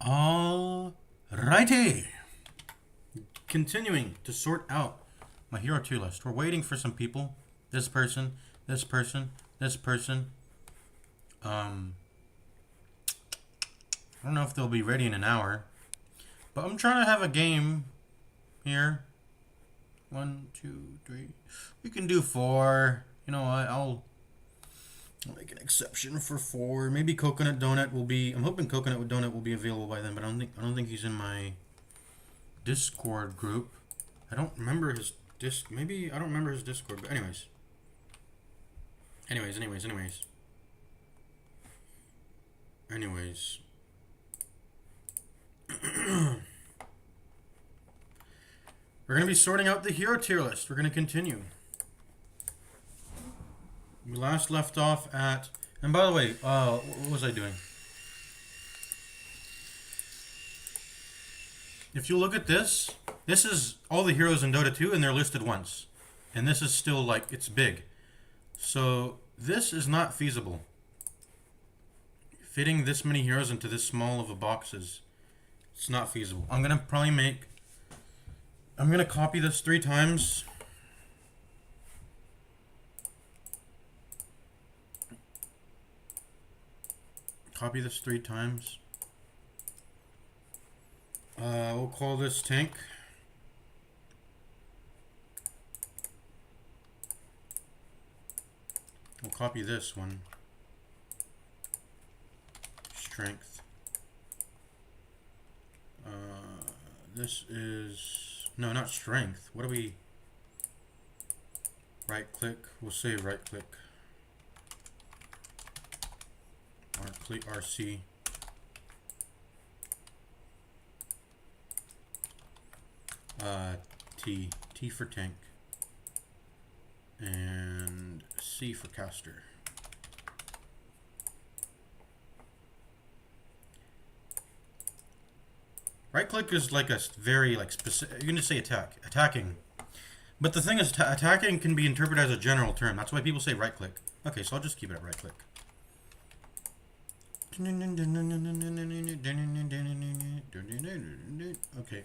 Alrighty. Continuing to sort out my hero tier list. We're waiting for some people. This person, this person, this person. I don't know if they'll be ready in an hour. But I'm trying to have a game here. 1, 2, 3. We can do 4. You know what? I'll make an exception for 4. Maybe Coconut Donut will be. I'm hoping Coconut Donut will be available by then, but I don't think he's in my Discord group. I don't remember his maybe I don't remember his Discord, but anyways. Anyways. We're going to be sorting out the hero tier list. We're going to continue. We last left off at... And by the way, what was I doing? If you look at this, this is all the heroes in Dota 2 and they're listed once. And this is still like, it's big. So this is not feasible. Fitting this many heroes into this small of a box is... It's not feasible. I'm going to probably make... I'm going to copy this 3 times. Copy this 3 times. We'll call this tank. We'll copy this one. Strength. This is... No, not strength. What do we... Right click. We'll say right click. Click RC. T for tank. And C for caster. Right click is like a very like specific. You can just say attacking. But the thing is, attacking can be interpreted as a general term. That's why people say right click. Okay, so I'll just keep it at right click. Okay.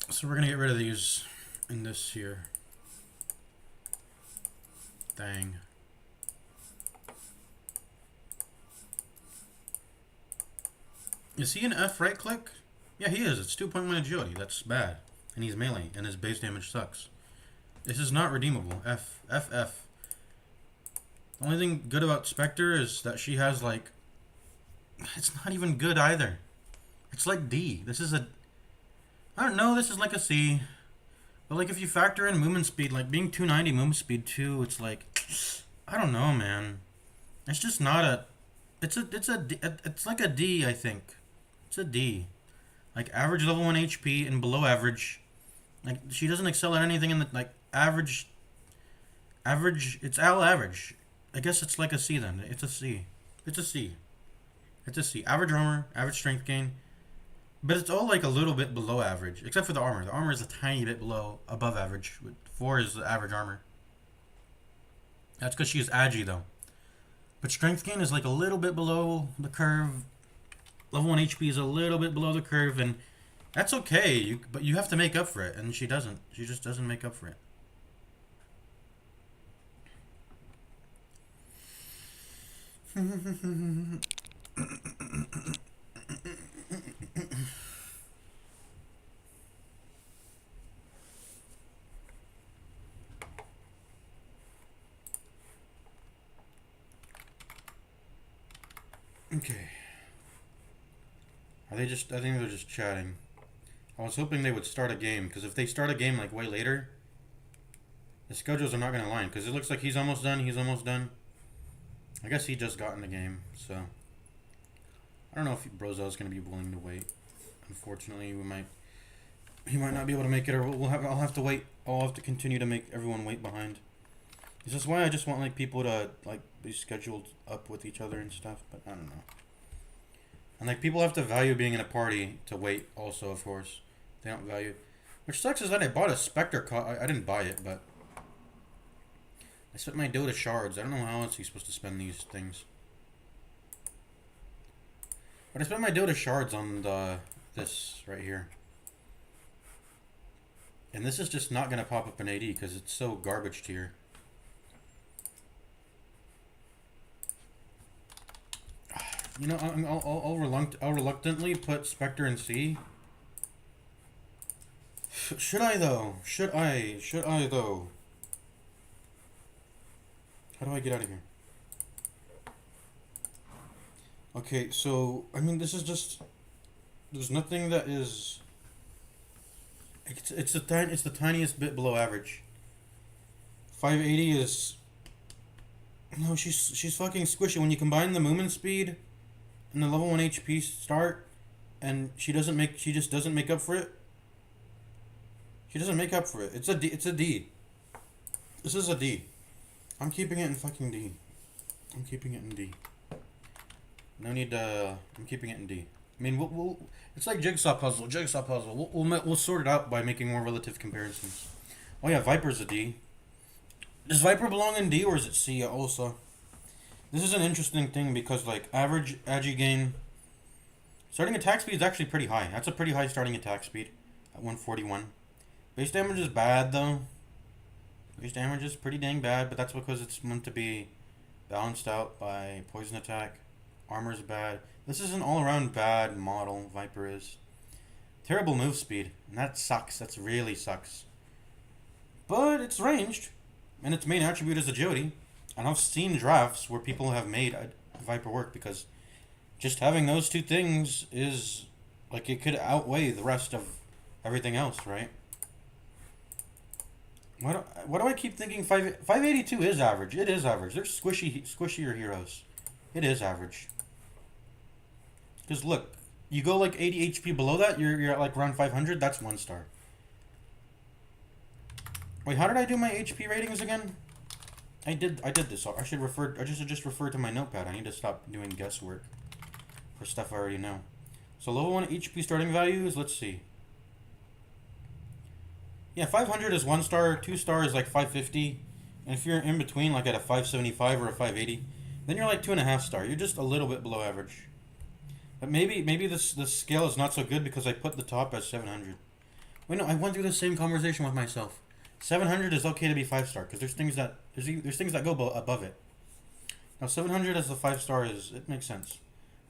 So we're gonna get rid of these in this here. Dang. Is he an F right click? Yeah, he is. It's 2.1 agility. That's bad. And he's melee, and his base damage sucks. This is not redeemable. F. The only thing good about Spectre is that she has, like... It's not even good either. It's like D. This is a... I don't know, this is like a C. But, like, if you factor in movement speed, like, being 290 movement speed, too, it's like... I don't know, man. It's just not a... It's like a D, I think. It's a D. Like, average level 1 HP and below average. Like, she doesn't excel at anything in the, like, average, it's all average. I guess it's like a C then. It's a C. It's a C. It's a C. Average armor, average strength gain. But it's all, like, a little bit below average. Except for the armor. The armor is a tiny bit above average. 4 is the average armor. That's because she is agi, though. But strength gain is, like, a little bit below the curve. Level 1 HP is a little bit below the curve, and that's okay, but you have to make up for it, and she doesn't. She just doesn't make up for it. Okay. I think they're just chatting. I was hoping they would start a game, because if they start a game like way later, the schedules are not going to align, because it looks like he's almost done. I guess he just got in the game, so I don't know if Brozo's going to be willing to wait. Unfortunately, he might not be able to make it, or I'll have to wait. I'll have to continue to make everyone wait behind. This is why I just want like people to like be scheduled up with each other and stuff, but I don't know. And like people have to value being in a party to wait also, of course. They don't value. Which sucks is that I bought a Spectre. I didn't buy it, but I spent my Dota shards. I don't know how else you're supposed to spend these things. But I spent my Dota shards on this right here. And this is just not going to pop up in AD because it's so garbage tier. You know, I'll reluctantly put Spectre in C. Should I though? Should I though? How do I get out of here? Okay, so I mean, this is just. There's nothing that is. It's the tiniest bit below average. 580 is. No, she's fucking squishy. When you combine the movement speed and the level 1 HP start, and she just doesn't make up for it. She doesn't make up for it. It's a D. It's a D. This is a D. I'm keeping it in fucking D. I'm keeping it in D. No need to. I'm keeping it in D. I mean, we'll it's like jigsaw puzzle. Jigsaw puzzle. We'll sort it out by making more relative comparisons. Oh yeah, Viper's a D. Does Viper belong in D or is it C also? This is an interesting thing because like average agi gain, starting attack speed is actually pretty high. That's a pretty high starting attack speed at 141. Base damage is bad though. Base damage is pretty dang bad, but that's because it's meant to be balanced out by poison attack. Armor's bad. This is an all-around bad model, Viper is. Terrible move speed, and that sucks. That really sucks. But it's ranged, and its main attribute is agility. And I've seen drafts where people have made Viper work because just having those two things is, like, it could outweigh the rest of everything else, right? Why do I keep thinking 582 is average? It is average. There's squishier heroes. It is average. Because look, you go like 80 HP below that, you're at like around 500. That's 1 star. Wait, how did I do my HP ratings again? I did this. I should just refer to my notepad. I need to stop doing guesswork for stuff I already know. So level 1 HP starting values. Let's see. Yeah, 500 is 1 star. 2 star is like 550. And if you're in between, like at a 575 or a 580, then you're like 2.5 star. You're just a little bit below average. But maybe this scale is not so good because I put the top as 700. Wait, no, I went through the same conversation with myself. 700 is okay to be 5 star because there's things that go above it. Now 700 as the 5 star it makes sense.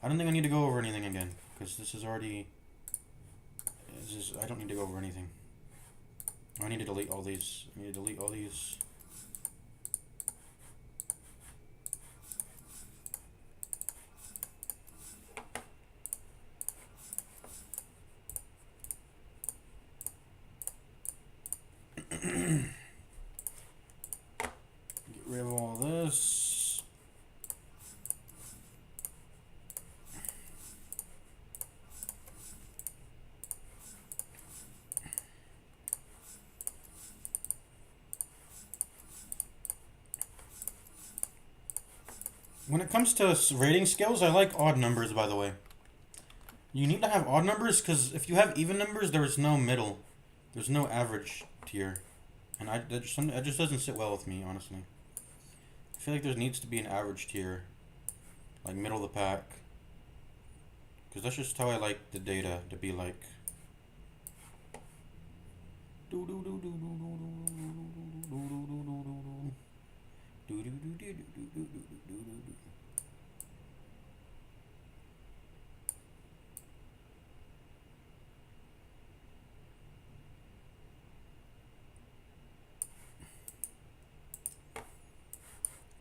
I don't think I need to go over anything again because this is already. I don't need to go over anything. I need to delete all these. I need to delete all these. Get rid of all this. When it comes to rating scales, I like odd numbers, by the way. You need to have odd numbers because if you have even numbers, there's no middle. There's no average tier. And that just doesn't sit well with me, honestly. I feel like there needs to be an average tier. Like middle of the pack. Because that's just how I like the data to be like.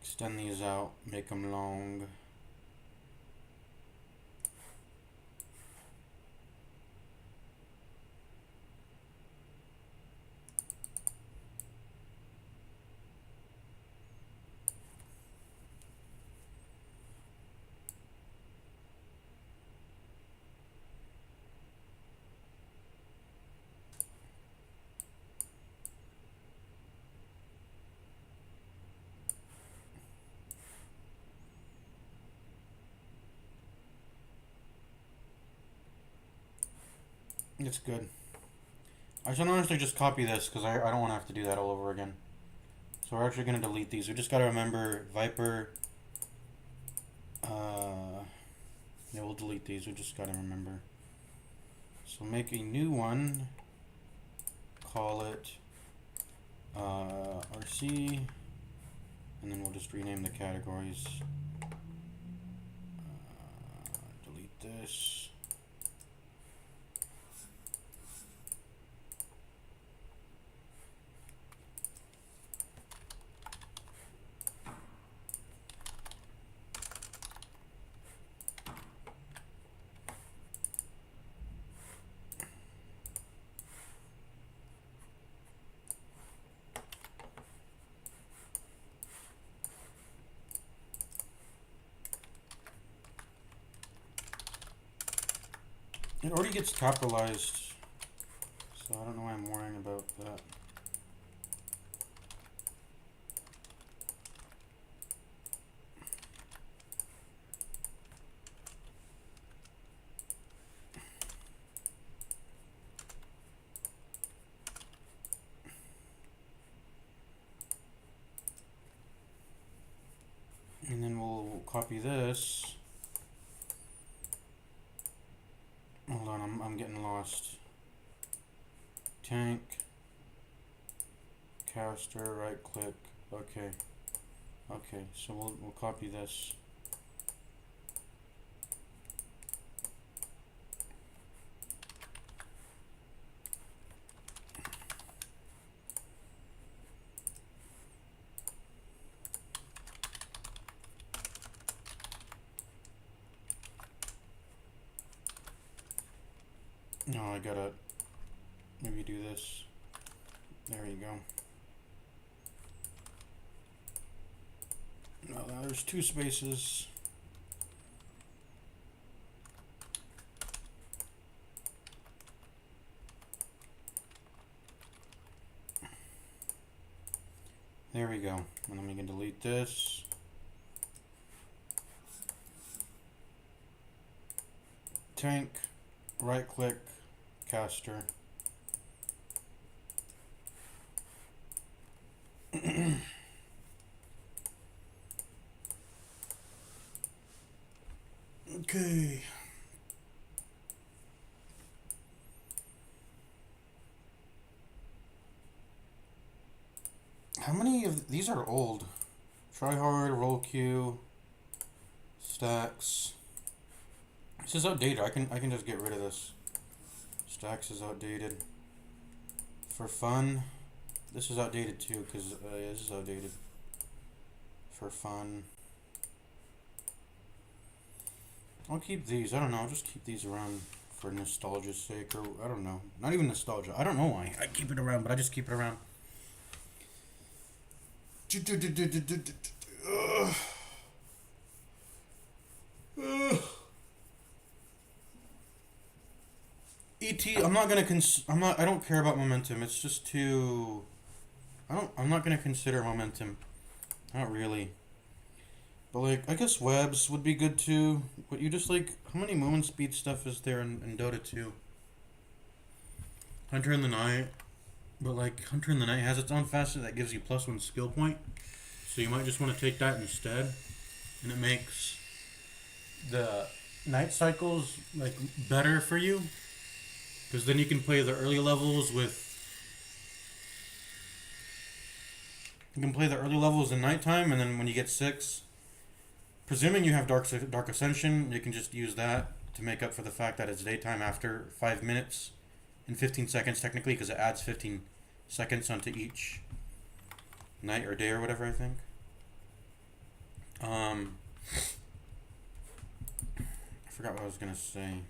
Extend these out, make them long. It's good. I should honestly just copy this because I don't want to have to do that all over again. So we're actually going to delete these. We just got to remember Viper. Yeah, we'll delete these. We just got to remember. So make a new one. Call it RC. And then we'll just rename the categories. Delete this. It already gets capitalized, so I don't know why I'm worrying about that. And then we'll copy this. Hold on, I'm getting lost. Tank, caster, right click. Okay. Okay, so we'll copy this. No, I gotta maybe do this. There you go. No, there's two spaces. There we go. And then we can delete this. Tank, right click, caster. Okay. How many of these are old? Try hard, roll queue, stacks. This is outdated. I can just get rid of this. Stacks is outdated. For fun, this is outdated too because yeah, this is outdated. For fun, I'll keep these. I don't know. I'll just keep these around for nostalgia's sake, or I don't know. Not even nostalgia. I don't know why I keep it around, but I just keep it around. ET, I don't care about momentum. It's just too. I'm not gonna consider momentum. Not really. But like, I guess webs would be good too. But you just like, how many movement speed stuff is there in Dota 2? Hunter in the Night. But like, Hunter in the Night has its own facet that gives you +1 skill point. So you might just want to take that instead. And it makes the night cycles like better for you. Because then you can play the early levels with. You can play the early levels in nighttime, and then when you get 6, presuming you have Dark Ascension, you can just use that to make up for the fact that it's daytime after 5 minutes and 15 seconds technically, because it adds 15 seconds onto each night or day or whatever, I think. I forgot what I was gonna say.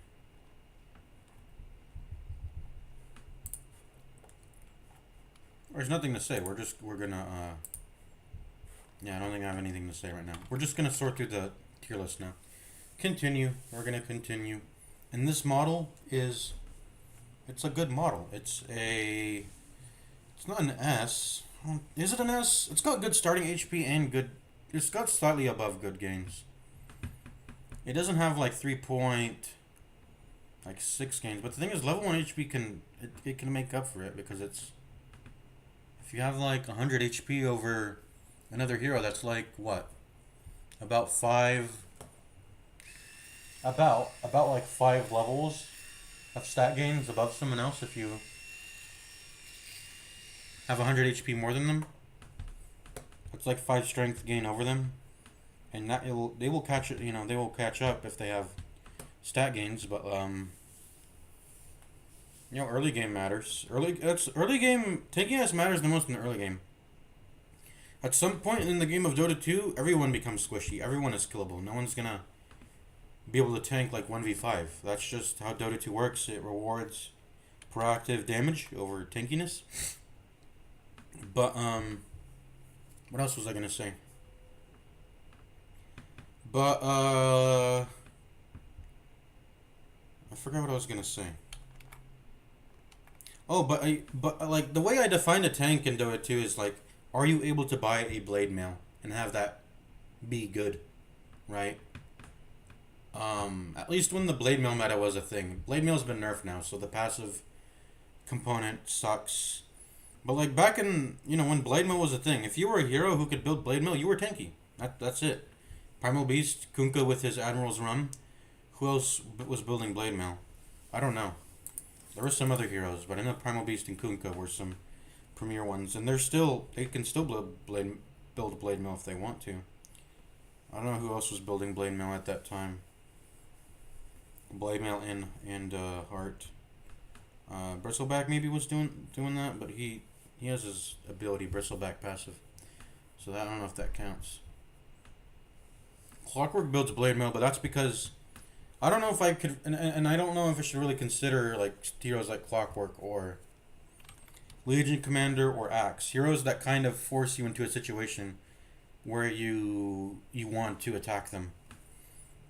There's nothing to say. We're gonna yeah, I don't think I have anything to say right now. We're just gonna sort through the tier list now. Continue. We're gonna continue. And this model it's a good model. It's not an S. Is it an S? It's got good starting HP and good. It's got slightly above good gains. It doesn't have like 3.5 like 6 games. But the thing is, level 1 HP it can make up for it because it's if you have like 100 HP over another hero, that's like what about about like 5 levels of stat gains above someone else if you have 100 HP more than them. It's like 5 strength gain over them, and they will catch it. They will catch up if they have stat gains. But early game matters. Early game. Tankiness matters the most in the early game. At some point in the game of Dota 2, everyone becomes squishy. Everyone is killable. No one's gonna be able to tank like 1v5. That's just how Dota 2 works. It rewards proactive damage over tankiness. But what else was I gonna say? But I forgot what I was gonna say. Oh, but like the way I define a tank in Dota 2 is like, are you able to buy a blade mail and have that be good, right? At least when the blade mail meta was a thing. Blade mail's been nerfed now, so the passive component sucks. But like back in when blade mail was a thing, if you were a hero who could build blade mail, you were tanky. That's it. Primal Beast, Kunkka with his Admiral's Rum. Who else was building blade mail? I don't know. There were some other heroes, but I know Primal Beast and Kunkka were some premier ones, and they can still build blade mail if they want to. I don't know who else was building blade mail at that time. Blade mail and Heart. Bristleback maybe was doing that, but he has his ability Bristleback passive, so that I don't know if that counts. Clockwork builds blade mail, but that's because I don't know if I could, and I don't know if I should really consider like heroes like Clockwork or Legion Commander or Axe, heroes that kind of force you into a situation where you want to attack them,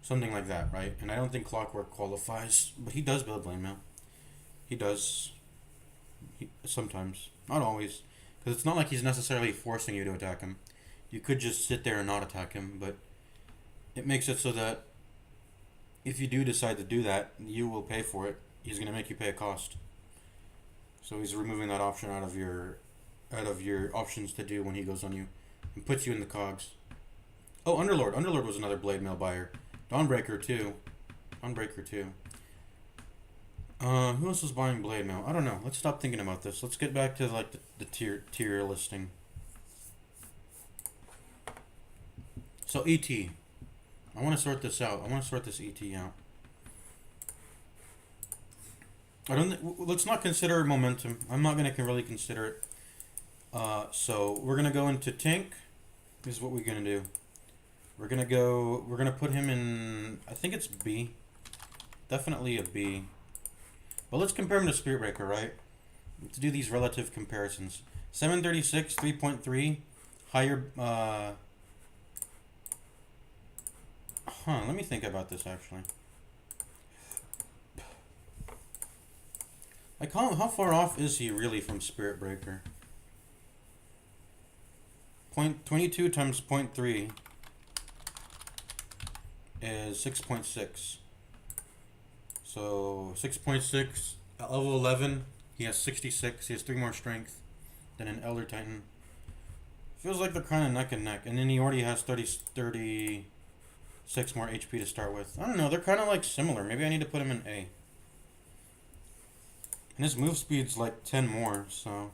something like that, right? And I don't think Clockwork qualifies, but he does build blade mail. He does. Sometimes, not always, because it's not like he's necessarily forcing you to attack him. You could just sit there and not attack him, but it makes it so that if you do decide to do that, you will pay for it. He's going to make you pay a cost. So he's removing that option out of your options to do when he goes on you, and puts you in the cogs. Oh, Underlord. Underlord was another blade mail buyer. Dawnbreaker too. Who else is buying blade mail? I don't know. Let's stop thinking about this. Let's get back to like the tier listing. So ET. I want to sort this out. I want to sort this ET out. Let's not consider momentum. I'm not going to really consider it. So we're going to go into tank. This is what we're going to do. We're going to put him in, I think it's B. Definitely a B. But let's compare him to Spirit Breaker, right? Let's do these relative comparisons. 736, 3.3, higher, let me think about this actually. Like how far off is he really from Spirit Breaker? 22 times 0.3 is 6.6. So 6.6 at level 11, he has 66. He has 3 more strength than an Elder Titan. Feels like they're kind of neck and neck. And then he already has 36 more HP to start with. I don't know, they're kind of like similar. Maybe I need to put him in A. And his move speed's like 10 more, so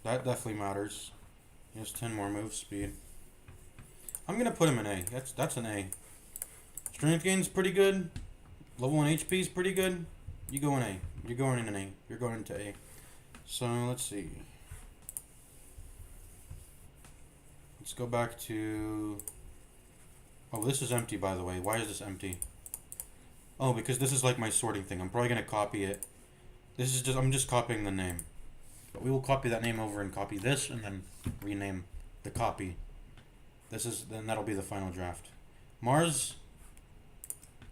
that definitely matters. He has 10 more move speed. I'm gonna put him in A. That's an A. Strength gain's pretty good. Level 1 HP is pretty good. You go in A. You're going in an A. You're going into A. So let's see. Let's go back to. Oh, this is empty, by the way. Why is this empty? Oh, because this is like my sorting thing. I'm probably gonna copy it. I'm just copying the name. But we will copy that name over and copy this and then rename the copy. Then that'll be the final draft. Mars.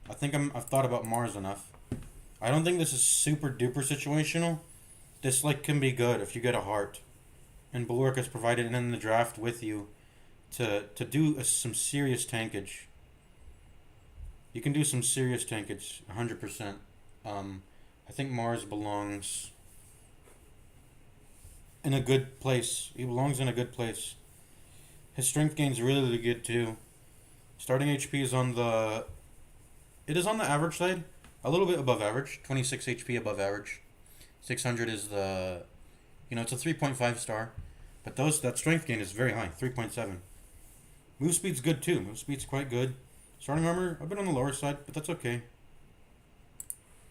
I think I've thought about Mars enough. I don't think this is super duper situational. This like can be good if you get a heart. And Bulwark is provided in the draft with you to do some serious tankage. You can do some serious tankage, 100%. I think Mars belongs in a good place. He belongs in a good place. His strength gain's really, really good too. Starting HP is on the... It is on the average side. A little bit above average. 26 HP above average. 600 is the... You know, it's a 3.5 star. But that strength gain is very high. 3.7. Move speed's good too. Move speed's quite good. Starting armor, a bit on the lower side, but that's okay.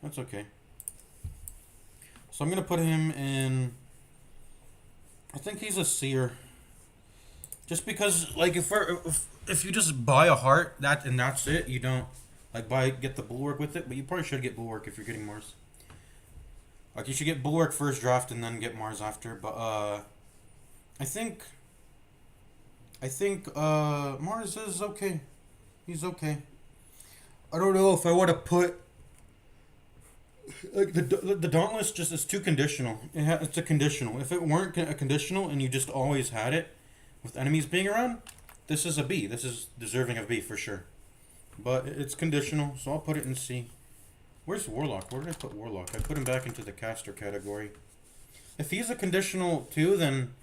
That's okay. So I'm going to put him in... I think he's a seer. Just because, like, if you just buy a heart, that's it, you don't, like, get the bulwark with it, but you probably should get bulwark if you're getting Mars. Like, you should get bulwark first draft and then get Mars after, but, I think Mars is okay. He's okay. I don't know if I want to put, like, the Dauntless just is too conditional. It's a conditional. If it weren't a conditional and you just always had it, with enemies being around, this is a B. This is deserving of B for sure. But it's conditional, so I'll put it in C. Where's Warlock? Where did I put Warlock? I put him back into the caster category. If he's a conditional 2, then...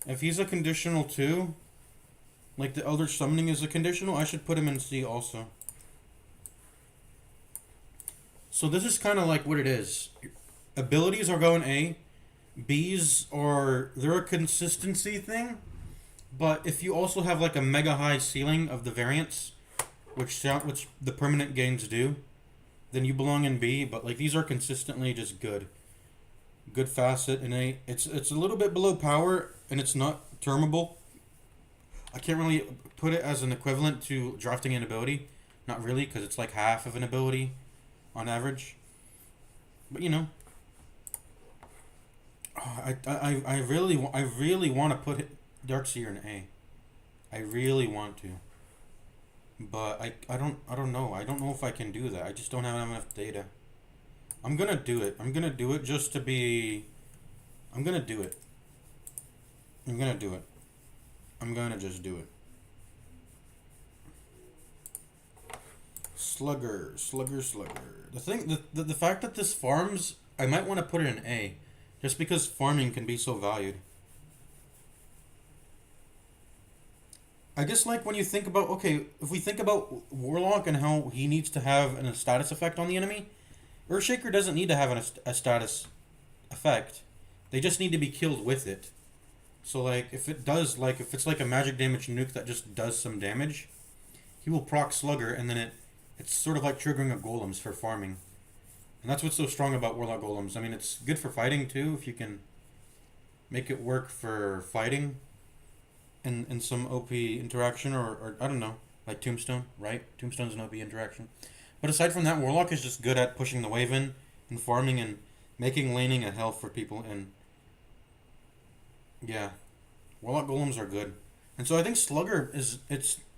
If he's a conditional 2, like the Elder Summoning is a conditional, I should put him in C also. So this is kind of like what it is. Abilities are going A. B's are... They're a consistency thing. But if you also have like a mega high ceiling of the variants, which the permanent gains do, then you belong in B. But like these are consistently just good. Good facet and A. It's a little bit below power and it's not termable. I can't really put it as an equivalent to drafting an ability. Not really, because it's like half of an ability on average. But you know, I really want to put Darkseer in A. I really want to. But I don't know. I don't know if I can do that. I just don't have enough data. I'm gonna do it. I'm gonna do it just to be... I'm gonna do it. I'm gonna do it. I'm gonna just do it. Slugger. The fact that this farms, I might want to put it in A. Just because farming can be so valued. I guess, like, when you think about... Okay, if we think about Warlock and how he needs to have a status effect on the enemy, Earthshaker doesn't need to have a status effect. They just need to be killed with it. So, like, if it's like a magic damage nuke that just does some damage, he will proc Slugger, and then it's sort of like triggering a Golems for farming. And that's what's so strong about Warlock Golems. I mean, it's good for fighting, too, if you can make it work for fighting in some OP interaction, or I don't know, like Tombstone, right? Tombstone's an OP interaction. But aside from that, Warlock is just good at pushing the wave in and farming and making laning a hell for people. And yeah, Warlock Golems are good. And so I think Slugger is,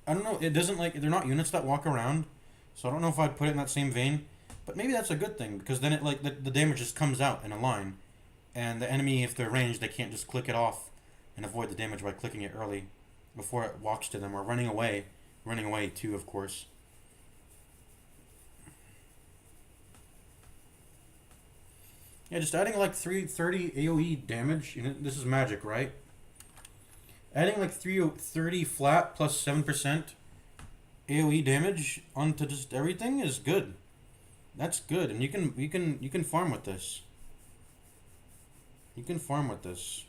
I don't know, it doesn't like, they're not units that walk around. So I don't know if I'd put it in that same vein. But maybe that's a good thing, because then it like the damage just comes out in a line. And the enemy, if they're ranged, they can't just click it off and avoid the damage by clicking it early before it walks to them, or running away. Running away too, of course. Yeah, just adding like 330 AoE damage. You know, this is magic, right? Adding like 330 flat plus 7% AoE damage onto just everything is good. That's good, and you can farm with this. You can farm with this.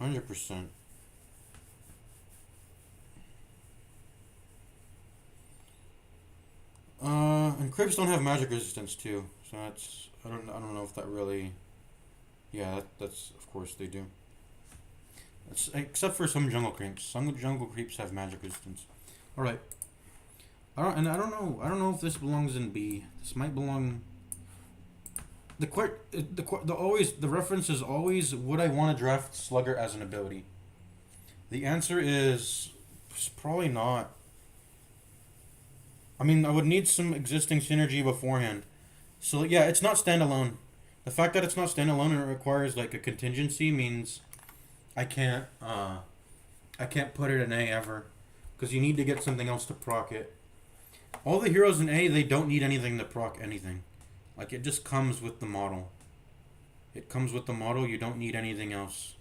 100%. And Cribs don't have magic resistance too, so that's I don't know if that really. Yeah, that's of course they do. That's, except for some jungle creeps. Some jungle creeps have magic resistance. All right. I don't know if this belongs in B. This might belong. The reference is always, would I want to draft Slugger as an ability? The answer is probably not. I mean, I would need some existing synergy beforehand. So yeah, it's not standalone. The fact that it's not standalone and it requires like a contingency means I can't put it in A ever, because you need to get something else to proc it. All the heroes in A, they don't need anything to proc anything. Like, it just comes with the model. It comes with the model, you don't need anything else.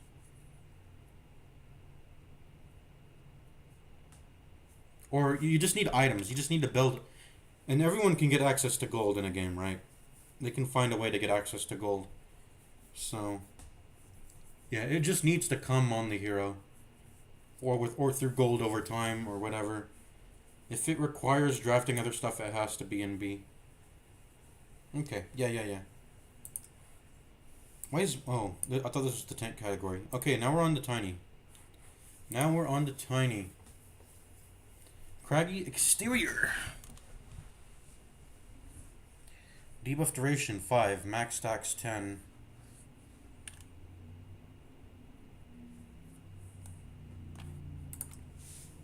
Or you just need items, you just need to build. And everyone can get access to gold in a game, right? They can find a way to get access to gold. So, yeah, it just needs to come on the hero. Or through gold over time, or whatever. If it requires drafting other stuff, it has to be in B. Okay, yeah. Why is... Oh, I thought this was the tank category. Okay, now we're on to Tiny. Craggy exterior. Debuff duration 5, max stacks 10.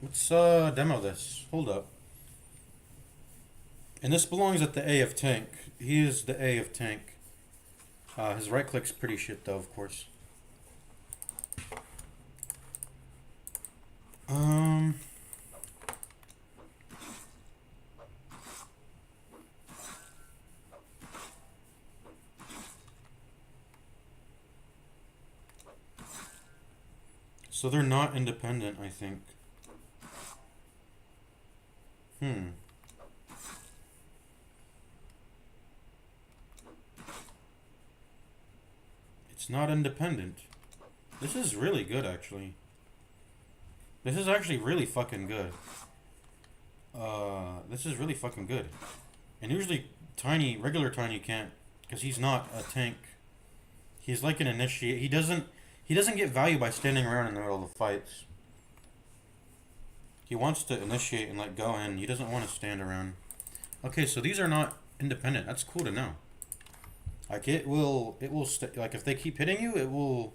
Let's demo this. Hold up. And this belongs at the A of tank. He is the A of tank. His right click's pretty shit though, of course. So they're not independent, I think. It's not independent. This is really good, actually. This is actually really fucking good. This is really fucking good. And usually regular Tiny can't, because he's not a tank. He's like an initiate. He doesn't get value by standing around in the middle of the fights. He wants to initiate and like go in. He doesn't want to stand around. Okay, so these are not independent. That's cool to know. Like it will like if they keep hitting you, it will.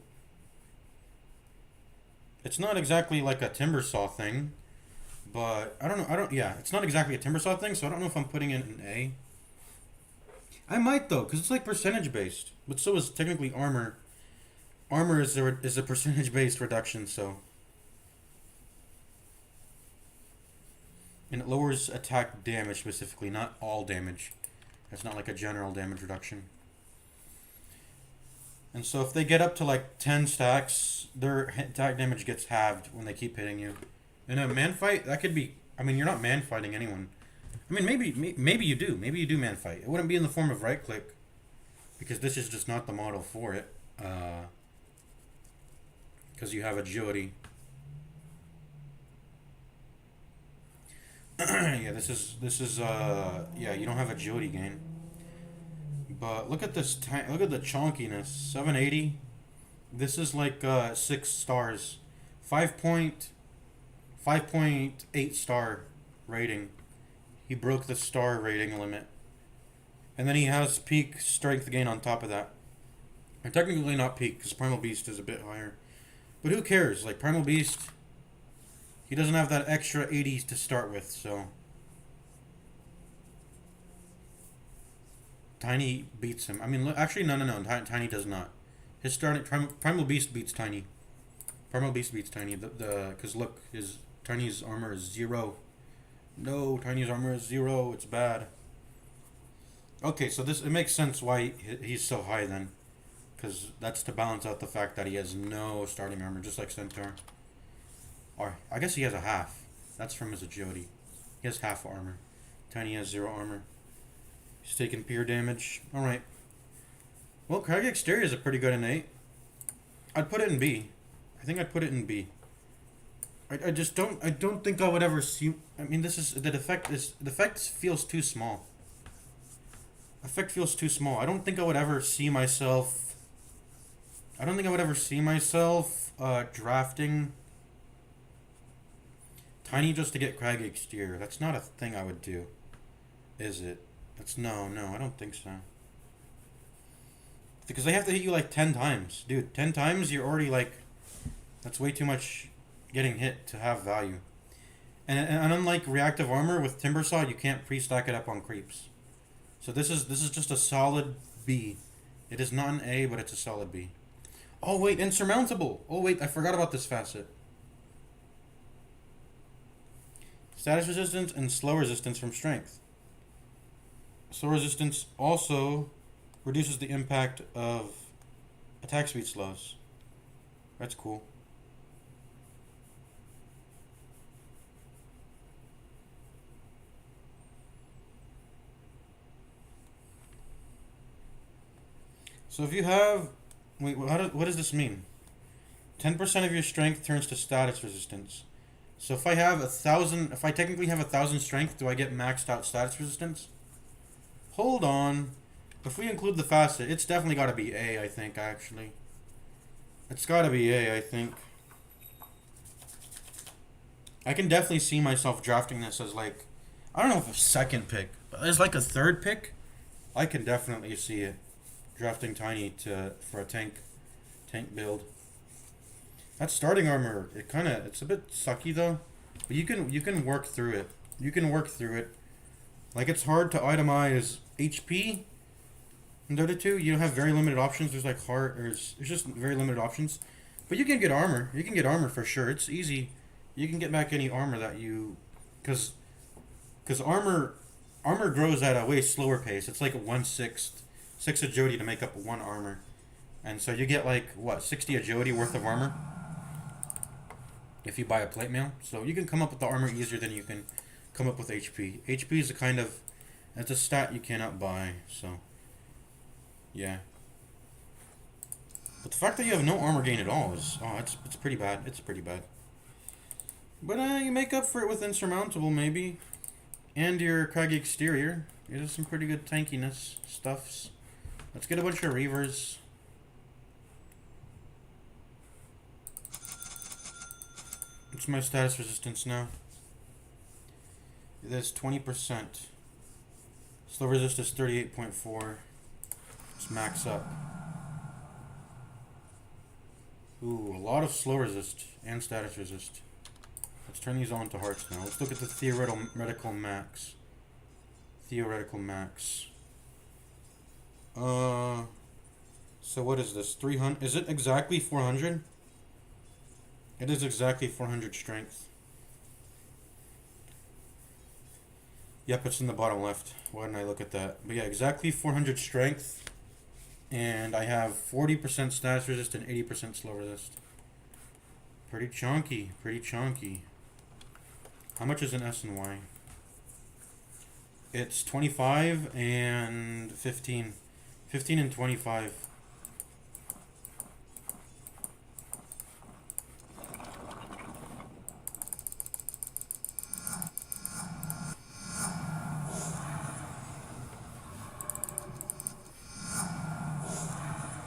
It's not exactly like a timber saw thing, but I don't know. Yeah, it's not exactly a timber saw thing, so I don't know if I'm putting it in A. I might though, because it's like percentage based, but so is technically armor. Armor is a percentage based reduction, so. And it lowers attack damage specifically, not all damage. It's not like a general damage reduction. And so if they get up to like 10 stacks, their attack damage gets halved when they keep hitting you. In a man fight, that could be... I mean, you're not man fighting anyone. I mean, maybe you do. Maybe you do man fight. It wouldn't be in the form of right click, because this is just not the model for it. Because you have agility. Yeah, this is yeah, you don't have agility gain. But look at this look at the chonkiness. 780. This is like 6 stars. 5.8 star rating. He broke the star rating limit. And then he has peak strength gain on top of that. And technically not peak, because Primal Beast is a bit higher. But who cares? Like, Primal Beast, he doesn't have that extra 80s to start with, so... Tiny beats him. I mean, actually, no. Tiny does not. His starting... Primal Beast beats Tiny. Primal Beast beats Tiny. Because look, Tiny's armor is 0. No, Tiny's armor is 0. It's bad. Okay, so it makes sense why he's so high then. Because that's to balance out the fact that he has no starting armor, just like Centaur. Or, I guess he has a half. That's from his agility. He has half armor. Tiny has 0 armor. He's taking pure damage. Alright. Well, Crag Exterior is a pretty good innate. I'd put it in B. I think I'd put it in B. I just don't... I don't think I would ever see... I mean, this is... The effect feels too small. Effect feels too small. I don't think I would ever see myself... drafting Tiny just to get Crag Exterior. That's not a thing I would do. Is it? No, I don't think so. Because they have to hit you like 10 times. Dude, 10 times you're already like... That's way too much getting hit to have value. And unlike reactive armor with Timber Saw, you can't pre-stack it up on creeps. So this is just a solid B. It is not an A, but it's a solid B. Oh wait, insurmountable! Oh wait, I forgot about this facet. Status resistance and slow resistance from strength. Slow resistance also reduces the impact of attack speed slows. That's cool. So if you have, wait, what does this mean? 10% of your strength turns to status resistance. So if I have 1,000, if I technically have 1,000 strength, do I get maxed out status resistance? Hold on. If we include the facet, it's definitely got to be A, I think, actually. It's got to be A, I think. I can definitely see myself drafting this as like, I don't know if a second pick, but as like a third pick, I can definitely see it. Drafting Tiny for a tank build. That starting armor, it's a bit sucky though, but you can work through it. You can work through it. Like it's hard to itemize HP in Dota 2. You have very limited options. There's like there's just very limited options, but you can get armor. You can get armor for sure. It's easy. You can get back any armor that you, cause armor grows at a way slower pace. It's like a 1/6 agility to make up one armor, and so you get like what 60 agility worth of armor if you buy a plate mail. So you can come up with the armor easier than you can come up with HP. HP is it's a stat you cannot buy. So yeah, but the fact that you have no armor gain at all is it's pretty bad. It's pretty bad. But you make up for it with insurmountable maybe, and your craggy exterior. It is some pretty good tankiness stuffs. Let's get a bunch of Reavers. What's my status resistance now? It is 20%. Slow resist is 38.4. Let's max up. Ooh, a lot of slow resist and status resist. Let's turn these on to hearts now. Let's look at the theoretical max. Theoretical max. So what is this? 300? Is it exactly 400? It is exactly 400 strength. Yep, it's in the bottom left. Why didn't I look at that? But yeah, exactly 400 strength. And I have 40% status resist and 80% slow resist. Pretty chunky, pretty chunky. How much is an S and Y? It's 25 and 15. 15 and 25.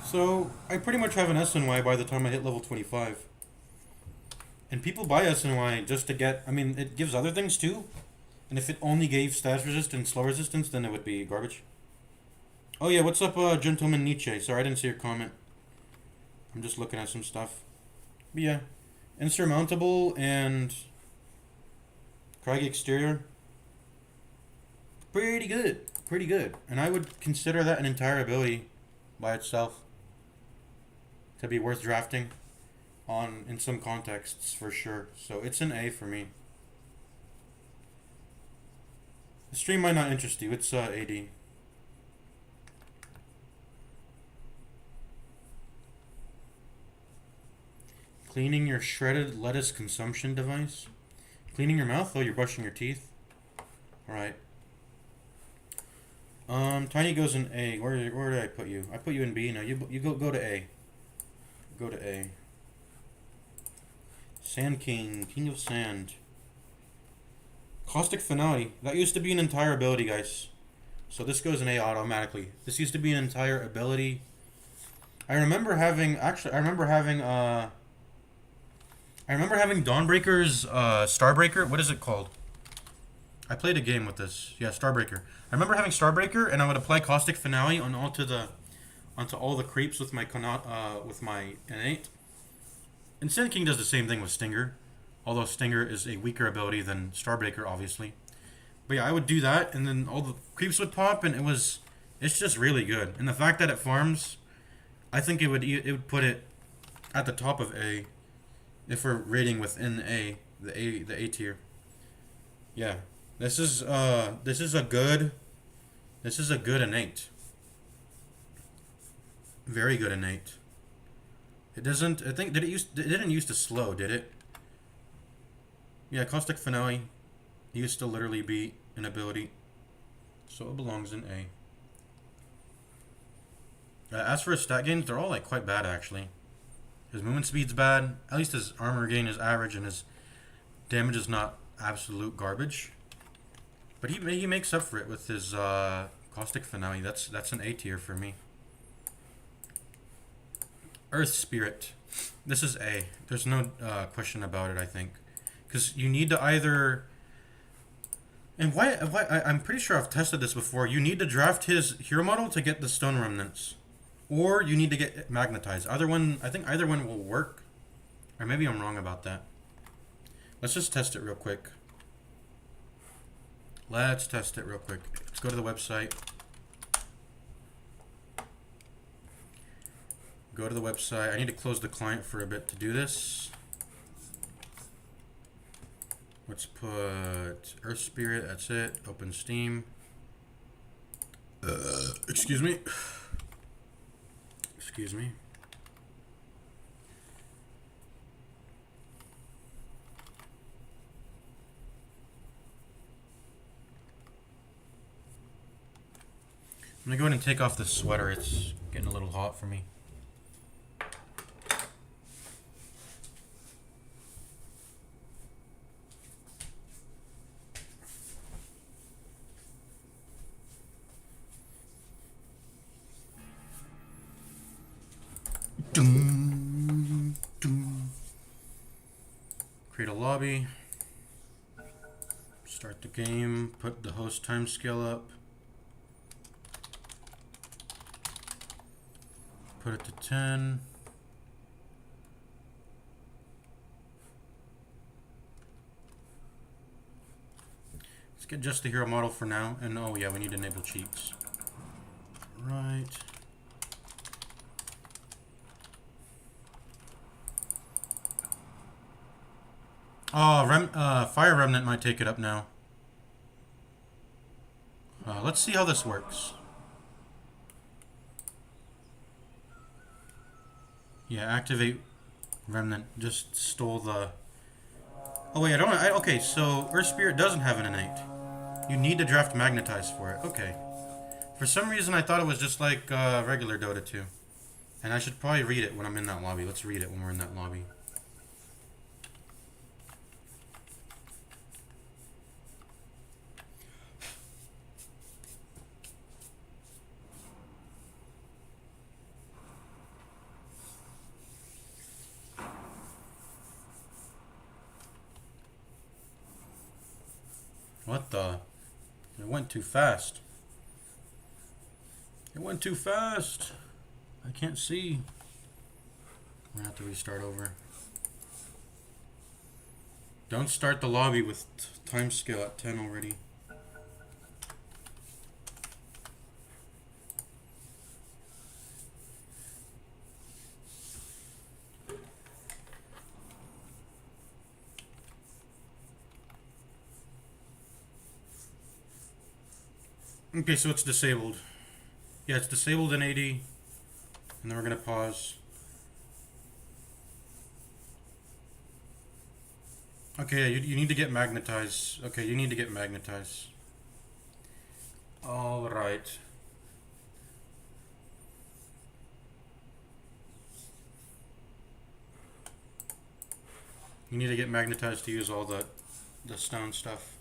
So, I pretty much have an SNY by the time I hit level 25. And people buy SNY just to get, I mean, it gives other things too. And if it only gave status resist and slow resistance, then it would be garbage. Oh yeah, what's up, Gentleman Nietzsche? Sorry, I didn't see your comment. I'm just looking at some stuff. But yeah, insurmountable and craggy exterior. Pretty good, pretty good. And I would consider that an entire ability by itself to be worth drafting on in some contexts for sure. So it's an A for me. The stream might not interest you. It's AD. Cleaning your shredded lettuce consumption device. Cleaning your mouth? Oh, you're brushing your teeth. Alright. Tiny goes in A. Where did I put you? I put you in B. No, you go to A. Go to A. Sand King. King of Sand. Caustic Finale. That used to be an entire ability, guys. So this goes in A automatically. This used to be an entire ability. I remember having Dawnbreaker's Starbreaker. What is it called? I played a game with this. Yeah, Starbreaker. I remember having Starbreaker, and I would apply Caustic Finale onto all the creeps with my innate. And Sand King does the same thing with Stinger, although Stinger is a weaker ability than Starbreaker, obviously. But yeah, I would do that, and then all the creeps would pop, and it's just really good. And the fact that it farms, I think it would put it at the top of A, if we're rating within the A tier. Yeah, this is a good This is a good innate. Very good innate. It doesn't. I think it didn't used to slow, did it? Yeah, caustic finale used to literally be an ability, so it belongs in A. As for his stat gains, they're all like quite bad actually. His movement speed's bad. At least his armor gain is average, and his damage is not absolute garbage. But he makes up for it with his caustic finale. That's an A tier for me. Earth Spirit. This is A. There's no question about it, I think. Because you need to either... And I'm pretty sure I've tested this before. You need to draft his hero model to get the Stone Remnants. Or you need to get Magnetized. I think either one will work. Or maybe I'm wrong about that. Let's just test it real quick. Let's test it real quick. Let's go to the website. Go to the website. I need to close the client for a bit to do this. Let's put Earth Spirit. That's it. Open Steam. Excuse me. Excuse me. I'm gonna go ahead and take off this sweater. It's getting a little hot for me. Create a lobby. Start the game. Put the host timescale up. Put it to 10. Let's get just the hero model for now. And oh yeah, we need to enable cheats. Right. Oh, Fire Remnant might take it up now. Let's see how this works. Yeah, activate Remnant. Just stole the... Oh wait, okay, so Earth Spirit doesn't have an innate. You need to draft Magnetize for it. Okay. For some reason I thought it was just like regular Dota 2. And I should probably read it when I'm in that lobby. Let's read it when we're in that lobby. What the? It went too fast. It went too fast. I can't see. I'm gonna have to restart over. Don't start the lobby with time scale at 10 already. Okay, so it's disabled. Yeah, it's disabled in 80. And then we're going to pause. Okay, you need to get Magnetize. Okay, you need to get Magnetize. Alright. You need to get Magnetized to use all the stone stuff.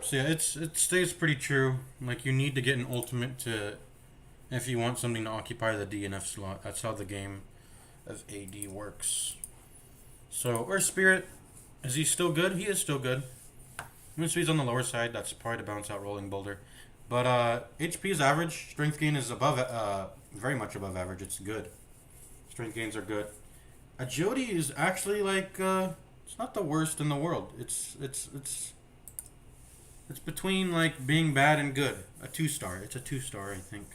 So yeah, it stays pretty true. Like, you need to get an ultimate to, if you want something to occupy the DNF slot. That's how the game of AD works. So Earth Spirit, is he still good? He is still good. Movement speed's on the lower side. That's probably to balance out Rolling Boulder. But HP is average. Strength gain is above, very much above average. It's good. Strength gains are good. Agility is actually like, it's not the worst in the world. It's between like being bad and good. A 2-star. It's a 2-star, I think.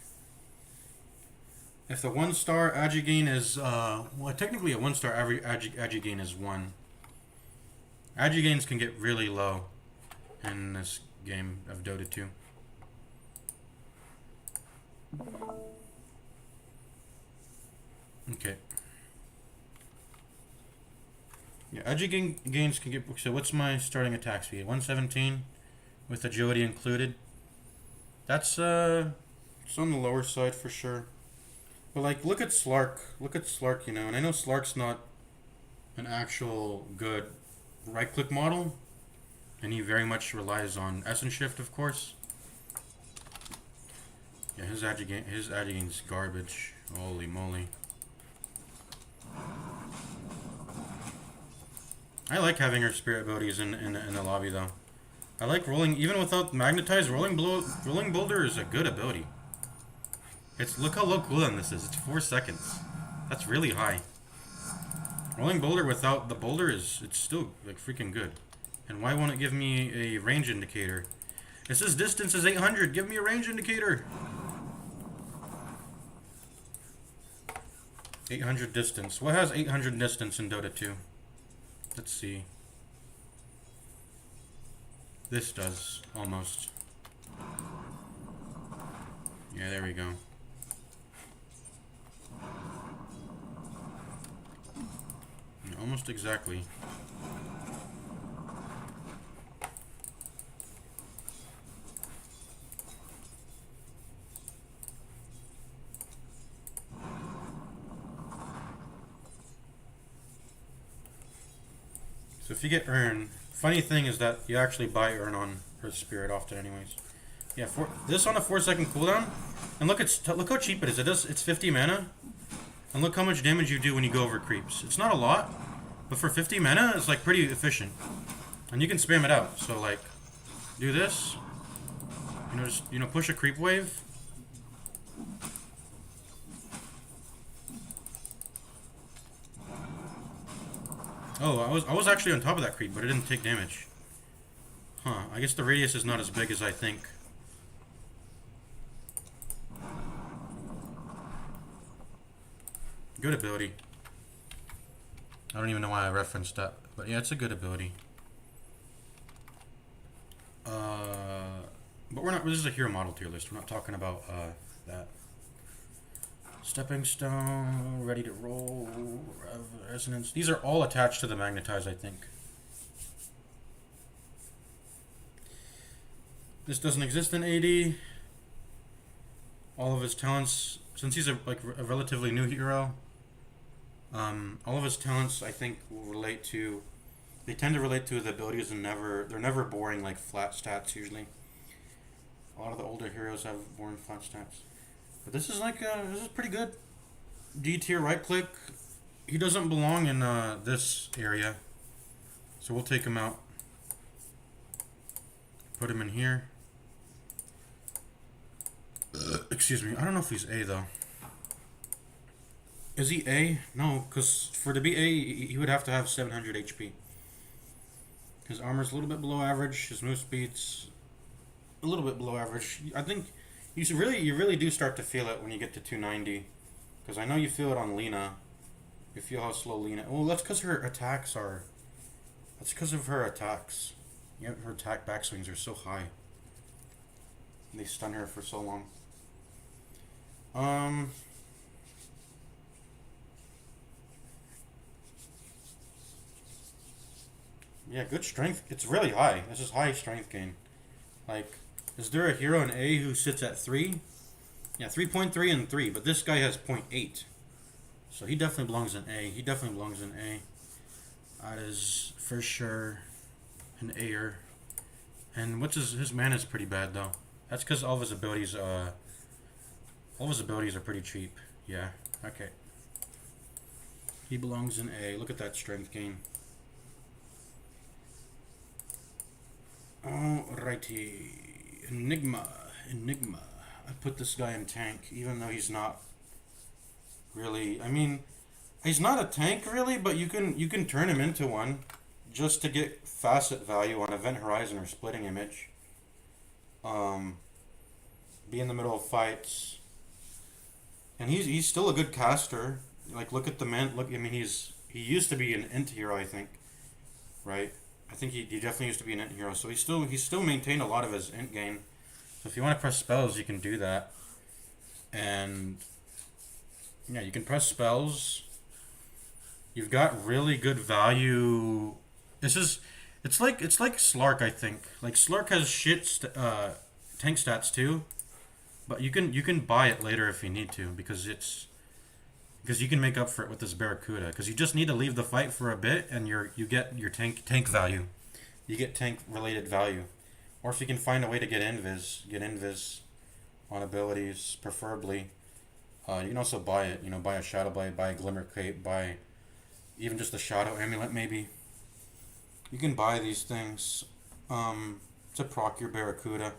If the 1-star agi gain is well, technically a 1-star agi gain is 1. Agi gains can get really low in this game of Dota 2. Okay. Yeah, Agi gains can get... So what's my starting attack speed? 117 with agility included. That's it's on the lower side for sure. But like, look at Slark. Look at Slark, you know. And I know Slark's not an actual good right-click model, and he very much relies on S and Shift, of course. Yeah, his Agigane's garbage. Holy moly. I like having her spirit abilities in the lobby though. I like rolling, even without magnetize. Rolling boulder is a good ability. Look how low cooldown this is. It's 4 seconds. That's really high. Rolling boulder without the boulder it's still like freaking good. And why won't it give me a range indicator? It says distance is 800. Give me a range indicator. 800 distance. What has 800 distance in Dota 2? Let's see. This does, almost. Yeah, there we go. Yeah, almost exactly. So if you get Urn, funny thing is that you actually buy Urn on her spirit often anyways. Yeah, this on a 4-second cooldown, and look how cheap it is. It's 50 mana, and look how much damage you do when you go over creeps. It's not a lot, but for 50 mana, it's like pretty efficient, and you can spam it out. So like, do this, just push a creep wave. Oh, I was actually on top of that creep, but it didn't take damage. Huh, I guess the radius is not as big as I think. Good ability. I don't even know why I referenced that, but yeah, it's a good ability. But this is a hero model tier list. We're not talking about that. Stepping Stone, Ready to Roll, Resonance. These are all attached to the Magnetize, I think. This doesn't exist in AD. All of his talents, since he's a relatively new hero, all of his talents, I think, will relate to... They tend to relate to the abilities, and they're never boring, like flat stats, usually. A lot of the older heroes have boring flat stats. But this is this is pretty good. D tier right click. He doesn't belong in this area, so we'll take him out. Put him in here. Excuse me. I don't know if he's A though. Is he A? No, because for to be A, he would have to have 700 HP. His armor's a little bit below average. His move speed's a little bit below average. I think you really do start to feel it when you get to 290, because I know you feel it on Lena. You feel how slow Lena. Oh, that's because her attacks are. That's because of her attacks. Yeah, her attack backswings are so high. They stun her for so long. Yeah, good strength. It's really high. This is high strength gain. Like, is there a hero in A who sits at 3? Yeah, 3.3 and 3, but this guy has 0.8. So he definitely belongs in A. He definitely belongs in A. That is for sure an A-er. And what's his mana's pretty bad though. That's because all of his abilities are pretty cheap. Yeah, okay. He belongs in A. Look at that strength gain. Alrighty. Enigma. I put this guy in tank, even though he's not really... I mean, he's not a tank really, but you can turn him into one just to get facet value on Event Horizon or Splitting Image. Be in the middle of fights. And he's still a good caster. Like, look at the man... Look, I mean, he used to be an int hero, I think. Right? I think he definitely used to be an int hero, so he's still maintained a lot of his int game. So if you want to press spells, you can do that, and yeah, you can press spells. You've got really good value. This is it's like Slark, I think. Like Slark has tank stats too, but you can buy it later if you need to because you can make up for it with this Barracuda. Because you just need to leave the fight for a bit, and you get your tank value. You get tank related value, or if you can find a way to get invis on abilities, preferably. You can also buy it. Buy a Shadow Blade, buy a Glimmer Cape, buy even just a Shadow Amulet, maybe. You can buy these things to proc your Barracuda,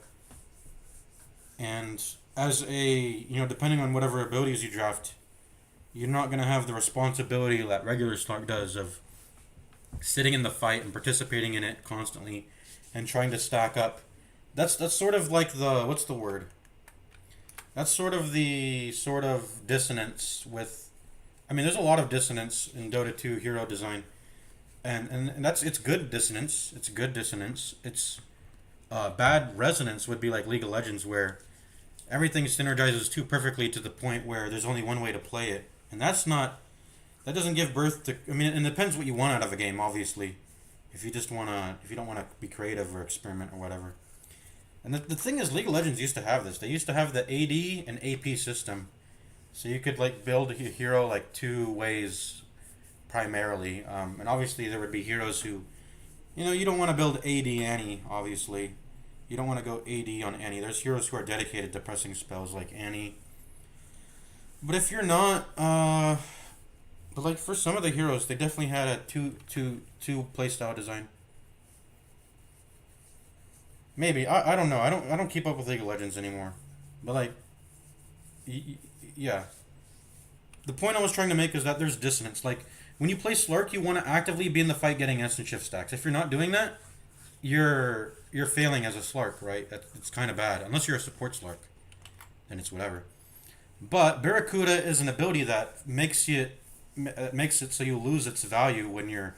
and as depending on whatever abilities you draft, you're not gonna have the responsibility that regular Slark does of sitting in the fight and participating in it constantly and trying to stack up. That's sort of like the what's the word? That's sort of the sort of dissonance with. I mean, there's a lot of dissonance in Dota 2 hero design, and that's it's good dissonance. It's good dissonance. It's bad resonance would be like League of Legends, where everything synergizes too perfectly to the point where there's only one way to play it, and that doesn't give birth to. I mean, it depends what you want out of a game, obviously. If you don't wanna be creative or experiment or whatever. And the thing is, League of Legends used to have this. They used to have the AD and AP system, so you could like build a hero like two ways primarily. And obviously there would be heroes who, you don't want to build AD Annie. Obviously, you don't want to go AD on Annie. There's heroes who are dedicated to pressing spells like Annie. But if you're not, but like for some of the heroes, they definitely had a two playstyle design. Maybe I don't know. I don't keep up with League of Legends anymore. But like, y- y- yeah. The point I was trying to make is that there's dissonance. Like when you play Slark, you want to actively be in the fight getting instant shift stacks. If you're not doing that, you're failing as a Slark, right? It's kind of bad. Unless you're a support Slark, then it's whatever. But Barracuda is an ability that makes it so you lose its value when you're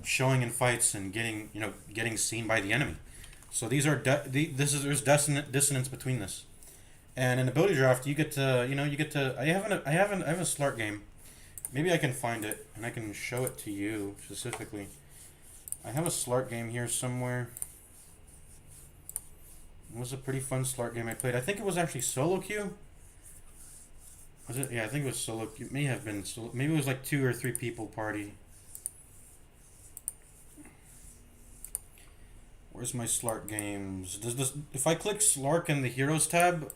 showing in fights and getting seen by the enemy. So these are there's dissonance between this. And in ability draft, you get to I have a Slark game. Maybe I can find it and I can show it to you specifically. I have a Slark game here somewhere. It was a pretty fun Slark game I played. I think it was actually solo queue. Was it? Yeah, I think it was solo queue. It may have been solo. Maybe it was like 2 or 3 people party. Where's my Slark games? Does this if I click Slark in the Heroes tab,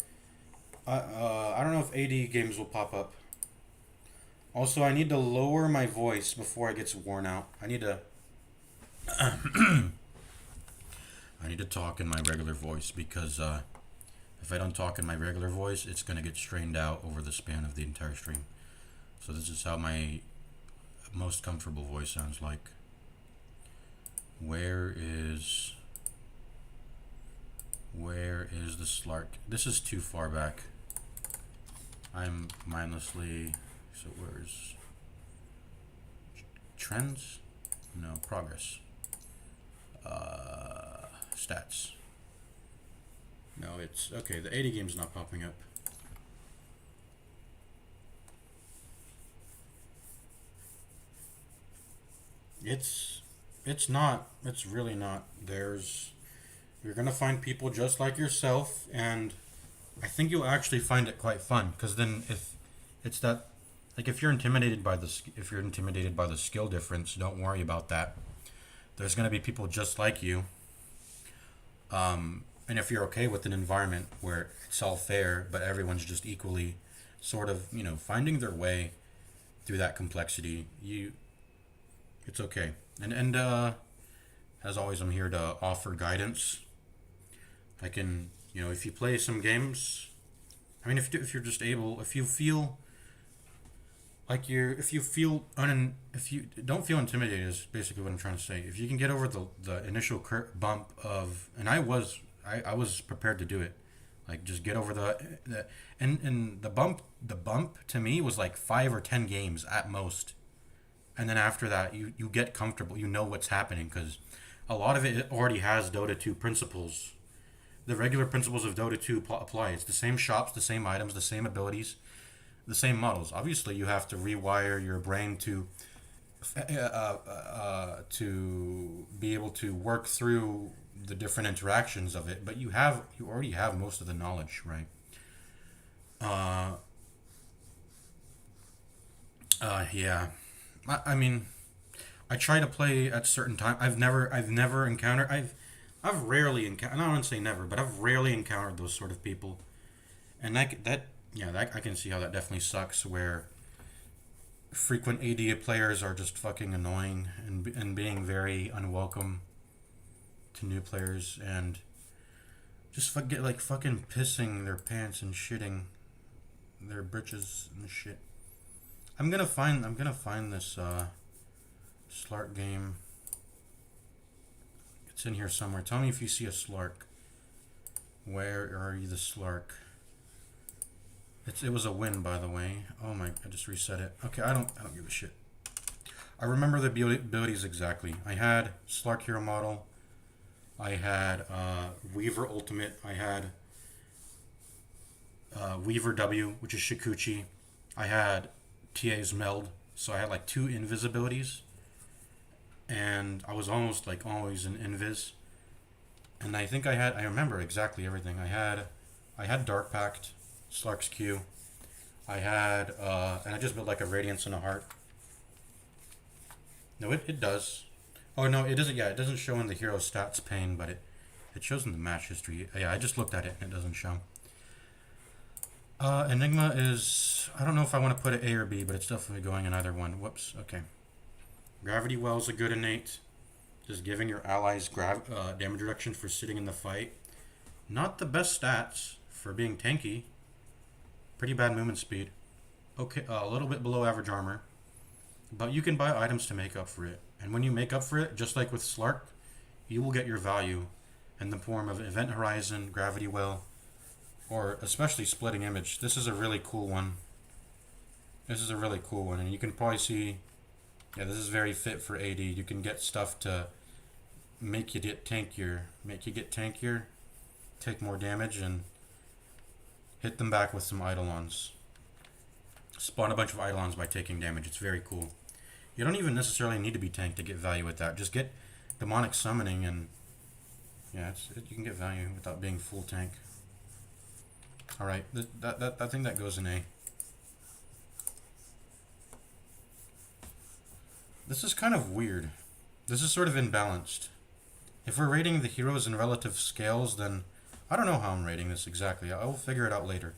I don't know if AD games will pop up. Also, I need to lower my voice before it gets worn out. I need to talk in my regular voice because if I don't talk in my regular voice, it's gonna get strained out over the span of the entire stream. So this is how my most comfortable voice sounds like. Where is the Slark? This is too far back. I'm mindlessly. So where's trends? No, progress. Stats. No, it's okay. The 80 game's not popping up. It's not. It's really not. You're gonna find people just like yourself, and I think you'll actually find it quite fun. Because then, if it's that, like, if you're intimidated by the skill difference, don't worry about that. There's gonna be people just like you. And if you're okay with an environment where it's all fair, but everyone's just equally, sort of, finding their way through that complexity, it's okay. And as always, I'm here to offer guidance. I can, if you play some games, I mean, if you're just able, if you feel like if you don't feel intimidated is basically what I'm trying to say. If you can get over the initial bump of, and I was prepared to do it, like just get over and the bump to me was like 5 or 10 games at most, and then after that you get comfortable, you know what's happening because a lot of it already has Dota 2 principles. The regular principles of Dota 2 apply. It's the same shops, the same items, the same abilities, the same models. Obviously, you have to rewire your brain to be able to work through the different interactions of it, but you already have most of the knowledge, right? Uh, yeah. I mean, I try to play at certain time. I've never encountered. I've rarely encountered. I don't want to say never, but I've rarely encountered those sort of people, and yeah, that I can see how that definitely sucks. Where frequent AD players are just fucking annoying and being very unwelcome to new players and just get like fucking pissing their pants and shitting their britches and shit. I'm gonna find this Slark game. It's in here somewhere. Tell me if you see a Slark. Where are you, the Slark? It was a win, by the way. Oh my! I just reset it. Okay, I don't give a shit. I remember the abilities exactly. I had Slark Hero Model. I had Weaver Ultimate. I had Weaver W, which is Shikuchi. I had TA's Meld. So I had like two invisibilities, and I was almost like always in invis. And I remember exactly everything. I had Dark Pact, Slark's Q. I had and I just built like a Radiance and a Heart. No, it does. Oh no, it doesn't. Yeah, it doesn't show in the hero stats pane, but it shows in the match history. Yeah, I just looked at it and it doesn't show. Enigma is, I don't know if I want to put it A or B, but it's definitely going in either one. Whoops. Okay. Gravity Well is a good innate. Just giving your allies damage reduction for sitting in the fight. Not the best stats for being tanky. Pretty bad movement speed. Okay, a little bit below average armor. But you can buy items to make up for it. And when you make up for it, just like with Slark, you will get your value in the form of Event Horizon, Gravity Well, or especially Splitting Image. This is a really cool one. This is a really cool one, and you can probably see, yeah, this is very fit for AD. You can get stuff to make you get tankier, take more damage, and hit them back with some Eidolons. Spawn a bunch of Eidolons by taking damage. It's very cool. You don't even necessarily need to be tanked to get value with that. Just get Demonic Summoning, and yeah, you can get value without being full tank. Alright, I think that goes in A. This is kind of weird. This is sort of imbalanced. If we're rating the heroes in relative scales, then I don't know how I'm rating this exactly. I will figure it out later.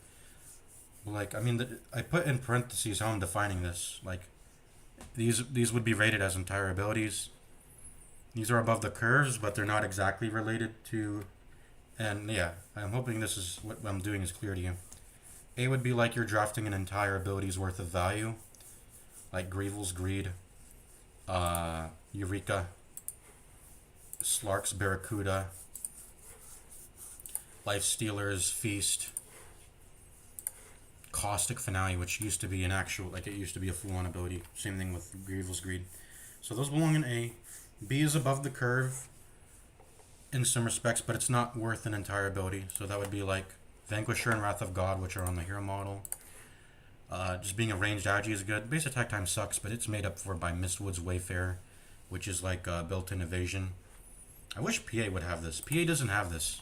Like, I mean, I put in parentheses how I'm defining this. Like, these would be rated as entire abilities. These are above the curves, but they're not exactly related to. And yeah, I'm hoping this is what I'm doing is clear to you. A would be like you're drafting an entire ability's worth of value, like Greevil's Greed, Eureka, Slark's Barracuda, Life Stealer's Feast, Caustic Finale, which used to be an actual, like it used to be a full-on ability. Same thing with Greevil's Greed. So those belong in A. B is above the curve in some respects, but it's not worth an entire ability. So that would be like Vanquisher and Wrath of God, which are on the hero model. Just being a ranged agi is good. Base attack time sucks, but it's made up for by Mistwood's Wayfarer, which is like built-in evasion. I wish PA would have this. PA doesn't have this.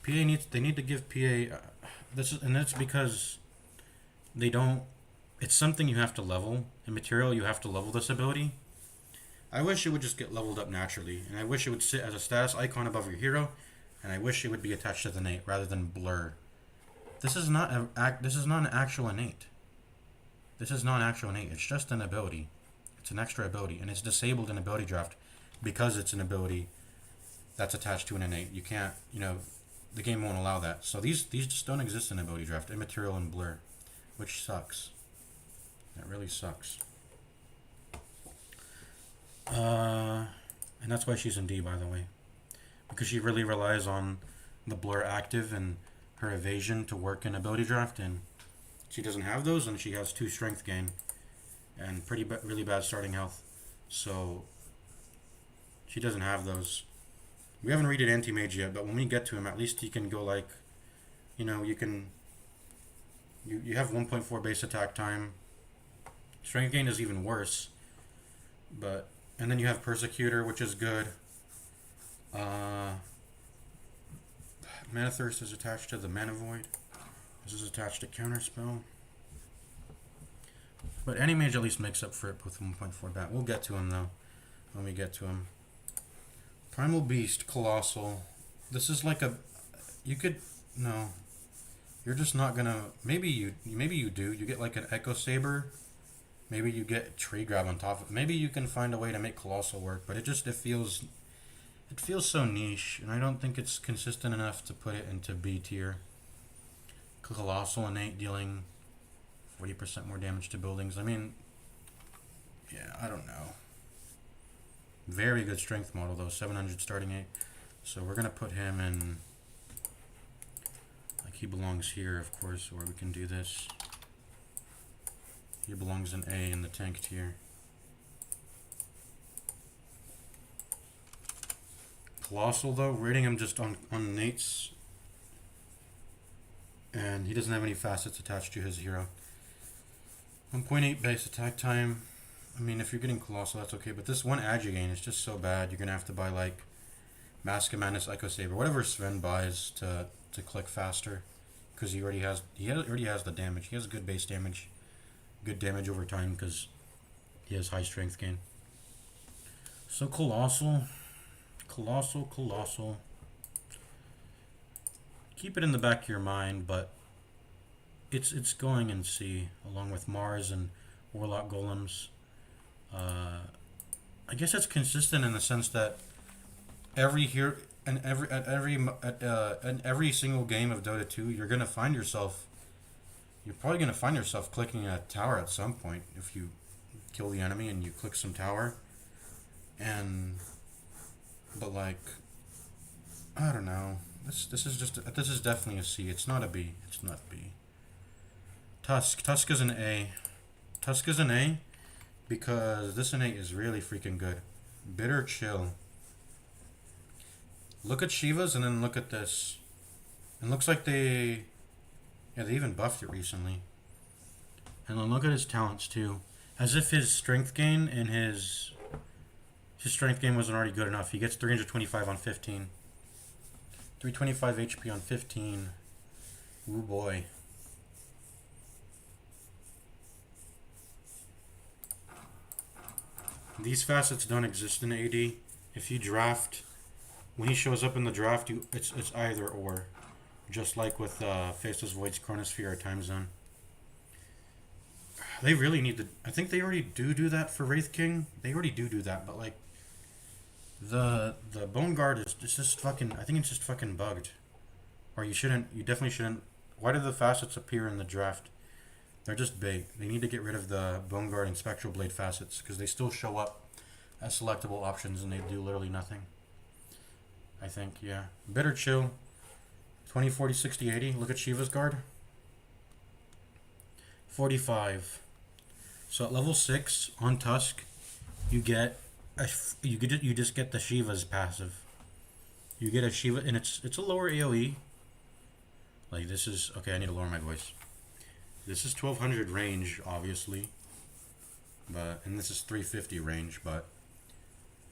They need to give PA this, and that's because they don't. It's something you have to level. In material, you have to level this ability. I wish it would just get leveled up naturally, and I wish it would sit as a status icon above your hero, and I wish it would be attached to the innate rather than blur. This is not an actual innate. This is not an actual innate. It's just an ability. It's an extra ability, and it's disabled in ability draft because it's an ability that's attached to an innate. You can't, the game won't allow that. So these just don't exist in ability draft, immaterial and blur, which sucks. That really sucks. And that's why she's in D, by the way, because she really relies on the blur active and her evasion to work in ability draft, and she doesn't have those, and she has 2 strength gain and really bad starting health. So He doesn't have those. We haven't rated Anti-Mage yet, but when we get to him, at least he can go like, you know, you can... You have 1.4 base attack time. Strength gain is even worse. But... And then you have Persecutor, which is good. Mana Thirst is attached to the Mana Void. This is attached to Counterspell. But Anti-Mage at least makes up for it with 1.4 bat. We'll get to him though. When we get to him. Primal Beast, Colossal. This is like a... You could... No. You're just not gonna... Maybe you do. You get like an Echo Saber. Maybe you get Tree Grab on top of it. Maybe you can find a way to make Colossal work. But it feels... It feels so niche. And I don't think it's consistent enough to put it into B tier. Colossal innate dealing 40% more damage to buildings. I mean... Yeah, I don't know. Very good strength model though, 700 starting 8. So we're gonna put him in, like he belongs here, of course, or we can do this. He belongs in A in the tank tier. Colossal though, rating him just on innates, and he doesn't have any facets attached to his hero. 1.8 base attack time. I mean, if you're getting Colossal, that's okay. But this one Agi gain is just so bad. You're going to have to buy, like, Mask of Madness, Echo Saber. Whatever Sven buys to click faster. Because he already has the damage. He has good base damage. Good damage over time because he has high strength gain. So, Colossal. Colossal. Keep it in the back of your mind, but it's going in C. Along with Mars and Warlock Golems. I guess it's consistent in the sense that every single game of Dota 2, you're probably gonna find yourself clicking a tower at some point if you kill the enemy and you click some tower. But like, I don't know. This is definitely a C. It's not a B. It's not B. Tusk is an A. Because this innate is really freaking good. Bitter Chill. Look at Shiva's and then look at this. It looks like they even buffed it recently. And then look at his talents too. As if his strength gain and his strength gain wasn't already good enough. He gets 325 on 15. 325 HP on 15. Ooh boy. These facets don't exist in AD. If you draft, when he shows up in the draft, it's either or. Just like with Faceless Void's Chronosphere or Time Zone. They really need to... I think they already do that for Wraith King. They already do that, but like... The Bone Guard is just fucking... I think it's just fucking bugged. Or you definitely shouldn't... Why do the facets appear in the draft? They're just bait. They need to get rid of the Bone Guard and Spectral Blade facets because they still show up as selectable options and they do literally nothing. I think, yeah. Bitter Chill. 20, 40, 60, 80. Look at Shiva's Guard. 45. So at level 6 on Tusk, you just get the Shiva's passive. You get a Shiva, and it's a lower AoE. Like this is okay. I need to lower my voice. This is 1200 range, obviously, and this is 350 range, but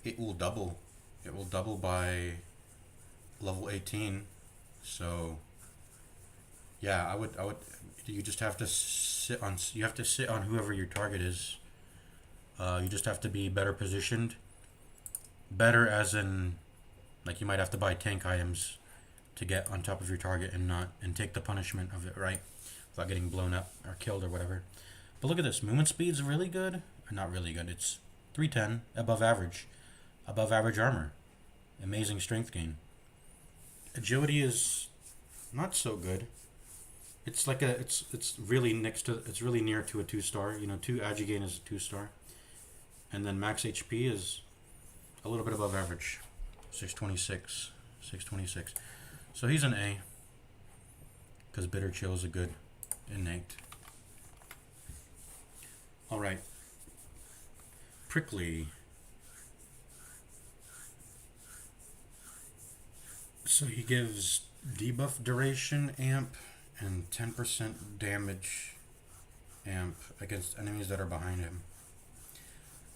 it will double. It will double by level 18. So yeah, I would. You just have to sit on. You have to sit on whoever your target is. You just have to be better positioned. Better as in, like you might have to buy tank items to get on top of your target and take the punishment of it, right? Without getting blown up or killed or whatever. But look at this. Movement speed's really good. Not really good. It's 310, above average. Above average armor. Amazing strength gain. Agility is not so good. It's like it's really near to a 2-star. You know, 2 agi gain is a 2-star. And then max HP is a little bit above average. 626. So he's an A. Because Bitter Chill is a good innate. Alright. Prickly. So he gives debuff duration amp and 10% damage amp against enemies that are behind him.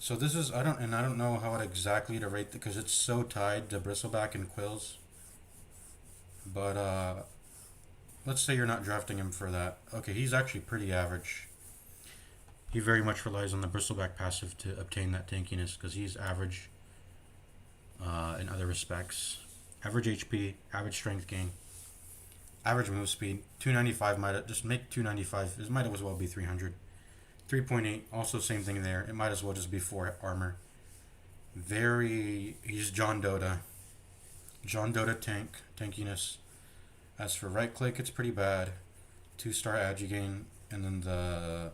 So this is I don't know how it exactly to rate because it's so tied to Bristleback and Quills. But let's say you're not drafting him for that. Okay, he's actually pretty average. He very much relies on the Bristleback passive to obtain that tankiness because he's average in other respects. Average HP, average strength gain, average move speed. 295 might just make 295. It might as well be 300. 3.8, also same thing there. It might as well just be 4 armor. He's John Dota. John Dota tankiness. As for right click, it's pretty bad. 2-star agi gain, and then the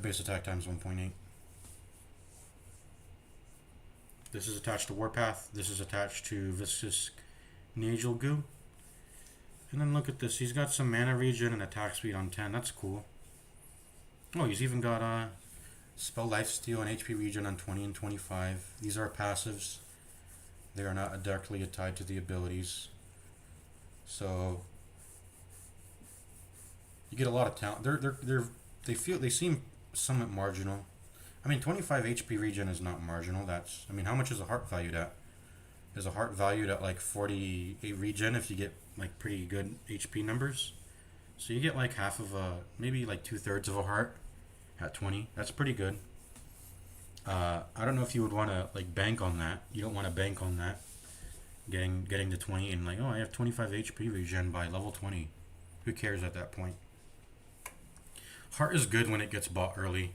base attack times 1.8. This is attached to Warpath. This is attached to Viscous Nasal Goo. And then look at this. He's got some mana regen and attack speed on 10. That's cool. Oh, he's even got Spell Lifesteal and HP regen on 20 and 25. These are passives. They are not directly tied to the abilities. So you get a lot of talent. They seem somewhat marginal. I mean, 25 HP regen is not marginal. How much is a heart valued at? Is a heart valued at like 48 regen if you get like pretty good HP numbers? So you get like half of maybe like 2/3 of a heart at 20. That's pretty good. I don't know if you would want to like bank on that. You don't want to bank on that. Getting to 20 and like, oh, I have 25 HP regen by level 20. Who cares at that point? Heart is good when it gets bought early,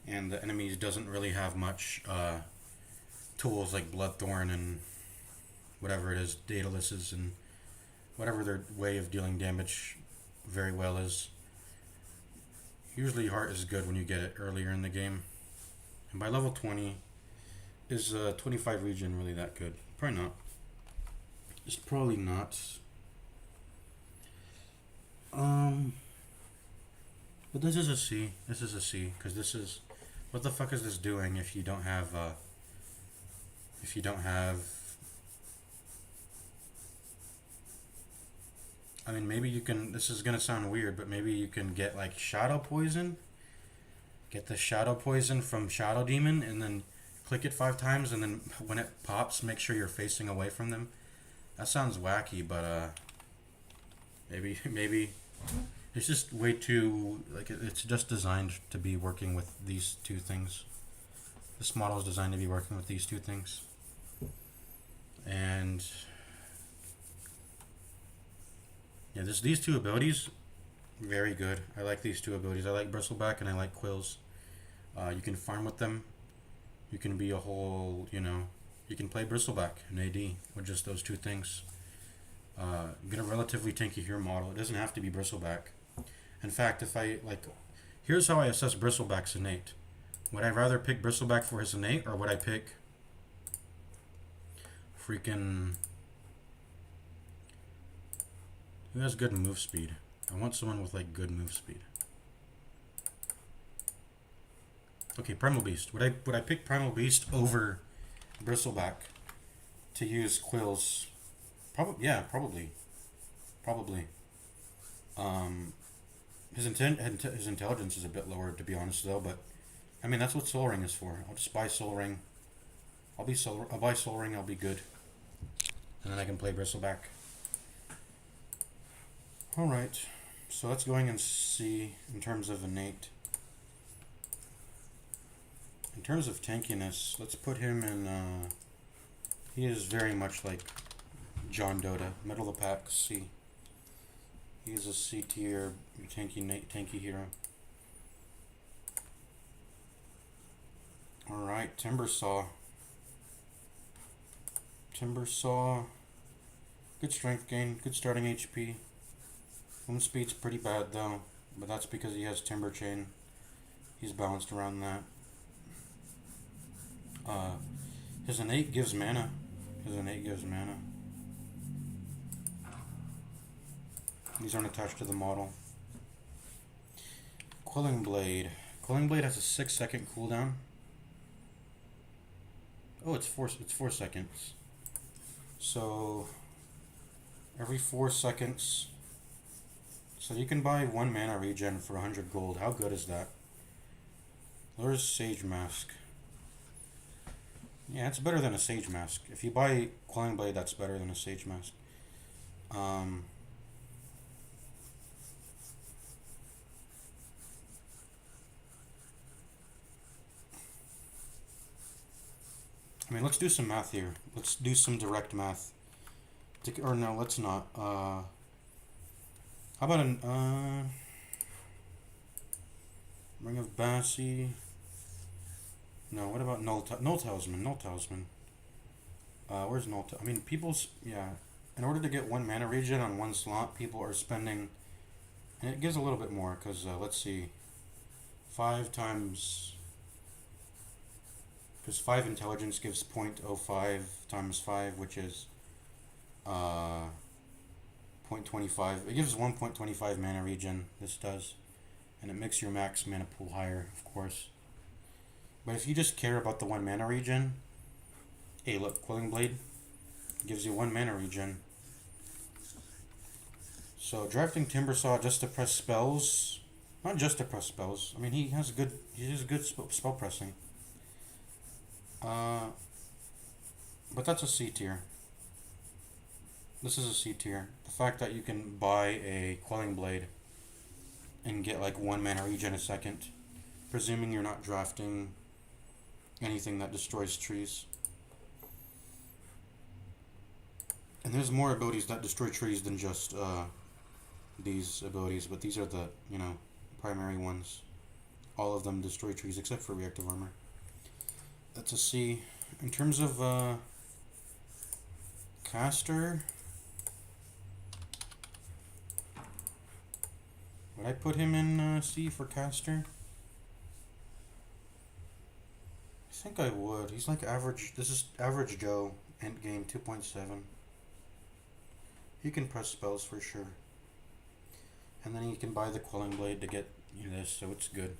and the enemies doesn't really have much tools like Bloodthorn and whatever it is, Daedaluses, and whatever their way of dealing damage very well is. Usually Heart is good when you get it earlier in the game. And by level 20, is 25 regen really that good? Probably not. It's probably not. But this is a C. This is a C, because this is... What the fuck is this doing if you don't have... I mean, maybe you can... This is gonna sound weird, but maybe you can get, like, Shadow Poison. Get the Shadow Poison from Shadow Demon, and then click it 5 times, and then when it pops, make sure you're facing away from them. That sounds wacky, but, maybe... It's just way too... Like, it's just designed to be working with these two things. This model is designed to be working with these two things. And... Yeah, these two abilities, very good. I like these two abilities. I like Bristleback and I like Quills. You can farm with them. You can be a whole, you can play Bristleback and AD with just those two things. Get a relatively tanky hero model. It doesn't have to be Bristleback. In fact, here's how I assess Bristleback's innate. Would I rather pick Bristleback for his innate, or would I pick freaking... Who has good move speed? I want someone with like good move speed. Okay, Primal Beast. Would I pick Primal Beast over Bristleback to use Quills? Probably. Yeah, probably. His intelligence is a bit lower, to be honest, though. But I mean, that's what Soul Ring is for. I'll just buy Soul Ring. I'll buy Soul Ring. I'll be good, and then I can play Bristleback. Alright, so let's go and see in terms of innate. In terms of tankiness, let's put him in, he is very much like John Dota, middle of the pack, C. He is a C tier tanky hero. Alright, Timbersaw. Good strength gain, good starting HP. Move speed's pretty bad though, but that's because he has Timber Chain. He's balanced around that. His innate gives mana. These aren't attached to the model. Quelling Blade. Quelling Blade has a 6-second cooldown. Oh, it's 4 seconds. So every 4 seconds. So you can buy 1 mana regen for 100 gold. How good is that? There's Sage Mask. Yeah, it's better than a Sage Mask. If you buy Quelling Blade, that's better than a Sage Mask. I mean, let's do some math here. Let's do some direct math. Or no, let's not. How about an Ring of Bassi? No, what about Null Talisman? Null Talisman. Where's Null? I mean, yeah. In order to get 1 mana regen on 1 slot, people are spending, and it gives a little bit more because let's see, 5 times. Because 5 intelligence gives 0.05 times 5, which is 0.25. It gives 1.25 mana regen, this does. And it makes your max mana pool higher, of course. But if you just care about the 1 mana regen, hey look, Quelling Blade gives you 1 mana regen. So drafting Timbersaw just to press spells, not just to press spells. I mean, he has good spell pressing. But that's a C tier. This is a C tier. The fact that you can buy a Quelling Blade and get like 1 mana regen a second, presuming you're not drafting anything that destroys trees. And there's more abilities that destroy trees than just these abilities, but these are the, primary ones. All of them destroy trees except for reactive armor. That's a C. In terms of caster, would I put him in C for caster? I think I would. He's like average. This is average Joe. End game 2.7. He can press spells for sure. And then he can buy the Quelling Blade to get this, so it's good.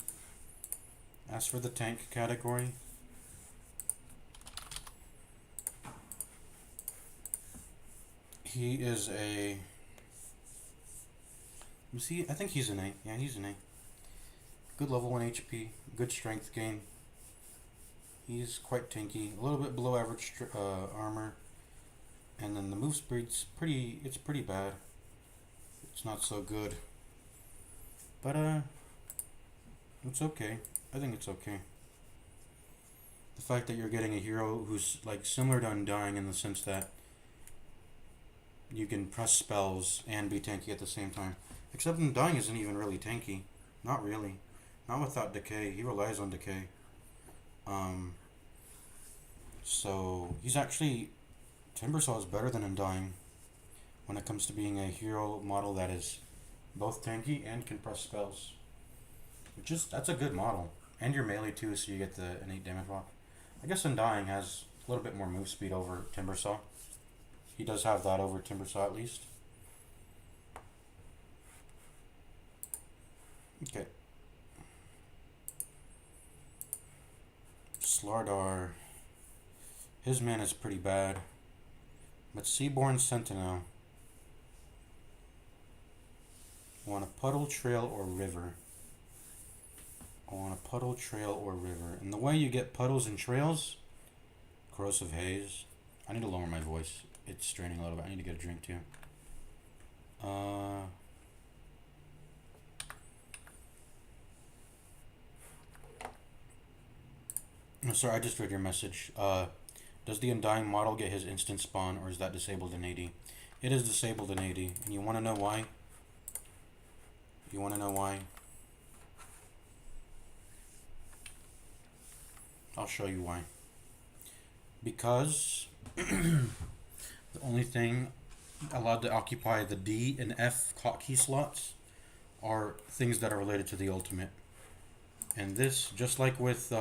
As for the tank category, he is a... I think he's an A. Yeah, he's an A. Good level 1 HP, good strength gain. He's quite tanky, a little bit below average armor. And then the move speed's it's pretty bad. It's not so good. But it's okay. I think it's okay. The fact that you're getting a hero who's like similar to Undying in the sense that you can press spells and be tanky at the same time. Except Undying isn't even really tanky. Not really. Not without decay. He relies on decay. So he's actually... Timbersaw is better than Undying when it comes to being a hero model that is both tanky and can press spells. That's a good model. And you're melee too, so you get the innate damage off. I guess Undying has a little bit more move speed over Timbersaw. He does have that over Timbersaw at least. Okay. Slardar. His man is pretty bad. But Seaborn Sentinel. I want a puddle, trail, or river. I want a puddle, trail, or river. And the way you get puddles and trails, corrosive haze. I need to lower my voice. It's straining a little bit. I need to get a drink too. Oh, sorry, I just read your message. Does the Undying model get his instant spawn, or is that disabled in AD? It is disabled in AD, and you want to know why? You want to know why? I'll show you why. Because the only thing allowed to occupy the D and F hotkey slots are things that are related to the ultimate. And this, just like with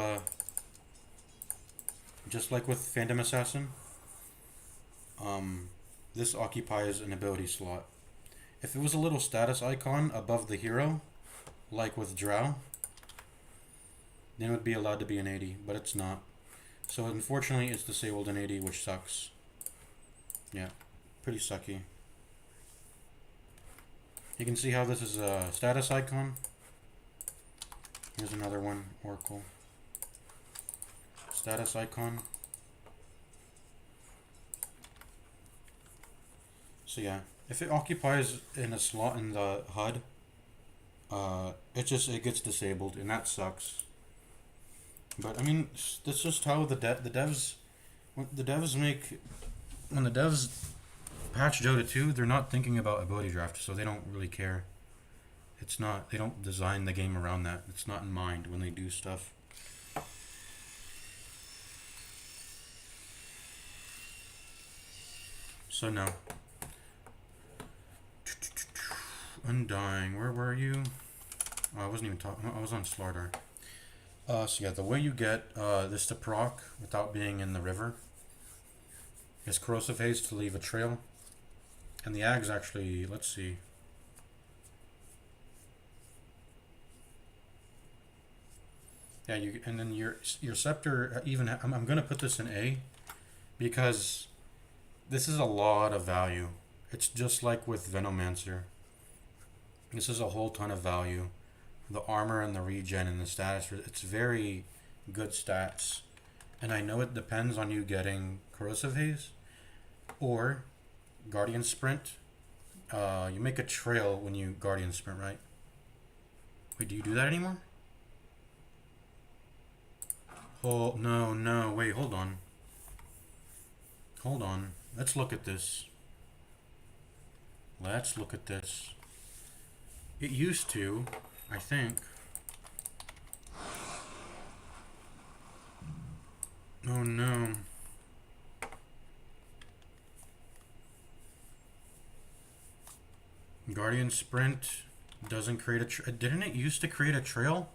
Phantom Assassin, this occupies an ability slot. If it was a little status icon above the hero, like with Drow, then it would be allowed to be an 80, but it's not. So unfortunately, it's disabled in 80, which sucks. Yeah, pretty sucky. You can see how this is a status icon. Here's another one, Oracle. Status icon. So yeah, if it occupies in a slot in the HUD, it gets disabled, and that sucks. But I mean, that's just how the devs when the devs patch Dota 2, they're not thinking about ability draft, so they don't really care. It's not, they don't design the game around that. It's not in mind when they do stuff. So no. Undying, where were you? Oh, I wasn't even talking, I was on Slardar. So yeah, the way you get this to proc without being in the river is Corrosive Haze to leave a trail. And the Ag's actually, let's see. Yeah, you, and then your Scepter even, I'm gonna put this in A because this is a lot of value. It's just like with Venomancer. This is a whole ton of value. The armor and the regen and the status, it's very good stats. And I know it depends on you getting Corrosive Haze or Guardian Sprint. You make a trail when you Guardian Sprint, right? Wait, do you do that anymore? Oh, no, wait, hold on. Hold on. Let's look at this. Let's look at this. It used to, I think. Oh no. Guardian Sprint doesn't create a didn't it used to create a trail?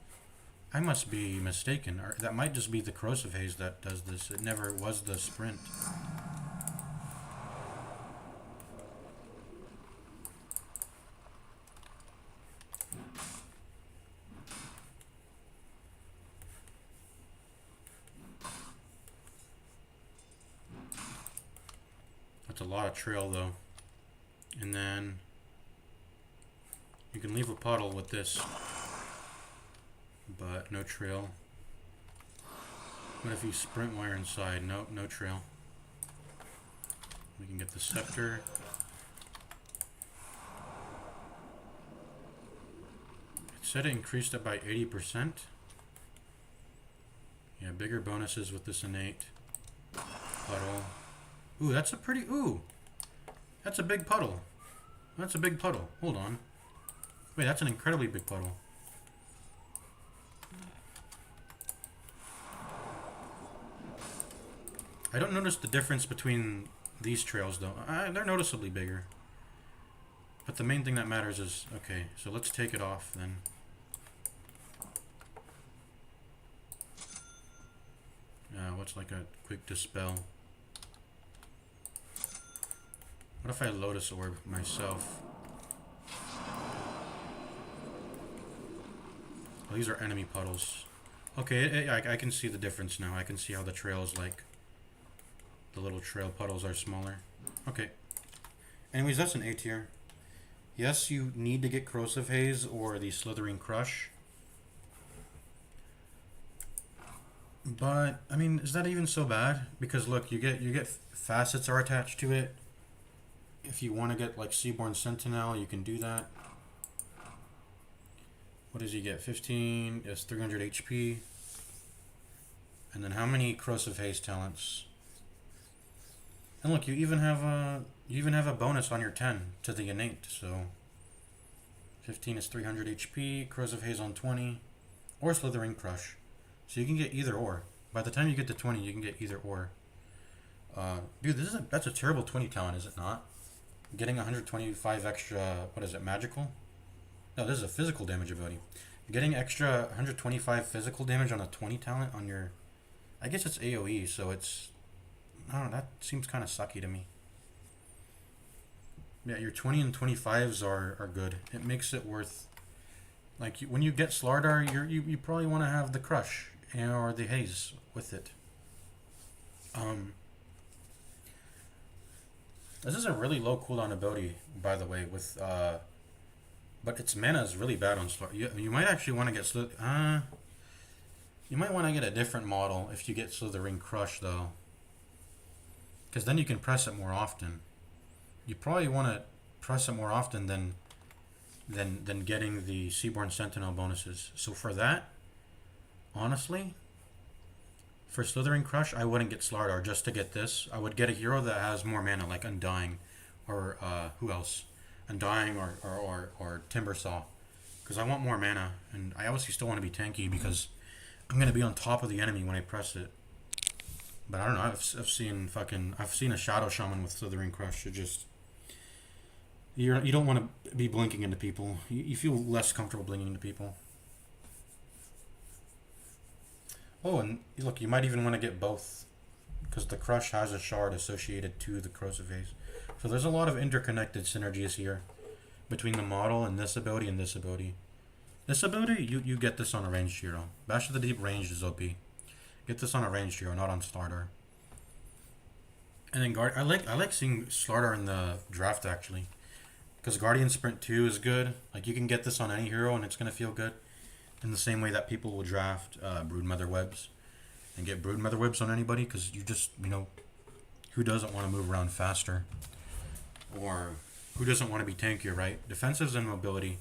I must be mistaken. Or that might just be the Corrosive Haze that does this. It never was the Sprint. That's a lot of trail though. And then you can leave a puddle with this, but no trail. What if you sprint wire inside? Nope, no trail. We can get the Scepter. It said it increased it by 80%. Yeah, bigger bonuses with this innate puddle. Ooh, that's a pretty, ooh. That's a big puddle. That's a big puddle. Hold on. Wait, that's an incredibly big puddle. I don't notice the difference between these trails though. They're noticeably bigger. But the main thing that matters is, okay, so let's take it off then. What's like a quick dispel? What if I Lotus Orb myself? Oh, these are enemy puddles. Okay, I can see the difference now. I can see how the trails, like, the little trail puddles are smaller. Okay. Anyways, that's an A tier. Yes, you need to get Corrosive Haze or the Slithering Crush. But, I mean, is that even so bad? Because look, you get facets are attached to it. If you want to get like Seaborn Sentinel, you can do that. What does he get? 15 is 300 HP. And then how many Corrosive Haze talents? And look, you even have a bonus on your 10 to the innate. So 15 is 300 HP. Corrosive Haze on 20, or Slithering Crush. So you can get either or. By the time you get to 20, you can get either or. Dude, that's a terrible 20 talent, is it not? Getting 125 extra, what is it, magical? No, this is a physical damage ability. Getting extra 125 physical damage on a 20 talent on your, I guess it's AoE, so it's, I don't know, that seems kind of sucky to me. Yeah, your 20 and 25s are good. It makes it worth, like, when you get Slardar, you probably want to have the Crush, or the Haze with it. This is a really low cooldown ability, by the way, with But its mana is really bad on Slaughter. You might actually want to get you might want to get a different model if you get Slithering Crush though, because then you can press it more often. You probably want to press it more often than getting the Seaborn Sentinel bonuses. So for that, honestly, for Slithering Crush, I wouldn't get Slardar just to get this. I would get a hero that has more mana, like Undying, or who else? Undying or Timbersaw, because I want more mana, and I obviously still want to be tanky because I'm gonna be on top of the enemy when I press it. But I don't know. I've seen a Shadow Shaman with Slithering Crush. You don't want to be blinking into people. You feel less comfortable blinking into people. Oh, and look, you might even want to get both, because the Crush has a shard associated to the Corrosive Haze. So there's a lot of interconnected synergies here between the model and this ability and this ability. This ability, you get this on a ranged hero. Bash of the Deep ranged is OP. Get this on a ranged hero, not on Slardar. And then I like seeing Slardar in the draft actually, because Guardian Sprint 2 is good. Like you can get this on any hero and it's gonna feel good. In the same way that people will draft Broodmother Webs and get Broodmother Webs on anybody, because who doesn't want to move around faster? Or who doesn't want to be tankier, right? Defensives and mobility,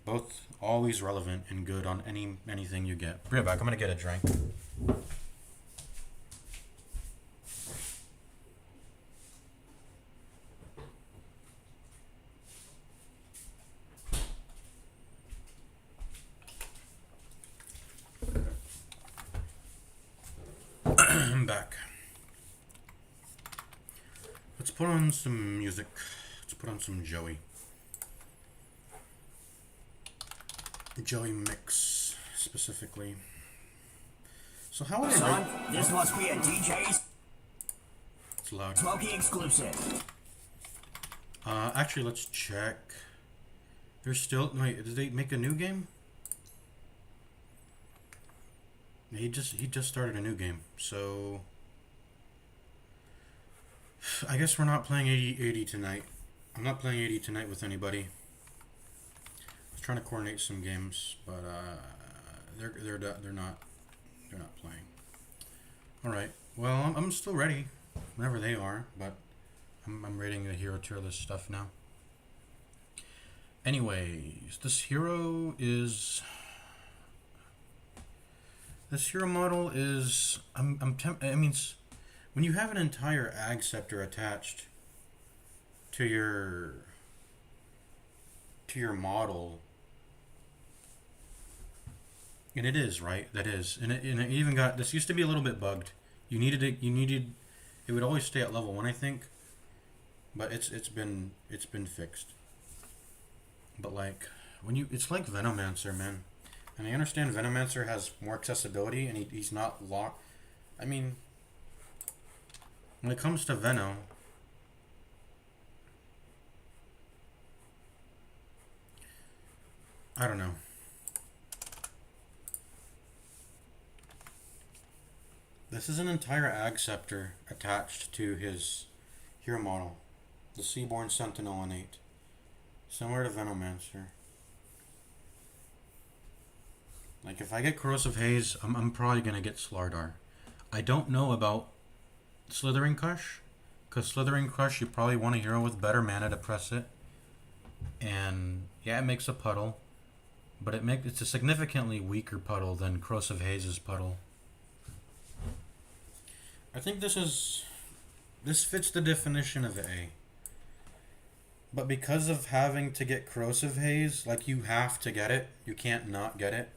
both always relevant and good on anything you get. Bring it back. I'm gonna get a drink. I'm back. Let's put on some music. Let's put on some Joey. Joey Mix, specifically. So how would I Son, this must be a DJ's It's loud. Smokey exclusive. Actually, let's check. There's still... Wait, did they make a new game? He just started a new game, so... I guess we're not playing 80 tonight. I'm not playing 80 tonight with anybody. I was trying to coordinate some games, but they're not playing. All right. Well, I'm still ready whenever they are, but I'm rating the hero tier list stuff now. Anyways, this hero model is I mean, when you have an entire Ag Scepter attached to your model, and it is right. That is, and it even got, this used to be a little bit bugged. It would always stay at level 1, I think, but it's been fixed. But like it's like Venomancer, man. And I understand Venomancer has more accessibility, and he's not locked. I mean, when it comes to Veno, I don't know. This is an entire Ag Scepter attached to his hero model, the Seaborn Sentinel innate, similar to Venomancer. Like, if I get Corrosive Haze, I'm probably going to get Slardar. I don't know about Slithering Crush, because Slithering Crush, you probably want a hero with better mana to press it. And, yeah, it makes a puddle, but it's a significantly weaker puddle than Corrosive Haze's puddle. I think this fits the definition of A. But because of having to get Corrosive Haze, like, you have to get it. You can't not get it.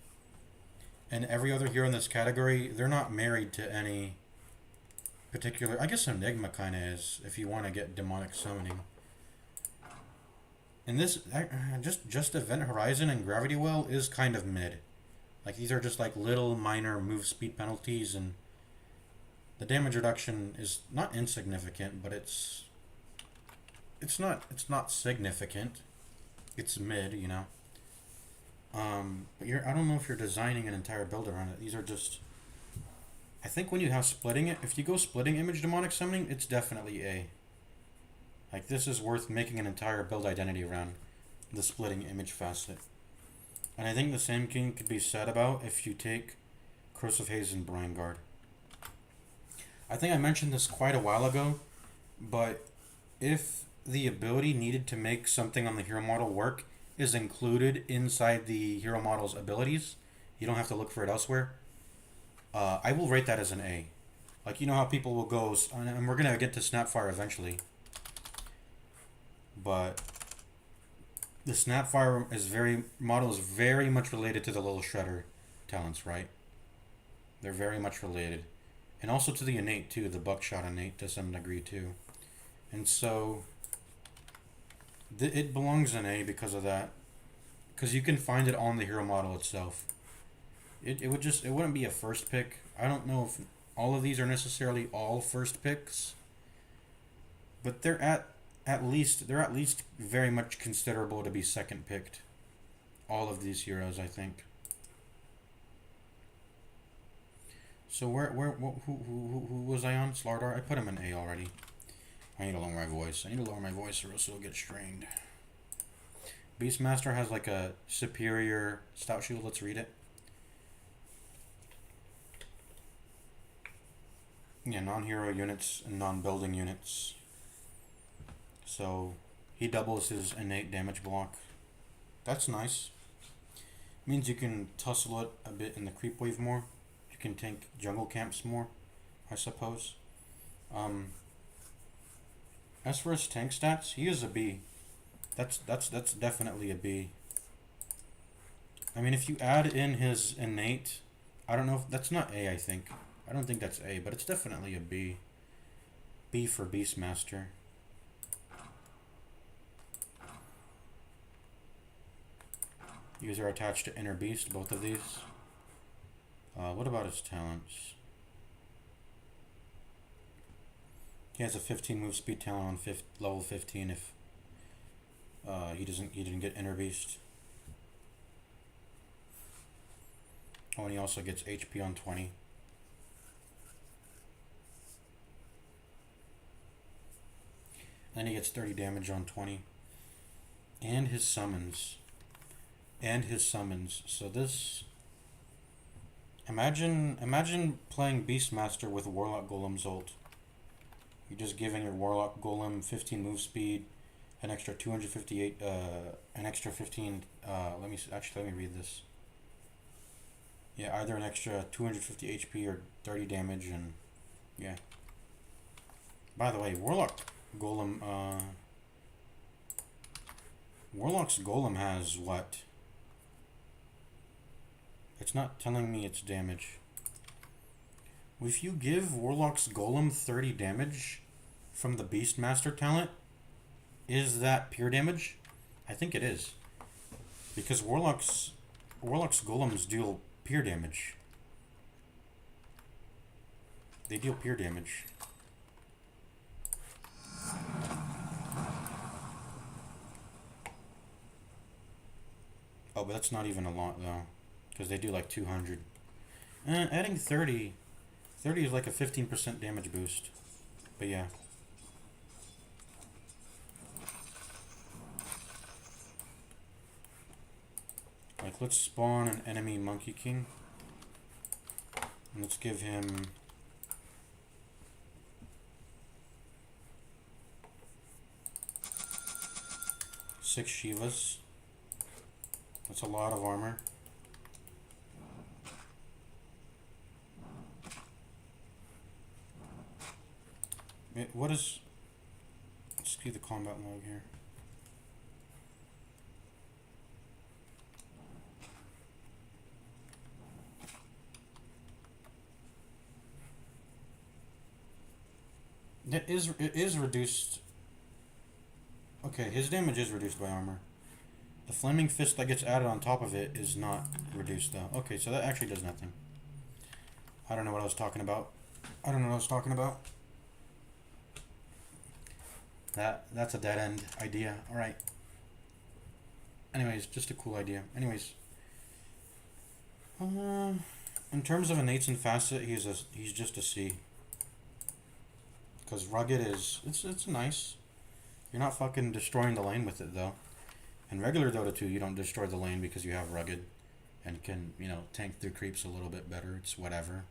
And every other hero in this category, they're not married to any particular... I guess Enigma kind of is, if you want to get Demonic Summoning. And this, just Event Horizon and Gravity Well is kind of mid. Like, these are just like little minor move speed penalties, and the damage reduction is not insignificant, but it's not significant. It's mid, you know. But I don't know if you're designing an entire build around it. These are just... I think when you have splitting it, if you go splitting image demonic summoning, it's definitely A. Like, this is worth making an entire build identity around. the splitting image facet. And I think the same thing could be said about if you take Cursive Haze and Brine Guard. I think I mentioned this quite a while ago, but if the ability needed to make something on the hero model work is included inside the hero model's abilities, you don't have to look for it elsewhere, I will rate that as an A. Like, you know how people will go, and we're going to get to Snapfire eventually, but the Snapfire model is very much related to the Little Shredder talents, right? They're very much related. And also to the innate too, the buckshot innate to some degree too. And so it belongs in A because of that. Because you can find it on the hero model itself. It wouldn't be a first pick. I don't know if all of these are necessarily all first picks. But they're at least very much considerable to be second picked. All of these heroes, I think. So who was I on? Slardar? I put him in A already. I need to lower my voice. Or else it'll get strained. Beastmaster has like a superior stout shield. Let's read it. Yeah, non-hero units and non-building units. So he doubles his innate damage block. That's nice. Means you can tussle it a bit in the creep wave more. You can tank jungle camps more, I suppose. As for his tank stats, he is a B. That's definitely a B. I mean, if you add in his innate, I don't know if that's not A. I think I don't think that's A, but it's definitely a B. B for Beastmaster. These are attached to Inner Beast, both of these. What about his talents? He has a 15 move speed talent on level 15 if he didn't get Inner Beast. Oh, and he also gets HP on 20. Then he gets 30 damage on 20. And his summons. So this... Imagine playing Beastmaster with Warlock Golem's ult. You're just giving your Warlock Golem 15 move speed, an extra 258, an extra 15, let me read this. Yeah, either an extra 250 HP or 30 damage, and yeah. By the way, Warlock's Golem has what? It's not telling me its damage. If you give Warlock's Golem 30 damage from the Beastmaster talent, is that pure damage? I think it is. Because Warlock's Golems deal pure damage. They deal pure damage. Oh, but that's not even a lot though. Because they do like 200. Adding 30 is like a 15% damage boost. But yeah. Like, let's spawn an enemy Monkey King. And let's give him... six Shivas. That's a lot of armor. What is... Let's see the combat log here. It is reduced. Okay, his damage is reduced by armor. The Flaming Fist that gets added on top of it is not reduced though. Okay, so that actually does nothing. I don't know what I was talking about. That's a dead end idea. Alright. Anyways, just a cool idea. Anyways. In terms of innates and facet, he's just a C. Because rugged is it's nice. You're not fucking destroying the lane with it though. In regular Dota 2, you don't destroy the lane because you have Rugged and can, tank through creeps a little bit better. It's whatever.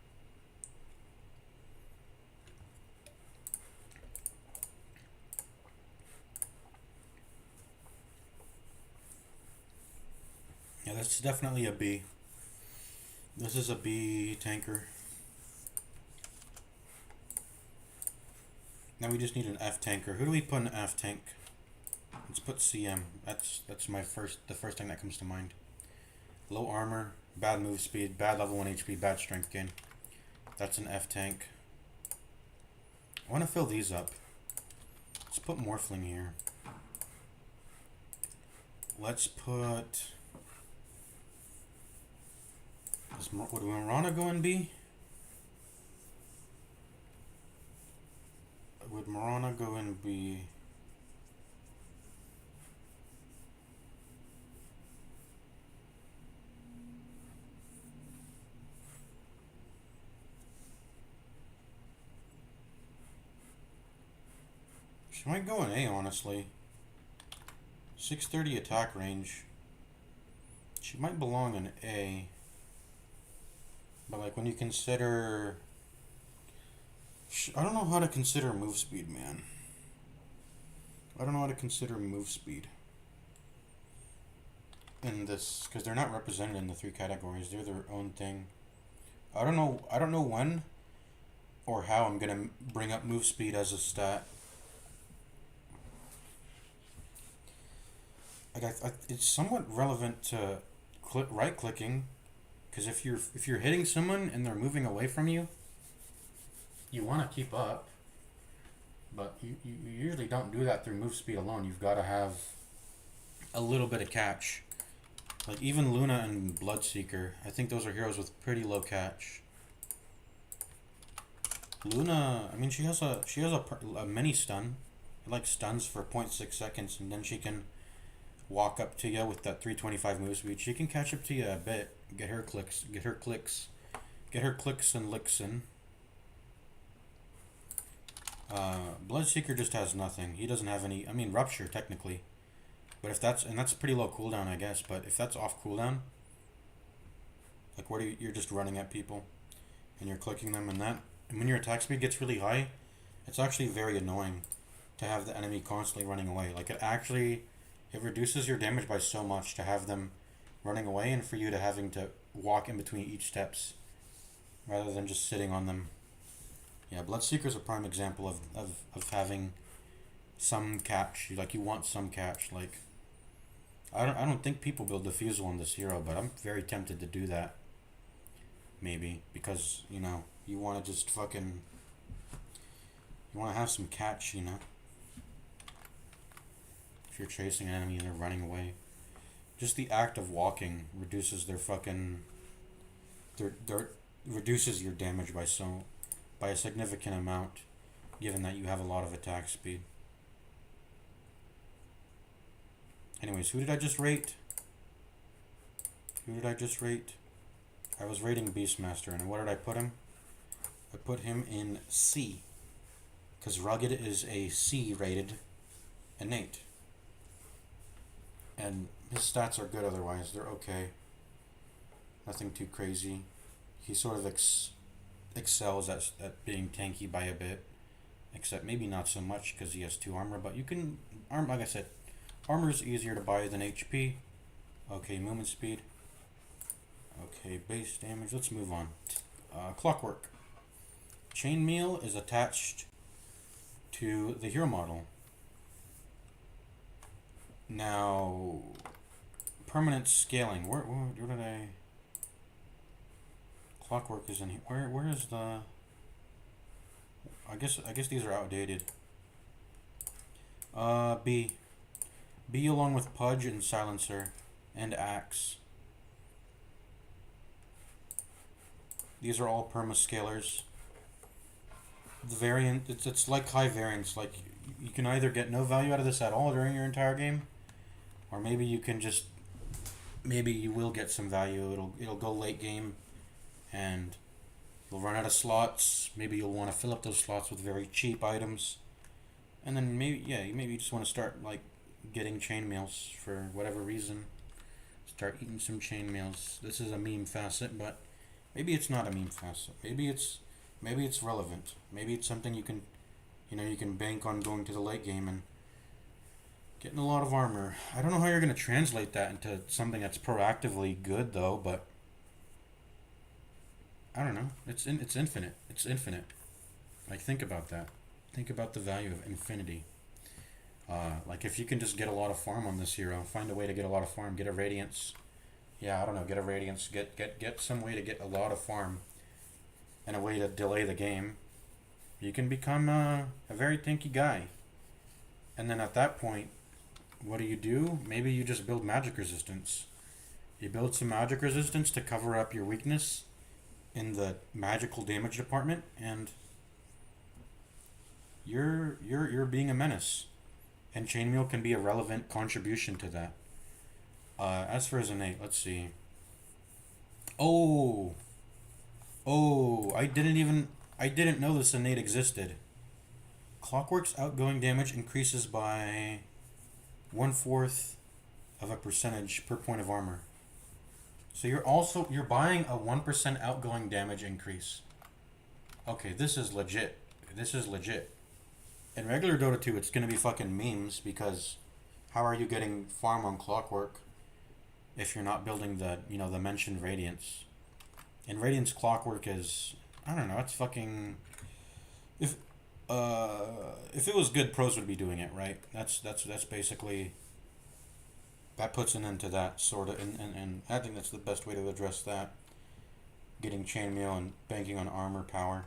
Yeah, that's definitely a B. This is a B tanker. Now we just need an F tanker. Who do we put in F tank? Let's put CM. That's the first thing that comes to mind. Low armor, bad move speed, bad level 1 HP, bad strength gain. That's an F tank. I want to fill these up. Let's put Morphling here. Let's put... Would Marana go in B? Would Marana go in B? She might go in A, honestly. 630 attack range. She might belong in A. But like when you consider... I don't know how to consider move speed, man. I don't know how to consider move speed in this, because they're not represented in the 3 categories. They're their own thing. I don't know when or how I'm gonna bring up move speed as a stat. Like it's somewhat relevant to right clicking, because if you're hitting someone and they're moving away from you, you want to keep up, but you usually don't do that through move speed alone. You've got to have a little bit of catch. Like even Luna and Bloodseeker, I think those are heroes with pretty low catch. Luna, I mean, she has a mini stun. It like stuns for 0.6 seconds, and then she can walk up to you with that 325 move speed. She can catch up to you a bit, get her clicks and licks in. Bloodseeker just has nothing. He doesn't have any. I mean, Rupture technically, but if that's pretty low cooldown, I guess. But if that's off cooldown, like where you're just running at people, and you're clicking them, and when your attack speed gets really high, it's actually very annoying to have the enemy constantly running away. Like it reduces your damage by so much to have them running away, and for you to having to walk in between each steps, rather than just sitting on them. Yeah, Bloodseeker's a prime example of having some catch. Like you want some catch. Like I don't think people build Diffusal on this hero, but I'm very tempted to do that. Maybe because you want to just fucking you want to have some catch. If you're chasing an enemy and they're running away, just the act of walking reduces their reduces your damage by a significant amount, given that you have a lot of attack speed. Anyways, who did I just rate? I was rating Beastmaster, and what did I put him? I put him in C, because Rugged is a C rated innate. And his stats are good otherwise. They're okay. Nothing too crazy. He sort of excels at being tanky by a bit, except maybe not so much because he has 2 armor, but you can like I said, armor is easier to buy than HP. Okay, movement speed. Okay, base damage. Let's move on. Clockwork. Chainmail is attached to the hero model. Now, permanent scaling. Where did I? Clockwork is in here. Where is the? I guess these are outdated. B along with Pudge and Silencer and Axe. These are all perma scalers. The variant, it's like high variance. Like you can either get no value out of this at all during your entire game, or maybe you can maybe you will get some value. It'll go late game, and you'll run out of slots. Maybe you'll want to fill up those slots with very cheap items, and then maybe you just want to start like getting chainmails for whatever reason. Start eating some chainmails. This is a meme facet, but maybe it's not a meme facet. Maybe it's relevant. Maybe it's something you can, you can bank on going to the late game and getting a lot of armor. I don't know how you're gonna translate that into something that's proactively good though, but I don't know. It's infinite. It's infinite. Like, think about that. Think about the value of infinity. Like, if you can just get a lot of farm on this hero, find a way to get a lot of farm, get a radiance. Yeah, I don't know, get a radiance, get some way to get a lot of farm and a way to delay the game. You can become a very tanky guy. And then at that point, what do? Maybe you just build magic resistance. You build some magic resistance to cover up your weakness in the magical damage department, and you're being a menace. And chainmail can be a relevant contribution to that. As for his innate, let's see. Oh, I didn't know this innate existed. Clockwork's outgoing damage increases by 1/4 of a percentage per point of armor. So you're buying a 1% outgoing damage increase. Okay, this is legit. In regular Dota 2, it's gonna be fucking memes, because how are you getting farm on Clockwork if you're not building the mentioned Radiance? And Radiance Clockwork is, I don't know, it's fucking, if it was good, pros would be doing it, right? That's basically, that puts an end to that sort of, and I think that's the best way to address that. Getting chainmail and banking on armor power.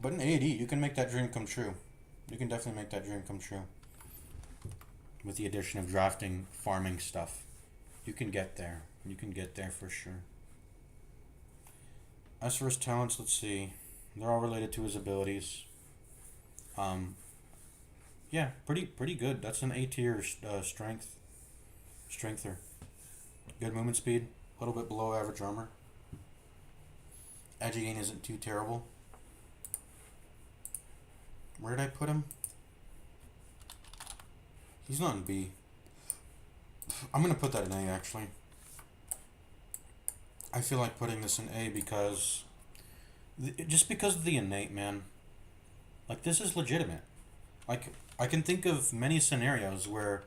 But in AD, you can make that dream come true. You can definitely make that dream come true. With the addition of drafting, farming stuff. You can get there. You can get there for sure. As for his talents, let's see. They're all related to his abilities. Yeah, pretty good. That's an A tier strengther. Good movement speed. A little bit below average armor. Edge gain isn't too terrible. Where did I put him? He's not in B. I'm gonna put that in A, actually. I feel like putting this in A because just because of the innate, man. Like, this is legitimate. Like, I can think of many scenarios where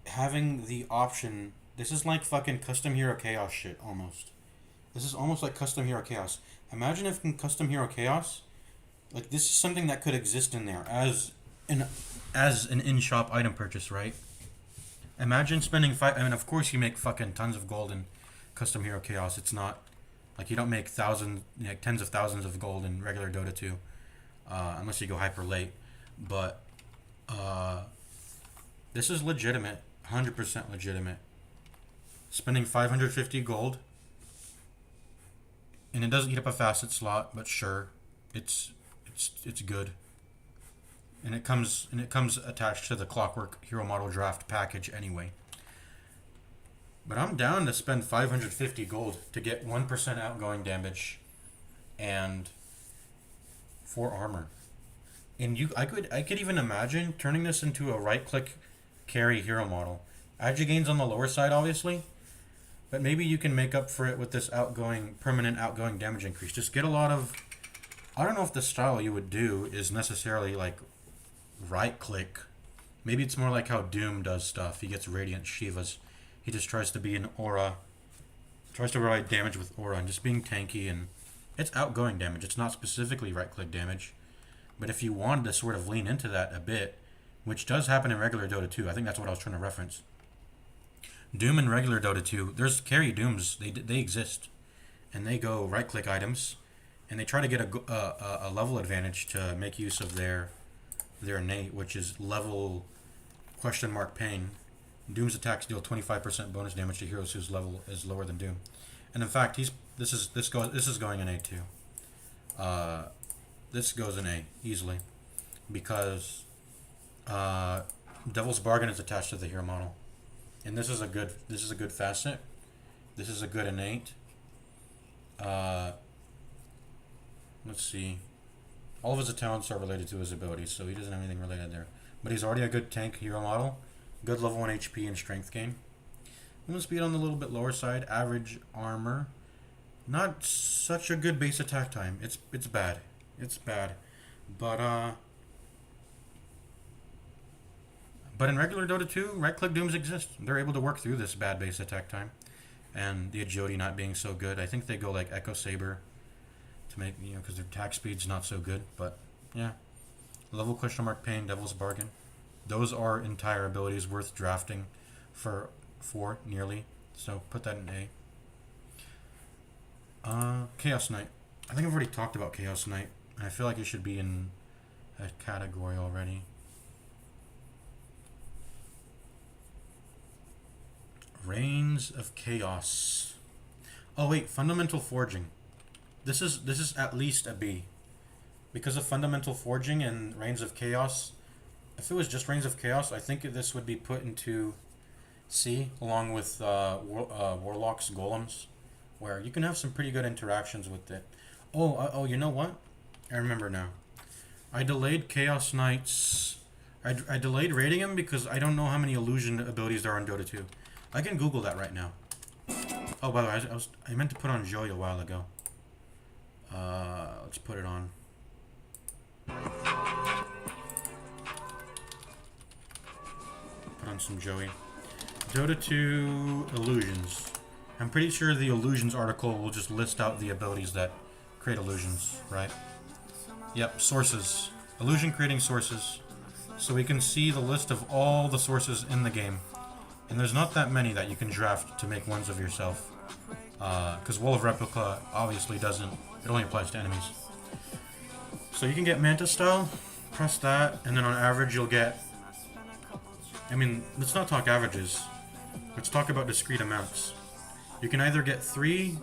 having the option, this is like fucking custom hero chaos shit almost. This is almost like custom hero chaos. Imagine if in custom hero chaos, like, this is something that could exist in there as an in-shop item purchase, right? Imagine spending of course you make fucking tons of gold in custom hero chaos. It's not like you don't make tens of thousands of gold in regular Dota 2, unless you go hyper late. But this is legitimate, 100% legitimate. Spending 550 gold, and it doesn't eat up a facet slot, but sure, it's good. And it comes attached to the Clockwork Hero Model Draft package anyway. But I'm down to spend 550 gold to get 1% outgoing damage and 4 armor. And I could even imagine turning this into a right-click carry hero model. Agi gains on the lower side, obviously, but maybe you can make up for it with this permanent outgoing damage increase. Just get a lot of, I don't know if the style you would do is necessarily like right click. Maybe it's more like how Doom does stuff. He gets Radiant Shivas. He just tries to be an aura. Tries to provide damage with aura and just being tanky, and it's outgoing damage. It's not specifically right click damage. But if you wanted to sort of lean into that a bit, which does happen in regular Dota 2, I think that's what I was trying to reference. Doom in regular Dota 2, there's carry Dooms. They exist. And they go right click items, and they try to get a level advantage to make use of their innate, which is level $pain. Doom's attacks deal 25% bonus damage to heroes whose level is lower than Doom, and in fact, this is going in A too. This goes in A easily, because Devil's Bargain is attached to the hero model, and this is a good facet. This is a good innate. Let's see. All of his talents are related to his abilities, so he doesn't have anything related there. but he's already a good tank hero model. Good level 1 HP and strength gain. Movement speed on the little bit lower side. Average armor. Not such a good base attack time. It's bad. It's bad. But in regular Dota 2, right-click dooms exist. They're able to work through this bad base attack time. And the agility not being so good. I think they go like Echo Saber to make, because their attack speed's not so good. But, yeah. Level question mark pain, Devil's Bargain. Those are entire abilities worth drafting for nearly. So, put that in A. Chaos Knight. I think I've already talked about Chaos Knight. I feel like it should be in a category already. Reigns of Chaos. Oh wait, Fundamental Forging. This is at least a B. Because of Fundamental Forging and Reigns of Chaos, if it was just Reigns of Chaos, I think this would be put into C, along with Warlock's Golems, where you can have some pretty good interactions with it. Oh, you know what? I remember now. I delayed Chaos Knights. I delayed rating him because I don't know how many illusion abilities there are in Dota 2. I can Google that right now. Oh, by the way, I meant to put on Joey a while ago. Let's put it on. Put on some Joey. Dota 2 illusions. I'm pretty sure the illusions article will just list out the abilities that create illusions, right? Yep, sources. Illusion creating sources. So we can see the list of all the sources in the game. And there's not that many that you can draft to make ones of yourself. Because Wall of Replica obviously doesn't. It only applies to enemies. So you can get Manta Style. Press that. And then on average you'll get... I mean, let's not talk averages. Let's talk about discrete amounts. You can either get 3...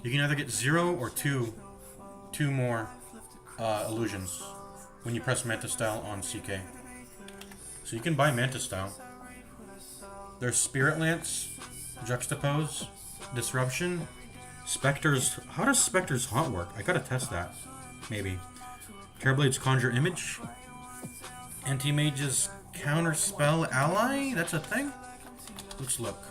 You can either get 0 or 2 more illusions when you press Manta Style on CK. So you can buy Manta Style. There's Spirit Lance, Juxtapose, Disruption, Spectre's... How does Spectre's Haunt work? I gotta test that. Maybe. Terrorblade's Conjure Image. Anti-Mage's Counterspell Ally? That's a thing? Let's look.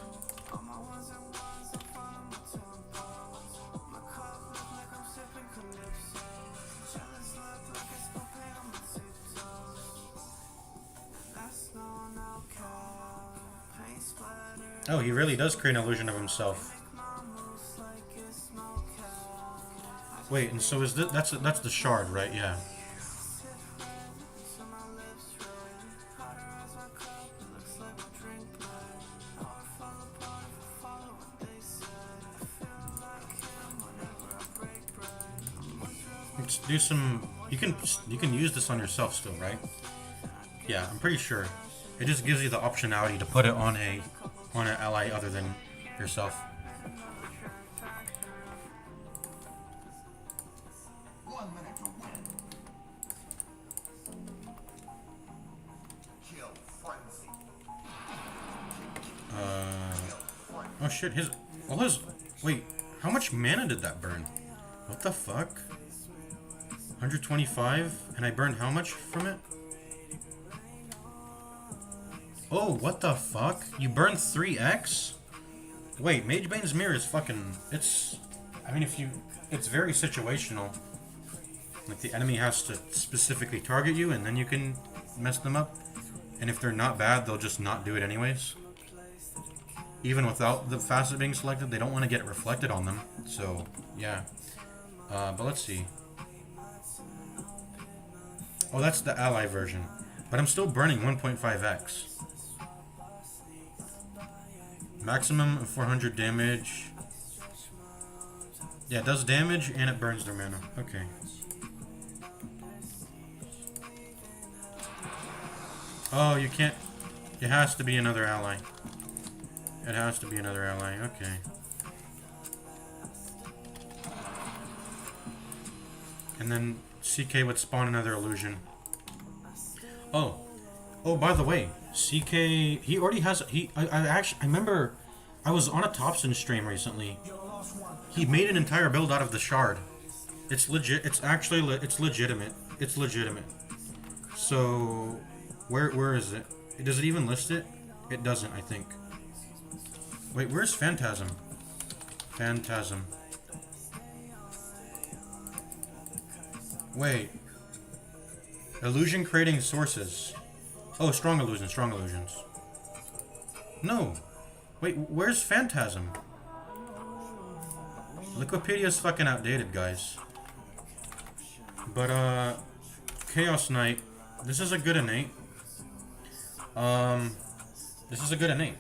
Oh, he really does create an illusion of himself. Wait, and so is that's the shard, right? Yeah. Let's do some. You can use this on yourself still, right? Yeah, I'm pretty sure. It just gives you the optionality to put it on an ally other than yourself. Oh shit, wait, how much mana did that burn? What the fuck? 125, and I burned how much from it? Oh, what the fuck? You burned 3x? Wait, Magebane's Mirror is fucking... It's very situational. Like, the enemy has to specifically target you, and then you can mess them up. And if they're not bad, they'll just not do it anyways. Even without the facet being selected, they don't want to get reflected on them. So, yeah. But let's see. Oh, that's the ally version. But I'm still burning 1.5x. Maximum of 400 damage. Yeah, it does damage and it burns their mana. Okay. Oh, you can't... It has to be another ally. It has to be another ally. Okay. And then CK would spawn another illusion. Oh. Oh, by the way, CK... He already has... I remember... I was on a Thompson stream recently. He made an entire build out of the shard. It's legit. It's actually... It's legitimate. It's legitimate. So... Where is it? Does it even list it? It doesn't, I think. Wait, where's Phantasm? Phantasm. Wait. Illusion creating sources. Oh, strong illusions, strong illusions. No. Wait, where's Phantasm? Wikipedia's fucking outdated, guys. But, Chaos Knight. This is a good innate. This is a good innate.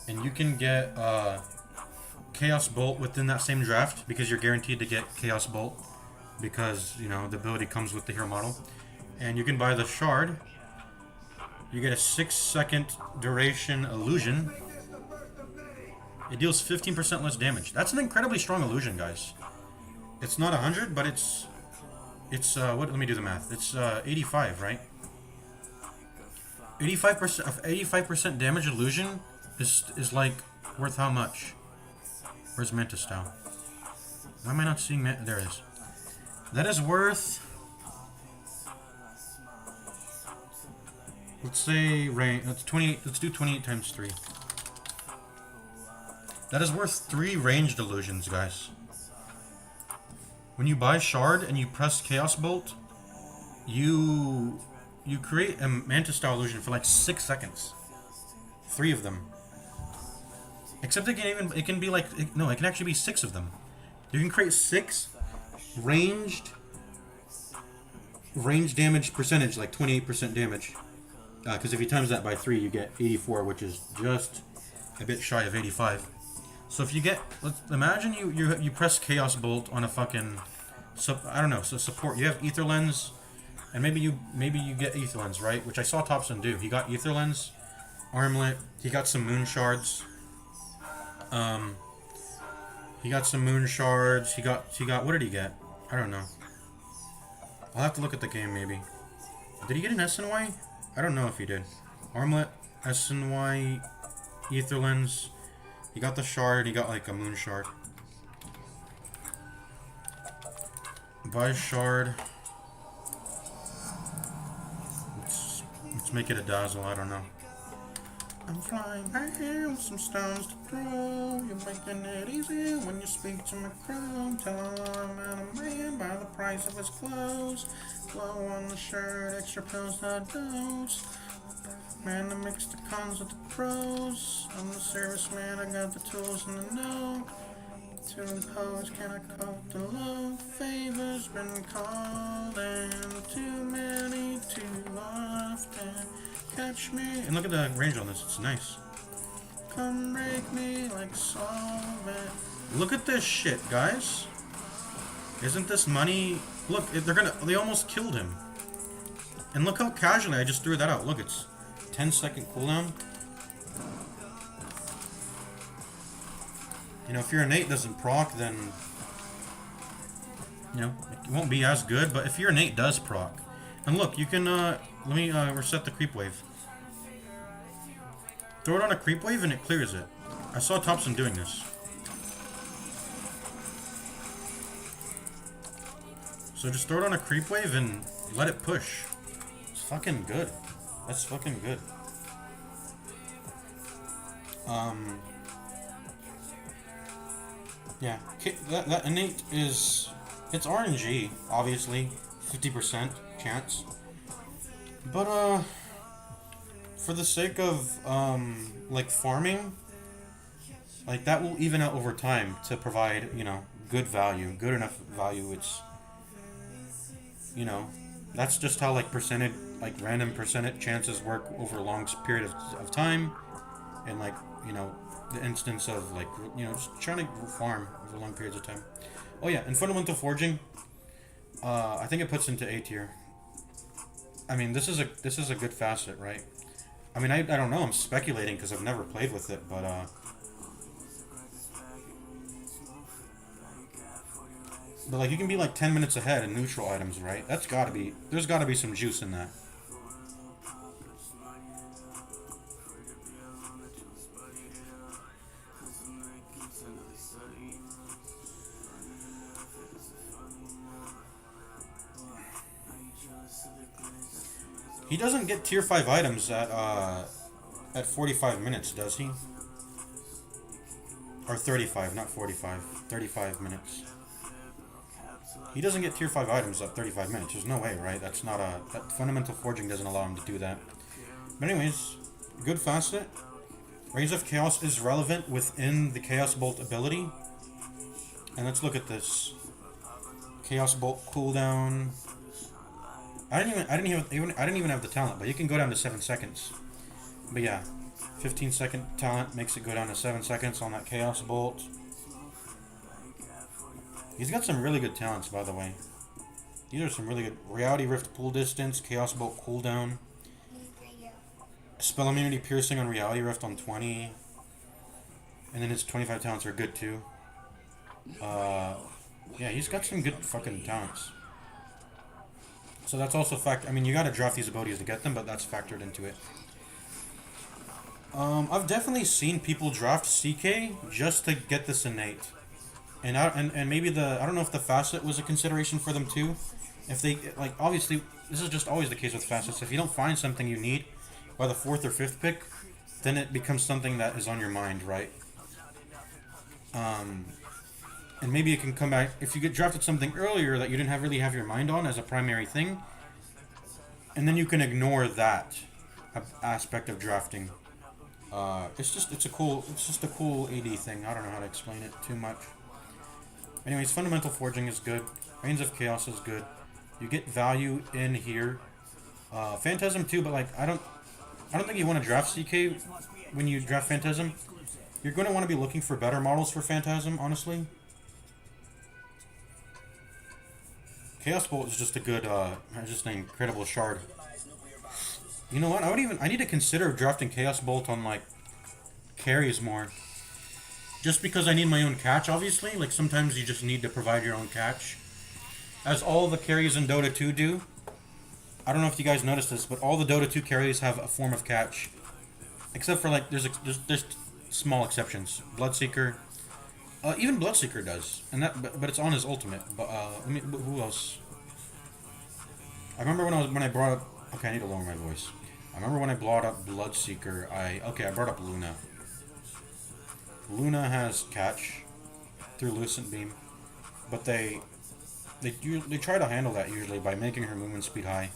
And you can get, Chaos Bolt within that same draft because you're guaranteed to get Chaos Bolt because, you know, the ability comes with the hero model. And you can buy the Shard. You get a 6-second duration illusion. It deals 15% less damage. That's an incredibly strong illusion, guys. It's not 100, but it's what? Let me do the math. It's 85, right? 85% damage illusion is like worth how much? Where's Mantis Style? Why am I not seeing there it is. That is worth, let's say let's do 28 times 3. That is worth 3 ranged illusions, guys. When you buy Shard and you press Chaos Bolt, you create a Mantis Style illusion for like 6 seconds. 3 of them. Except it can be like, no, it can actually be 6 of them. You can create 6 ranged damage percentage, like 28% damage. Because if you times that by 3, you get 84, which is just a bit shy of 85. So if you get, let's imagine you press Chaos Bolt on a fucking, I don't know, so support. You have Ether Lens, and maybe you get Ether Lens, right? Which I saw Thompson do. He got Ether Lens, Armlet. He got some Moon Shards. He got some Moon Shards. He got. What did he get? I don't know. I'll have to look at the game maybe. Did he get an SNY? I don't know if he did. Armlet, SNY, Ether Lens. He got the Shard. He got like a Moon Shard. Buy Shard. Let's make it a Dazzle. I don't know. I'm flying right here with some stones to throw. You're making it easy when you speak to my crew. Tell I'm not a man by the price of his clothes. Glow on the shirt, extra pills that dose. Man, to mix the cons with the pros. I'm the service man, I got the tools and the know. To impose, can I cope the low? Favors been called and too many too often. Catch me. And look at the range on this, it's nice. Come break me like solvent. Look at this shit, guys. Isn't this money? Look, they almost killed him. And look how casually I just threw that out. Look, it's 10-second cooldown. You know, if your innate doesn't proc, then, you know, it won't be as good. But if your innate does proc, and look, you can, let me reset the creep wave. Throw it on a creep wave and it clears it. I saw Thompson doing this. So just throw it on a creep wave and let it push. It's fucking good. That's fucking good. Yeah, that innate is, it's RNG, obviously, 50% chance. But, for the sake of, like, farming, like, that will even out over time to provide, you know, good value, good enough value. It's, you know, that's just how, like, random percentage chances work over a long period of time. And, like, you know, the instance of, like, you know, just trying to farm over long periods of time. Oh yeah, and Fundamental Forging, I think it puts into A tier. I mean, this is a good facet, right? I mean, I don't know, I'm speculating because I've never played with it, but like, you can be like 10 minutes ahead in neutral items, right? There's gotta be some juice in that. He doesn't get tier 5 items at 45 minutes, does he? Or 35, not 45. 35 minutes. He doesn't get tier 5 items at 35 minutes. There's no way, right? That's not a... That fundamental forging doesn't allow him to do that. But anyways, good facet. Rays of Chaos is relevant within the Chaos Bolt ability. And let's look at this. Chaos Bolt cooldown. I didn't even have the talent, but you can go down to 7 seconds. But yeah, 15-second talent makes it go down to 7 seconds on that Chaos Bolt. He's got some really good talents, by the way. These are some really good. Reality Rift pull distance, Chaos Bolt cooldown. Spell immunity piercing on Reality Rift on 20. And then his 25 talents are good too. Yeah, he's got some good fucking talents. So that's also I mean, you gotta draft these abilities to get them, but that's factored into it. I've definitely seen people draft CK just to get this innate. And maybe I don't know if the facet was a consideration for them too. If they, like, obviously, this is just always the case with facets. If you don't find something you need by the 4th or 5th pick, then it becomes something that is on your mind, right? And maybe you can come back, if you get drafted something earlier that you didn't really have your mind on as a primary thing, and then you can ignore that aspect of drafting. It's just a cool AD thing. I don't know how to explain it too much. Anyways, Fundamental Forging is good. Reigns of Chaos is good. You get value in here. Phantasm too, but like I don't think you want to draft CK when you draft Phantasm. You're going to want to be looking for better models for Phantasm, honestly. Chaos Bolt is just a good, just an incredible shard. You know what? I need to consider drafting Chaos Bolt on like carries more. Just because I need my own catch, obviously. Like sometimes you just need to provide your own catch, as all the carries in Dota 2 do. I don't know if you guys noticed this, but all the Dota 2 carries have a form of catch, except for like there's small exceptions. Bloodseeker, even Bloodseeker does, and but it's on his ultimate. But who else? I remember when I brought up. Okay, I need to lower my voice. I remember when I brought up Bloodseeker. I brought up Luna. Luna has catch through Lucent Beam, but they try to handle that usually by making her movement speed high,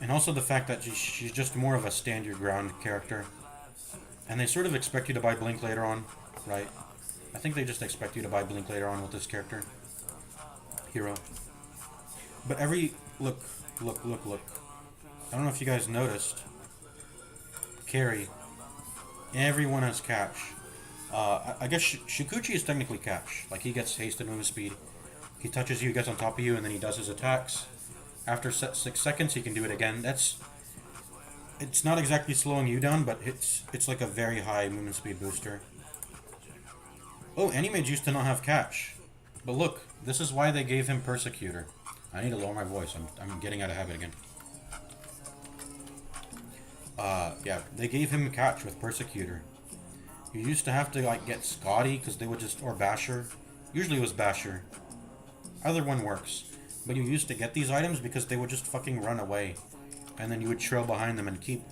and also the fact that she's just more of a stand your ground character, and they sort of expect you to buy Blink later on, right? I think they just expect you to buy Blink later on with this character, hero. But look. I don't know if you guys noticed. Carry. Everyone has catch. I guess Shikuchi is technically catch. Like, he gets hasted movement speed. He touches you, gets on top of you, and then he does his attacks. After 6 seconds, he can do it again. It's not exactly slowing you down, but it's like a very high movement speed booster. Oh, Animage used to not have catch. But look, this is why they gave him Persecutor. I need to lower my voice. I'm getting out of habit again. Yeah, they gave him catch with Persecutor. You used to have to like get Scotty because they would or Basher. Usually it was Basher. Either one works. But you used to get these items because they would just fucking run away. And then you would trail behind them and keep.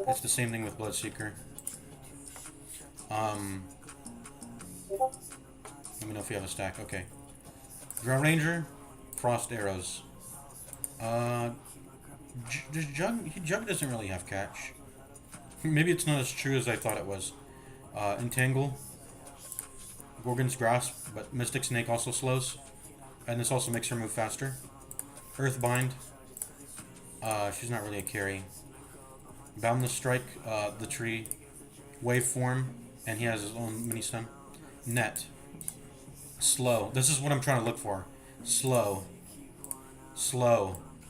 It's the same thing with Bloodseeker. Let me know if you have a stack. Okay. Drum Ranger, Frost Arrows. Jug doesn't really have catch. Maybe it's not as true as I thought it was. Entangle, Gorgon's Grasp, but Mystic Snake also slows, and this also makes her move faster. Earthbind, she's not really a carry. Boundless Strike, the tree. Waveform, and he has his own mini stun. Net. Slow. This is what I'm trying to look for. Slow,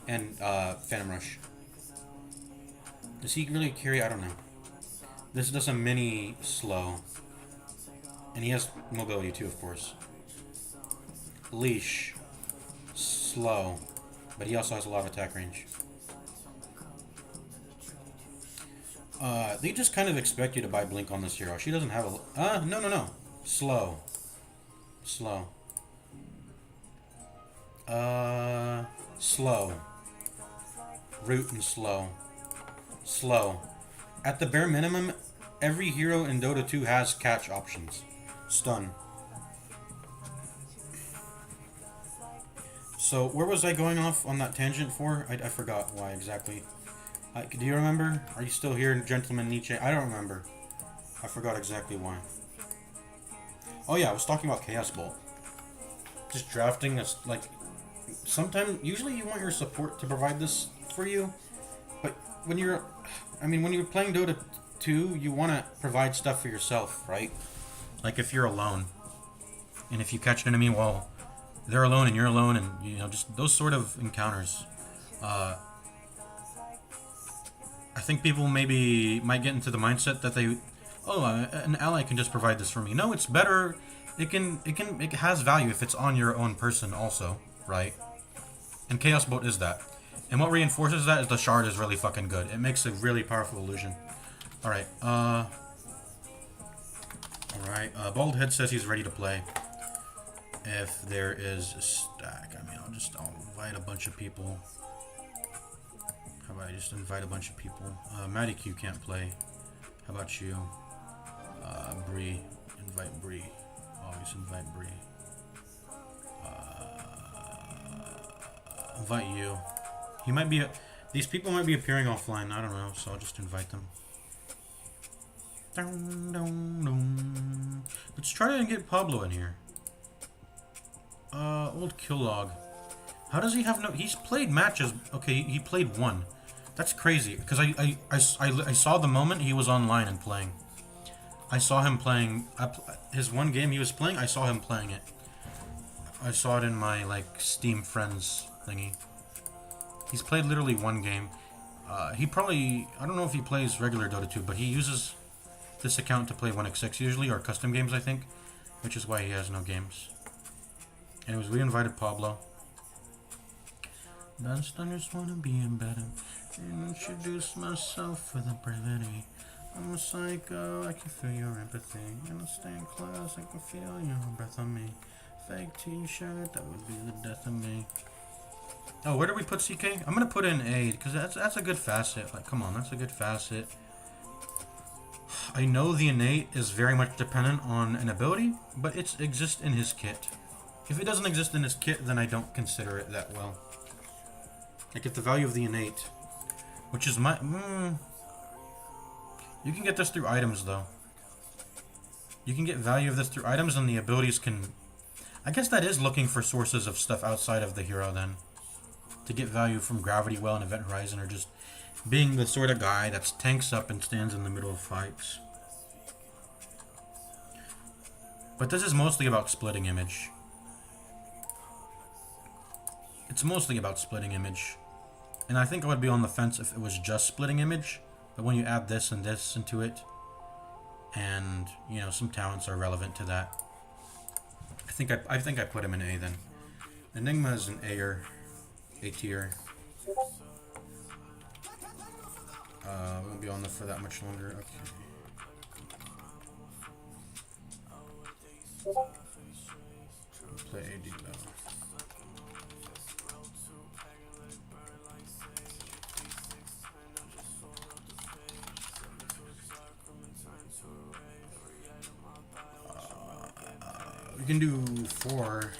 and Phantom Rush. Does he really carry? I don't know. This does a mini slow. And he has mobility too, of course. Leash. Slow. But he also has a lot of attack range. They just kind of expect you to buy Blink on this hero. She doesn't have a... no. Slow. Slow. root, and slow. Slow. At the bare minimum, every hero in Dota 2 has catch options. Stun. So, where was I going off on that tangent for? I forgot why exactly. Do you remember? Are you still here, Gentleman Nietzsche? I don't remember. I forgot exactly why. Oh yeah, I was talking about Chaos Bolt. Just drafting a, like, sometimes, usually you want your support to provide this for you, but when you're, when you're playing Dota 2, you want to provide stuff for yourself, right? Like if you're alone, and if you catch an enemy while they're alone and you're alone, and you know, just those sort of encounters. I think people maybe might get into the mindset that an ally can just provide this for me. No, it's better. It has value if it's on your own person also, right? And Chaos Bolt is that. And what reinforces that is the shard is really fucking good. It makes a really powerful illusion. Alright, Baldhead says he's ready to play. If there is a stack, I'll invite a bunch of people. How about I just invite a bunch of people? Matty Q can't play. How about you? Bree. Invite Bree. Always invite Bree. Invite you. He might be. These people might be appearing offline. I don't know, so I'll just invite them. Let's try to get Pablo in here. Old Killlog. How does he have no... He's played matches. Okay, he played one. That's crazy. Because I saw the moment he was online and playing. I saw him playing... His one game he was playing, I saw him playing it. I saw it in my, like, Steam Friends thingy. He's played literally one game. He probably... I don't know if he plays regular Dota 2, but he uses this account to play 1x6 usually, or custom games, I think. Which is why he has no games. Anyways, we invited Pablo. Best I just wanna be in bed and introduce myself with a brevity. I'm a psycho, I can feel your empathy. Gonna stand close, I can feel your breath on me. Fake t-shirt, that would be the death of me. Oh, where do we put CK? I'm gonna put in A, because that's a good facet. Like, come on, that's a good facet. I know the innate is very much dependent on an ability, but it exists in his kit. If it doesn't exist in his kit, then I don't consider it that well. Like, if the value of the innate, which is my... you can get this through items, though. You can get value of this through items, and the abilities can... I guess that is looking for sources of stuff outside of the hero, then. To get value from Gravity Well and Event Horizon, or just being the sort of guy that tanks up and stands in the middle of fights. But this is mostly about splitting image. It's mostly about splitting image. And I think I would be on the fence if it was just splitting image. But when you add this and this into it, and, you know, some talents are relevant to that, I think I put him in A then. Enigma is an A-er. A tier. We won't be on there for that much longer. Okay. Play AD though. We can do 4.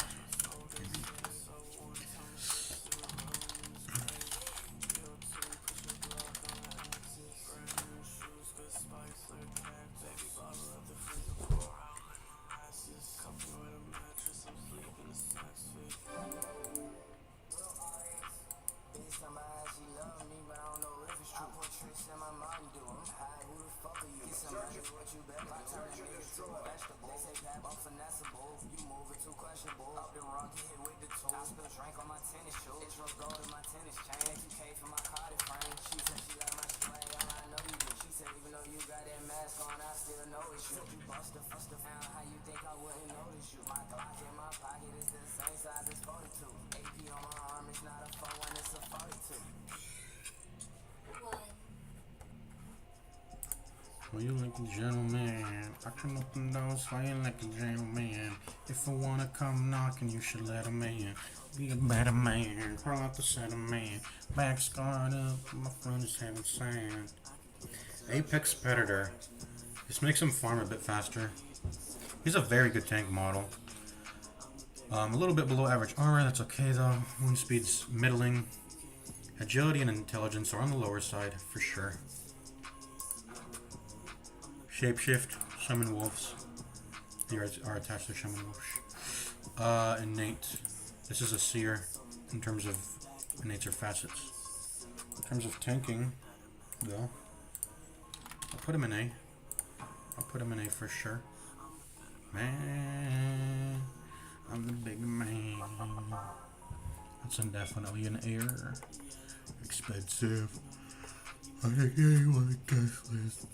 Well, you like a gentleman. I can open doors for you like a gentleman. If I wanna come knocking, you should let him in. Be a better man. Crawl out the center man. Back scarred up, my front is having sand. Apex Predator. This makes him farm a bit faster. He's a very good tank model. A little bit below average aura, that's okay though. Wind speed's middling. Agility and intelligence are on the lower side, for sure. Shapeshift, summon wolves. They are attached to summon wolves. Innate. This is a seer in terms of innates or facets. In terms of tanking, though, I'll put him in A. I'll put him in A for sure. Man, I'm the big man. That's indefinitely an error. Expensive. I game on a guest list.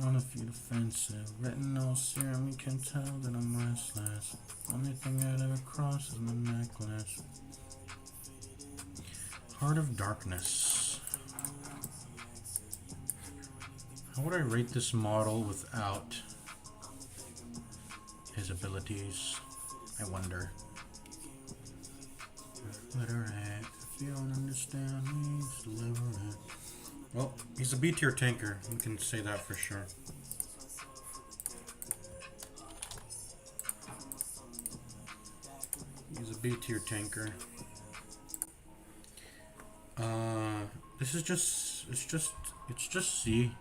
On a few defensive. Retinol serum, you can tell that I'm restless. Only thing I'd ever cross is my necklace. Heart of Darkness. How would I rate this model without his abilities? I wonder. Literate. If you don't understand me, deliver it. Well, he's a B tier tanker. We can say that for sure. He's a B tier tanker. This is just, it's just C.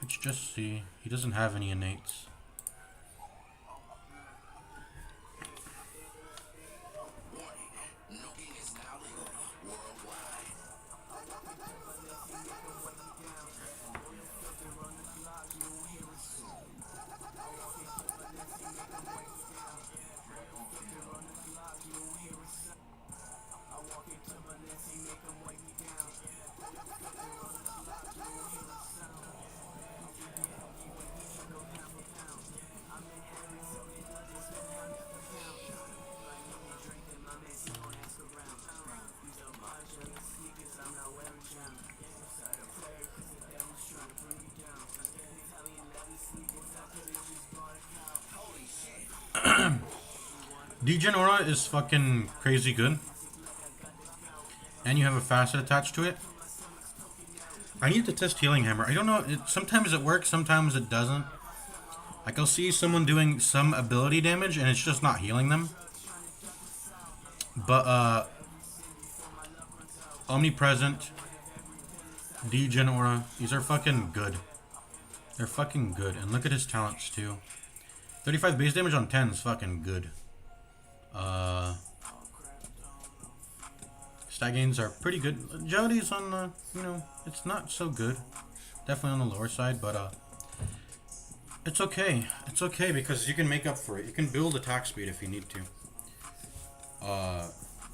It's just C. He doesn't have any innates. Degen Aura is fucking crazy good. And you have a facet attached to it. I need to test Healing Hammer. I don't know, sometimes it works, sometimes it doesn't. Like I'll see someone doing some ability damage and it's just not healing them. But Omnipresent, Degen Aura, these are fucking good. They're fucking good. And look at his talents too. 35 base damage on 10 is fucking good. Stat gains are pretty good. Agility's on the, you know, it's not so good. Definitely on the lower side, but it's okay. It's okay because you can make up for it. You can build attack speed if you need to.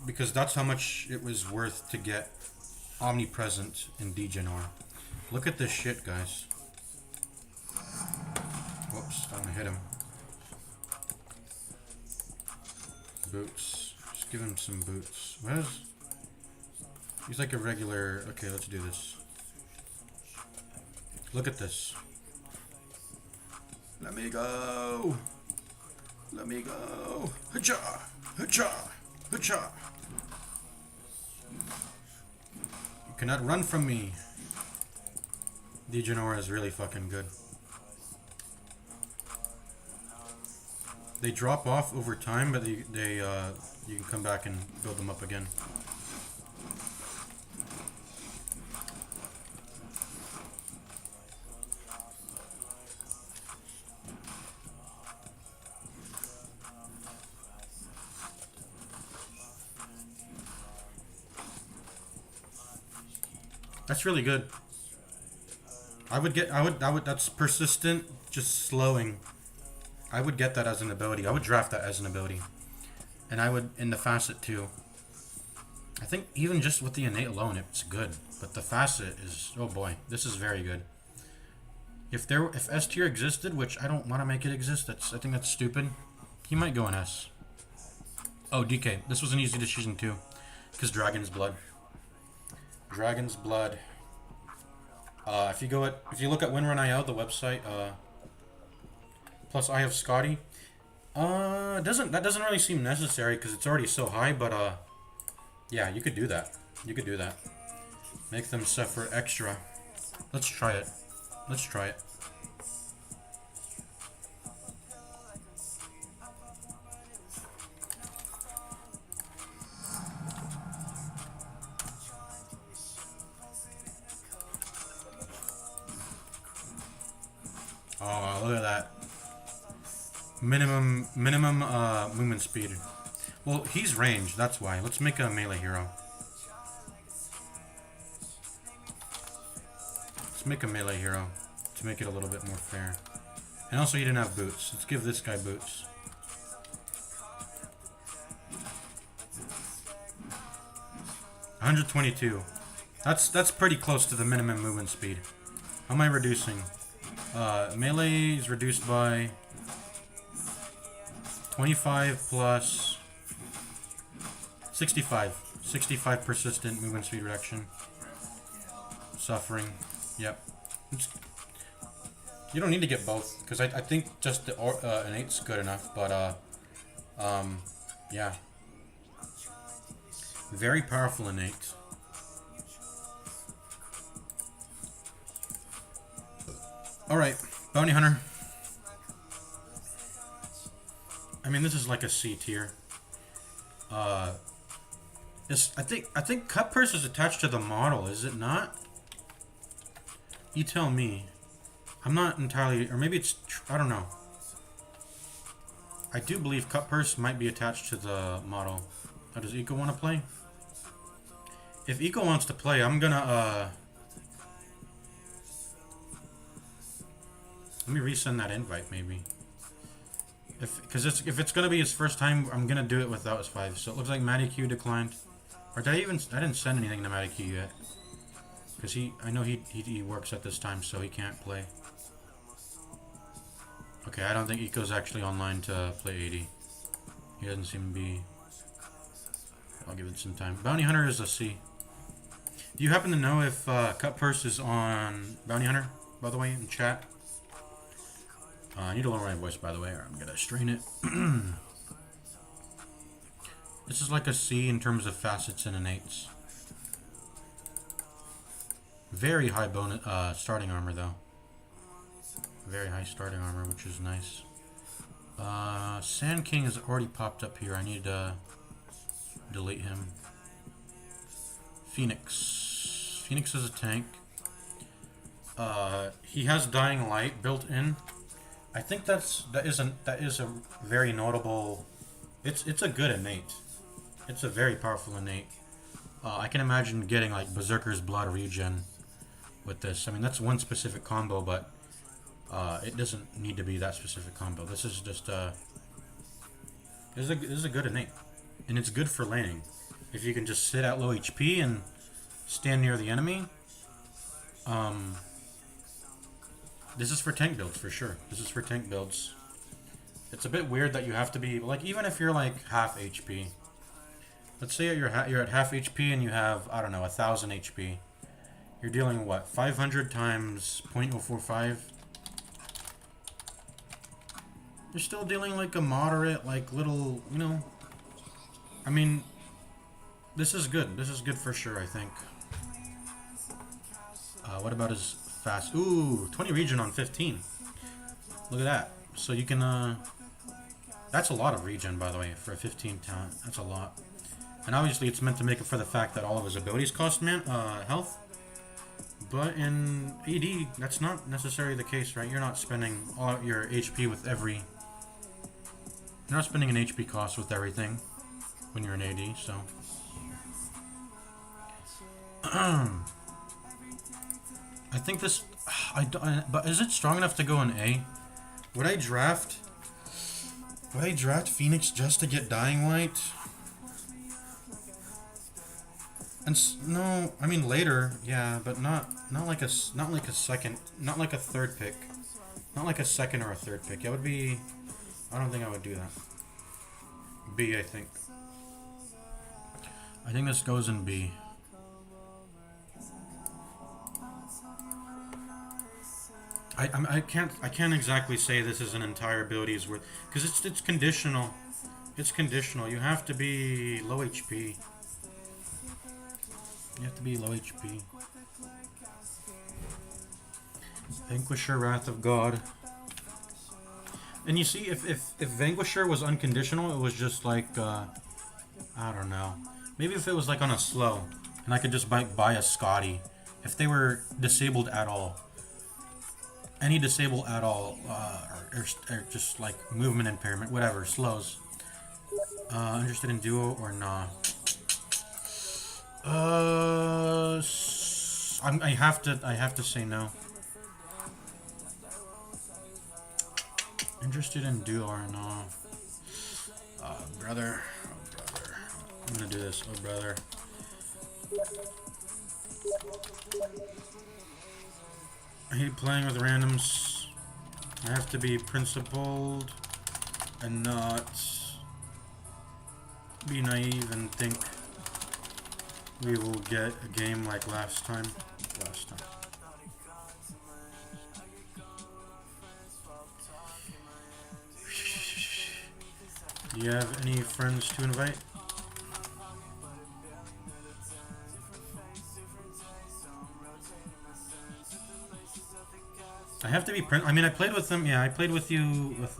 Because that's how much it was worth to get Omnipresent in Degen Aura. Look at this shit, guys. Whoops, I'm gonna hit him. Boots. Just give him some boots. What is... He's like a regular... Okay, let's do this. Look at this. Let me go! Let me go! Hacha! Hacha! Hacha! You cannot run from me. Degen Aura is really fucking good. They drop off over time, but you can come back and build them up again. That's really good. That's persistent, just slowing. I would get that as an ability. I would draft that as an ability. And I would, in the facet too. I think even just with the innate alone, it's good. But the facet is, oh boy, this is very good. If S tier existed, which I don't want to make it exist, I think that's stupid. He might go in S. Oh, DK. This was an easy decision too. Because Dragon's Blood. Dragon's Blood. If you look at WinRunIO, the website, plus I have Scotty. That doesn't really seem necessary because it's already so high. But yeah, you could do that. You could do that. Make them suffer extra. Let's try it. Let's try it. Oh, look at that. Minimum movement speed. Well, he's ranged, that's why. Let's make a melee hero. Let's make a melee hero to make it a little bit more fair. And also he didn't have boots. Let's give this guy boots. $122. That's pretty close to the minimum movement speed. How am I reducing? Melee is reduced by 25 plus 65. 65 persistent movement speed reduction. Suffering. Yep. You don't need to get both, because I think just the innate's good enough, but yeah. Very powerful innate. Alright, Bounty Hunter. I mean, this is like a C tier. I think Cut Purse is attached to the model, is it not? You tell me. I'm not entirely, or maybe it's, I don't know. I do believe Cut Purse might be attached to the model. Oh, does Eco want to play? If Eco wants to play, I'm gonna, let me resend that invite, maybe. If it's gonna be his first time, I'm gonna do it without his 5. So it looks like Matty Q declined. Or did I didn't send anything to Matty Q yet. Because I know he works at this time, so he can't play. Okay, I don't think Eco's actually online to play 80. He doesn't seem to be. I'll give it some time. Bounty Hunter is a C. Do you happen to know if Cut Purse is on Bounty Hunter, by the way, in chat? I need to lower my voice, by the way, or I'm gonna strain it. This is like a C in terms of facets and innates. Very high bonus starting armor, though. Very high starting armor, which is nice. Sand King has already popped up here. I need to delete him. Phoenix. Phoenix is a tank. He has Dying Light built in. I think that is a very notable. It's a good innate. It's a very powerful innate. I can imagine getting like Berserker's Blood regen with this. I mean, that's one specific combo, but it doesn't need to be that specific combo. This is just this is a good innate, and it's good for laning. If you can just sit at low HP and stand near the enemy. This is for tank builds for sure. This is for tank builds. It's a bit weird that you have to be like, even if you're like half HP. Let's say you're at half HP and you have, I don't know, 1,000 HP. You're dealing what, 500 times 0.045? You're still dealing like a moderate, like little, you know. I mean, this is good. This is good for sure, I think. What about his fast? Ooh, 20 regen on 15. Look at that. So you can, that's a lot of regen, by the way, for a 15 talent. That's a lot. And obviously it's meant to make up for the fact that all of his abilities cost health. But in AD, that's not necessarily the case, right? You're not spending all your HP with every... You're not spending an HP cost with everything when you're in AD, so... I think this... but is it strong enough to go in A? Would I draft Phoenix just to get Dying Light? And no, I mean later, yeah, but not like a second, not like a third pick, not like a second or a third pick. It would be, I don't think I would do that. B, I think. I think this goes in B. I can't exactly say this is an entire ability's worth because it's conditional. It's conditional. You have to be low HP. You have to be low HP. Vanquisher, Wrath of God. And you see, if Vanquisher was unconditional, it was just like, I don't know. Maybe if it was like on a slow, and I could just buy a Scotty. If they were disabled at all. Any disable at all, or just like movement impairment, whatever, slows. Interested in duo or nah? I have to say no. Interested in duo or nah? Brother, oh brother, I'm gonna do this. Oh brother. I hate playing with randoms. I have to be principled and not be naive and think we will get a game like last time. Do you have any friends to invite? I have to be I mean, I played with them. Yeah, I played with you with.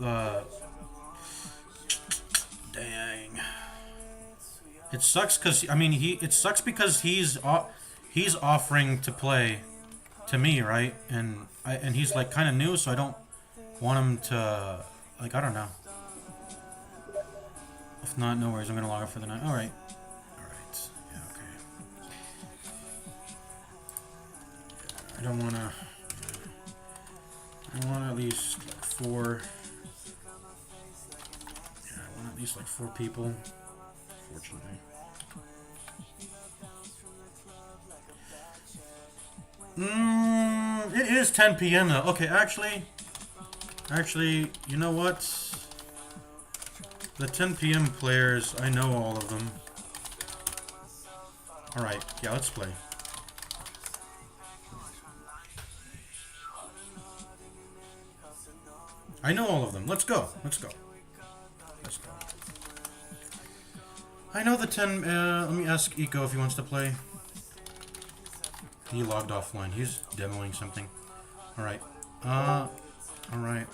Dang. It sucks because I mean It sucks because he's offering to play to me, right? And he's like kind of new, so I don't want him to like I don't know. If not, no worries. I'm gonna log off for the night. All right. Yeah. Okay. Yeah, I don't wanna. I want at least like 4. Yeah, I want at least like 4 people. Fortunately. It is 10 p.m. though. Okay, actually, you know what? The 10 p.m. players, I know all of them. All right, yeah, let's play. I know all of them. Let's go. I know the 10. Let me ask Eco if he wants to play. He logged offline. He's demoing something. Alright. Alright.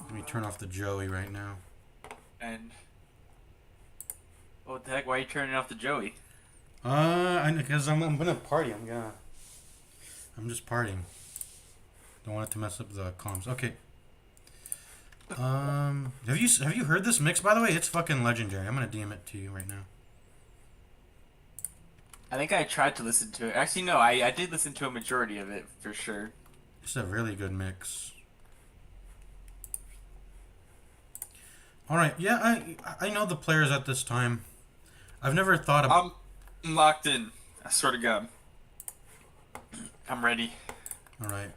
Let me turn off the Joey right now. And what the heck? Why are you turning off the Joey? Because I'm gonna party. I'm just partying. Don't want it to mess up the comms. Okay. Have you heard this mix, by the way? It's fucking legendary. I'm gonna DM it to you right now. I think I tried to listen to it. Actually, no, I did listen to a majority of it for sure. It's a really good mix. All right, yeah, I know the players at this time. I've never thought about. I'm locked in. I swear to God. I'm ready. All right.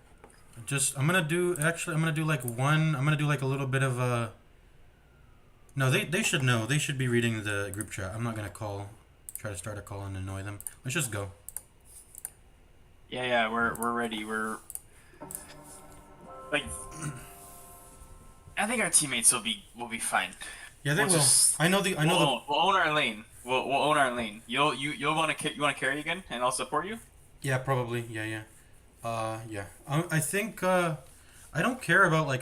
I'm gonna do like one. I'm gonna do like a little bit of a. No, they should know. They should be reading the group chat. I'm not gonna try to start a call and annoy them. Let's just go. Yeah, we're ready. We're like, I think our teammates will be fine. Yeah, they will. I know the. We'll own our lane. We'll own our lane. You'll want to carry again, and I'll support you. Yeah, probably. Yeah. Yeah. I think I don't care about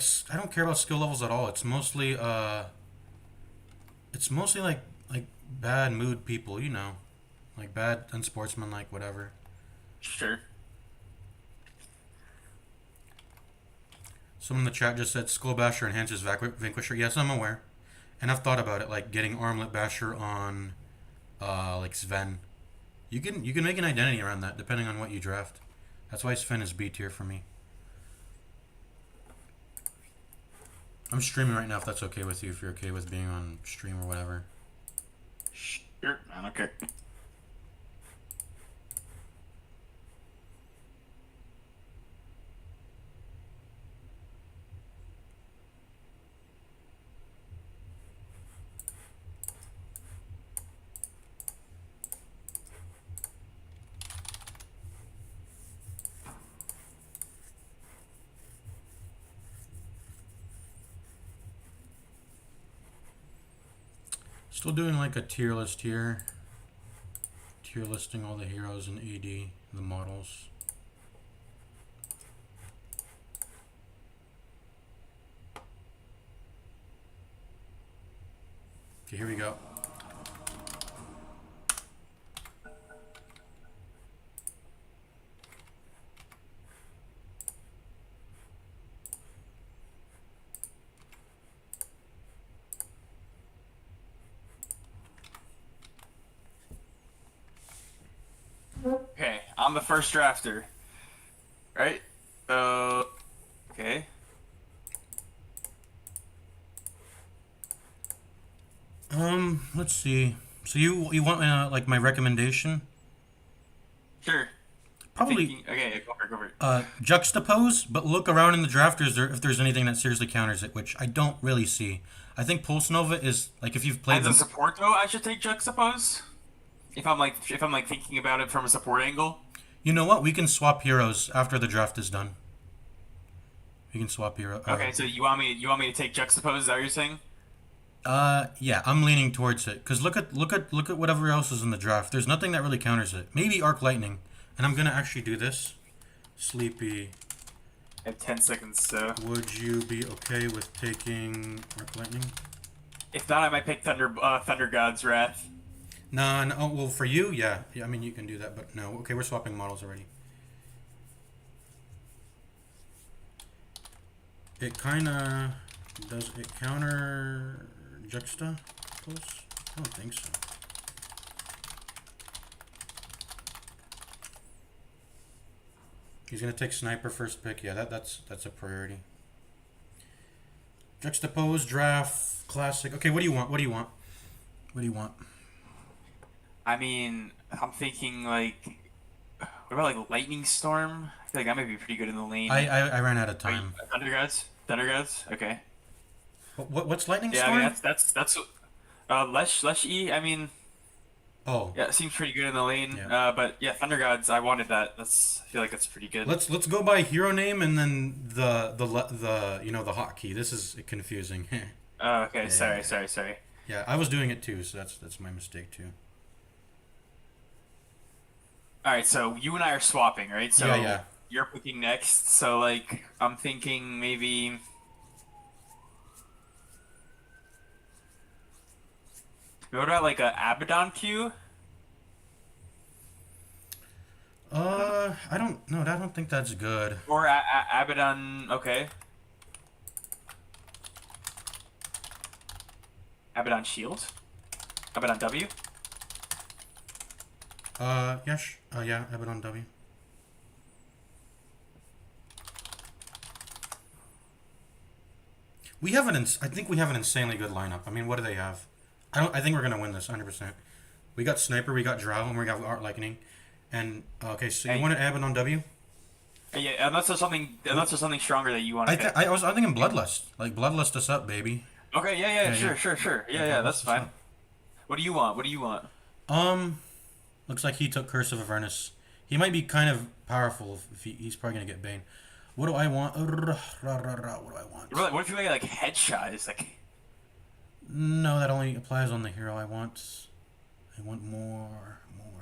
skill levels at all. It's mostly like bad mood people, you know, like bad unsportsmanlike whatever. Sure. Someone in the chat just said Skull Basher enhances Vanquisher. Yes, I'm aware, and I've thought about it, like getting Armlet Basher on, like Sven. You can make an identity around that depending on what you draft. That's why Sven is B tier for me. I'm streaming right now if that's okay with you, if you're okay with being on stream or whatever. Sure, man, okay. Still doing like a tier list here. Tier listing all the heroes and AD, the models. Okay, here we go. Okay, I'm the first drafter. Right? Okay. Let's see. So you want like my recommendation? Sure. Probably Okay, go for it, go for it. juxtapose, but look around in the drafters if there's anything that seriously counters it, which I don't really see. I think Pulse Nova is like if you've played As a them. support though, I should take Juxtapose. If I'm like thinking about it from a support angle. You know what? We can swap heroes after the draft is done. We can swap hero. Okay, so you want me to take Juxtapose, is that what you're saying? Yeah, I'm leaning towards it because look at whatever else is in the draft. There's nothing that really counters it. Maybe Arc Lightning, and I'm gonna actually do this. Sleepy, I have 10 seconds, so would you be okay with taking Arc Lightning? if not, I might pick Thunder God's Wrath. Nah, no. Oh, well, for you, yeah. I mean, you can do that, but no. Okay, we're swapping models already. It kind of does it counter juxtapose? I don't think so. He's gonna take sniper first pick. Yeah, that's a priority. Juxtapose, draft, classic. Okay, what do you want? What do you want? What do you want? I mean, I'm thinking like, what about like Lightning Storm? I feel like that might be pretty good in the lane. I ran out of Are you- time. Thunder Gods? Thunder Gods? Okay. What's lightning Yeah, storm? I mean that's Lesh E. I mean, Oh, yeah, it seems pretty good in the lane. Yeah. But yeah, Thunder Gods. I wanted that. I feel like that's pretty good. let's go by hero name and then the the hotkey. This is confusing. Oh, okay. Yeah. Sorry. Yeah, I was doing it too, so that's my mistake too. All right, so you and I are swapping, right? So Yeah. you're picking next. So like, I'm thinking maybe. What about like a Abaddon Q? I don't know. I don't think that's good. Or Abaddon, okay. Abaddon Shield? Abaddon W? Yeah, Abaddon W. I think we have an insanely good lineup. I mean, what do they have? I think we're gonna win this 100%. We got Sniper, we got Drow, and we got Art Lightning. And okay, so you Hey. want to Abaddon W? Yeah, unless there's something stronger that you want to pick. I was thinking Bloodlust. Like Bloodlust us up, baby. Okay, yeah, Yeah, sure. Yeah, Yeah, that's Bloodlust us fine. up. What do you want? Looks like he took Curse of Avernus. He might be kind of powerful if he's probably gonna get Bane. What do I want? What do I want? What if you make like headshot? It's like No, that only applies on the hero I want. I want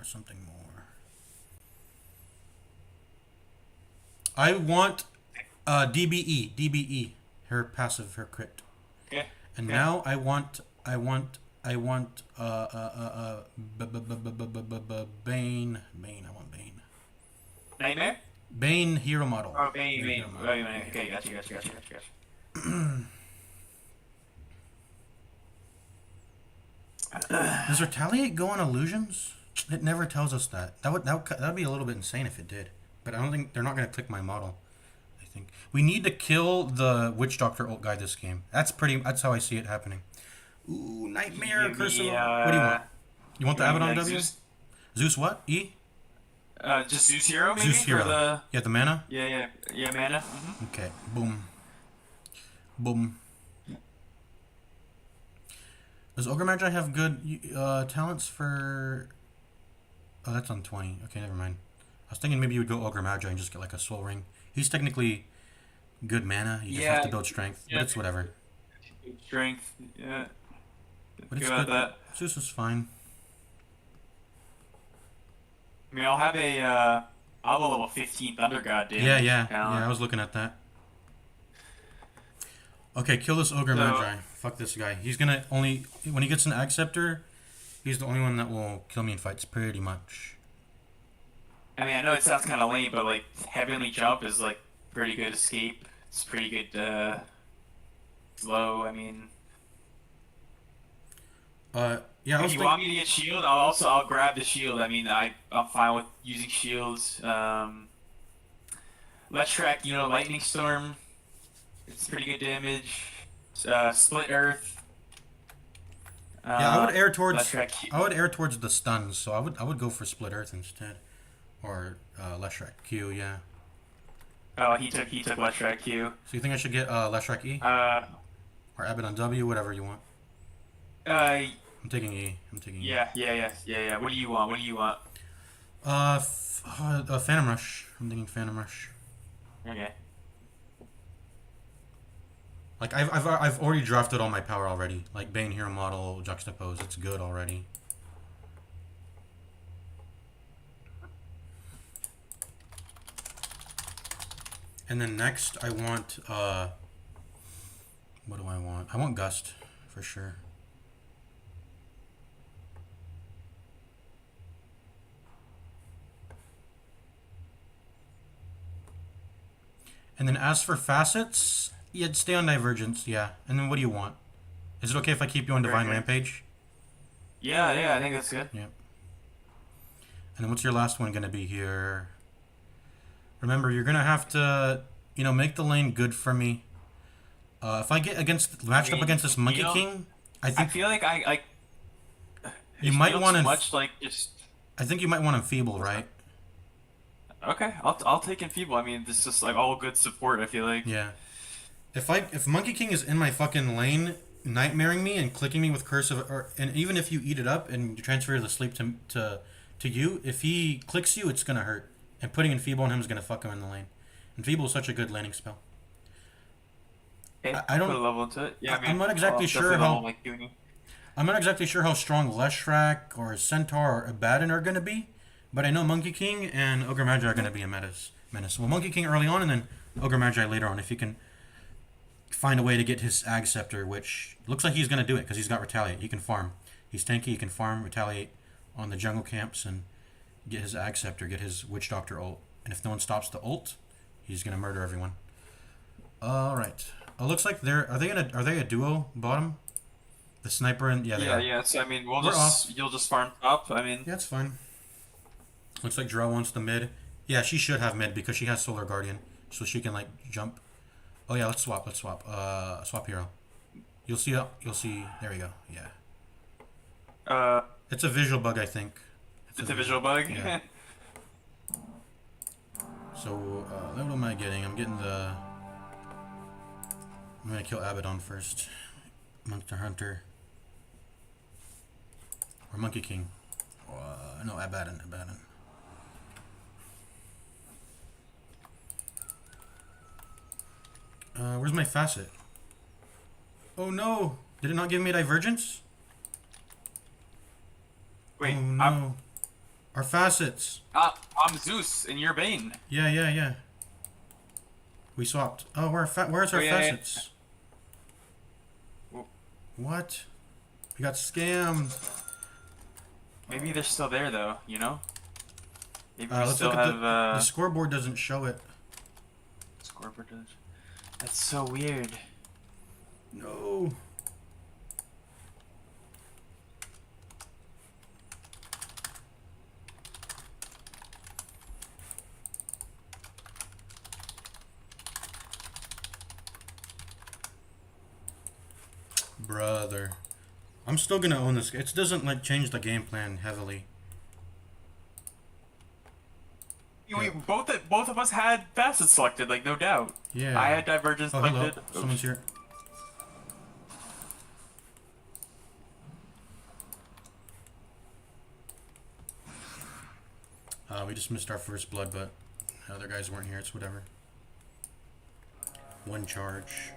something more. I want DBE, her passive, her crit. okay. And Okay. now I want Bane. I want Bane. Nightmare? Bane hero model. Oh, Bane. Hero model. Okay, gotcha. Does Retaliate go on illusions? It never tells us that. That'd be a little bit insane if it did. But I don't think they're not gonna click my model. I think we need to kill the Witch Doctor ult guy this game. That's how I see it happening. Ooh, Nightmare, Give Curse of. me, What do you want? You want the give me, Abaddon like, W? Zeus, Zeus what? E? just Zeus Hero maybe Zeus hero. for the Yeah, the mana. yeah mana. Mm-hmm. Okay. Boom. Does Ogre Magi have good talents for? Oh, that's on 20. Okay, never mind. I was thinking maybe you would go Ogre Magi and just get like a Soul Ring. He's technically good mana. You just have to build strength, Yeah. but it's whatever. Strength. Yeah. But it's Good about good. that. Zeus is fine. I mean, I'll have a level 15 Thunder God Yeah, damage. yeah, yeah. I was looking at that. Okay, kill this Ogre So, Magi. Fuck this guy. He's gonna only when he gets an Ag Scepter, he's the only one that will kill me in fights. Pretty much. I mean, I know it sounds kind of lame, but like Heavenly Jump is like pretty good escape. It's pretty good slow. I mean, Yeah. I if was you thinking. want me to get shield, I'll grab the shield. I mean, I'm fine with using shields. Let's track, Lightning Storm. It's pretty good damage. Split Earth. Yeah, I would err Let's towards. track. I would err towards the stuns, so I would go for Split Earth instead, or Leshrac Q. Yeah. Oh, he took Let's track Q. So you think I should get Leshrac E Uh, or Abaddon W, whatever you want? uh, I'm taking E. I'm taking E. yeah. What do you want? What do you want? Phantom Rush. I'm thinking Phantom Rush. Okay. Like I've already drafted all my power already. Like Bane Hero Model, Juxtapose. It's good already. And then next I want what do I want? I want Gust for sure. And then as for facets, yeah, stay on Divergence, yeah. And then what do you want? Is it okay if I keep you on Divine Okay. Rampage? Yeah, I think that's good. Yeah. And then what's your last one gonna be here? Remember, you're gonna have to, make the lane good for me. If I get matched up against this Monkey King, I I think feel like you it might feels want to. much like just. I think you might want Enfeeble, right? Okay, I'll take Enfeeble. I mean, this is just like all good support. I feel like. Yeah. If Monkey King is in my fucking lane, nightmaring me and clicking me with Curse of, and even if you eat it up and you transfer the sleep to you, if he clicks you, it's gonna hurt. And putting Enfeeble on him is gonna fuck him in the lane. Enfeeble is such a good laning spell. Okay, I don't- put a level into it. Yeah, I mean, I'm not exactly I'll sure definitely how- level my tuning. I'm not exactly sure how strong Leshrac or Centaur or Abaddon are gonna be, but I know Monkey King and Ogre Magi are gonna be a menace. Well, Monkey King early on, and then Ogre Magi later on, if you can find a way to get his Ag Scepter, which looks like he's going to do it because he's got Retaliate. He can farm. He's tanky. He can farm, Retaliate on the jungle camps and get his Ag Scepter, get his Witch Doctor ult. And if no one stops the ult, he's going to murder everyone. All right. It looks like are they a duo bottom? The sniper and they are. Yeah. So I mean, We're you'll just farm top. I mean, Yeah, it's fine. Looks like Drow wants the mid. Yeah, she should have mid because she has Solar Guardian, so she can jump. Oh yeah, let's swap. Swap hero. You'll see. There we go. Yeah. It's a visual bug, I think. it's a visual bug. Yeah. So what am I getting? I'm gonna kill Abaddon first. Monster Hunter. Or Monkey King. No, Abaddon. Where's my facet? Oh no! Did it not give me Divergence? Wait, Oh no. Our facets. I'm Zeus and you're Bane. Yeah. We swapped. Oh, where's our yeah. facets? Whoa. What? We got scammed. Maybe they're still there though. Maybe we Let's still look at have the scoreboard doesn't show it. scoreboard does. That's so weird. No. Brother. I'm still gonna own this. It doesn't change the game plan heavily. Both of us had facets selected, no doubt. Yeah. I had divergence Oh, hello. selected. Someone's here. We just missed our first blood, but the other guys weren't here. It's whatever. One charge.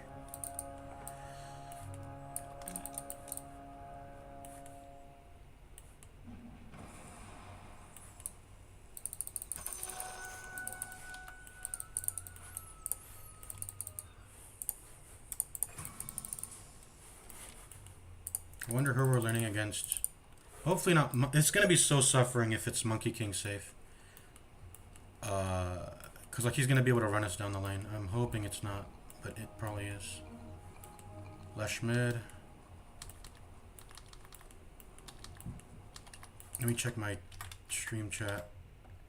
I wonder who we're learning against. Hopefully not. It's gonna be so suffering if it's Monkey King safe. Cause like he's gonna be able to run us down the lane. I'm hoping it's not, but it probably is. Lesh mid. Let me check my stream chat.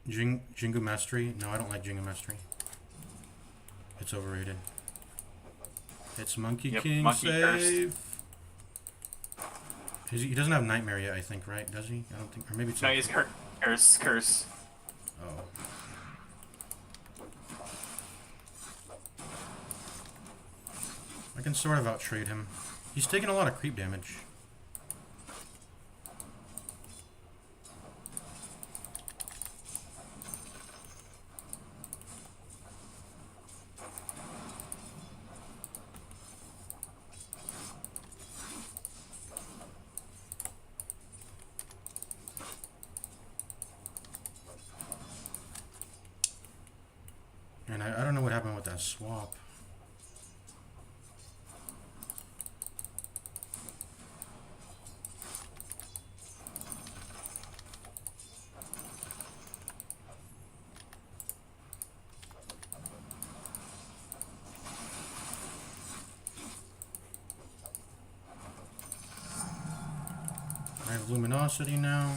Jingu Mastery? No, I don't like Jingu Mastery. It's overrated. It's Monkey King Monkey save. He doesn't have Nightmare yet, I think, right? Does he? I don't think. Or maybe it's. No, he's curse. Oh. I can sort of out-trade him. He's taking a lot of creep damage. And I don't know what happened with that swap. I have Luminosity now.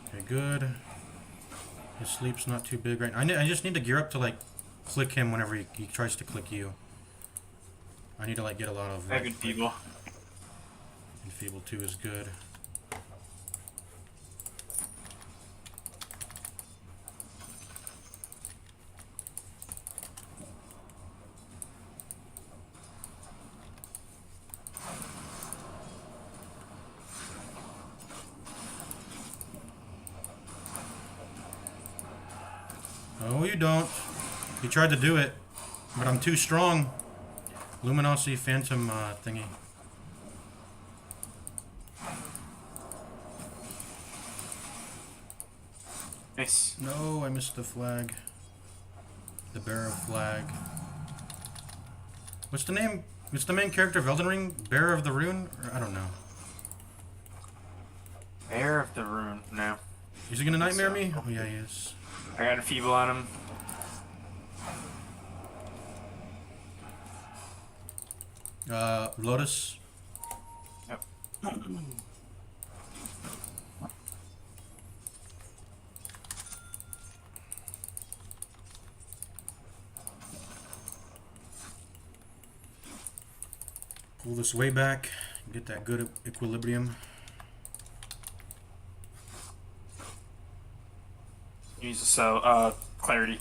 Okay, good. His sleep's not too big right now. I just need to gear up to, like, click him whenever he tries to click you. I need to, like, get a lot of... I have Enfeeble. Enfeeble 2 is good. Oh, you don't. He tried to do it, but I'm too strong. Luminosity Phantom thingy. Nice. No, I missed the flag. The Bearer of Flag. What's the name? What's the main character of Elden Ring? Bearer of the Rune? Or, I don't know. Bear of the Rune. No. Is he gonna nightmare me? Oh yeah, he is. I got Enfeeble on him. Lotus. Yep. Pull this way back. Get that good equilibrium. Use the so clarity.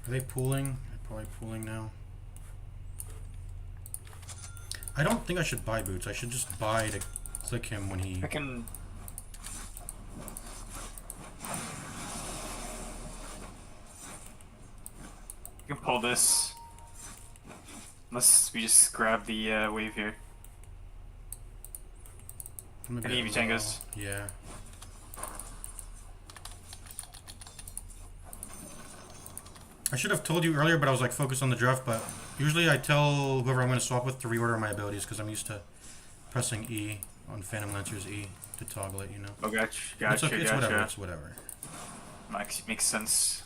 Are they pooling? They're probably pooling now. I don't think I should buy boots. I should just buy to click him when he... I can... You can pull this. Unless we just grab the wave here. I'm a bit Any Evichengas? Yeah. I should have told you earlier, but I was like focused on the draft, but usually I tell whoever I'm going to swap with to reorder my abilities because I'm used to pressing E on Phantom Lancer's E to toggle it, you know. Oh, gotcha. It's okay, it's whatever, it's whatever. Makes sense.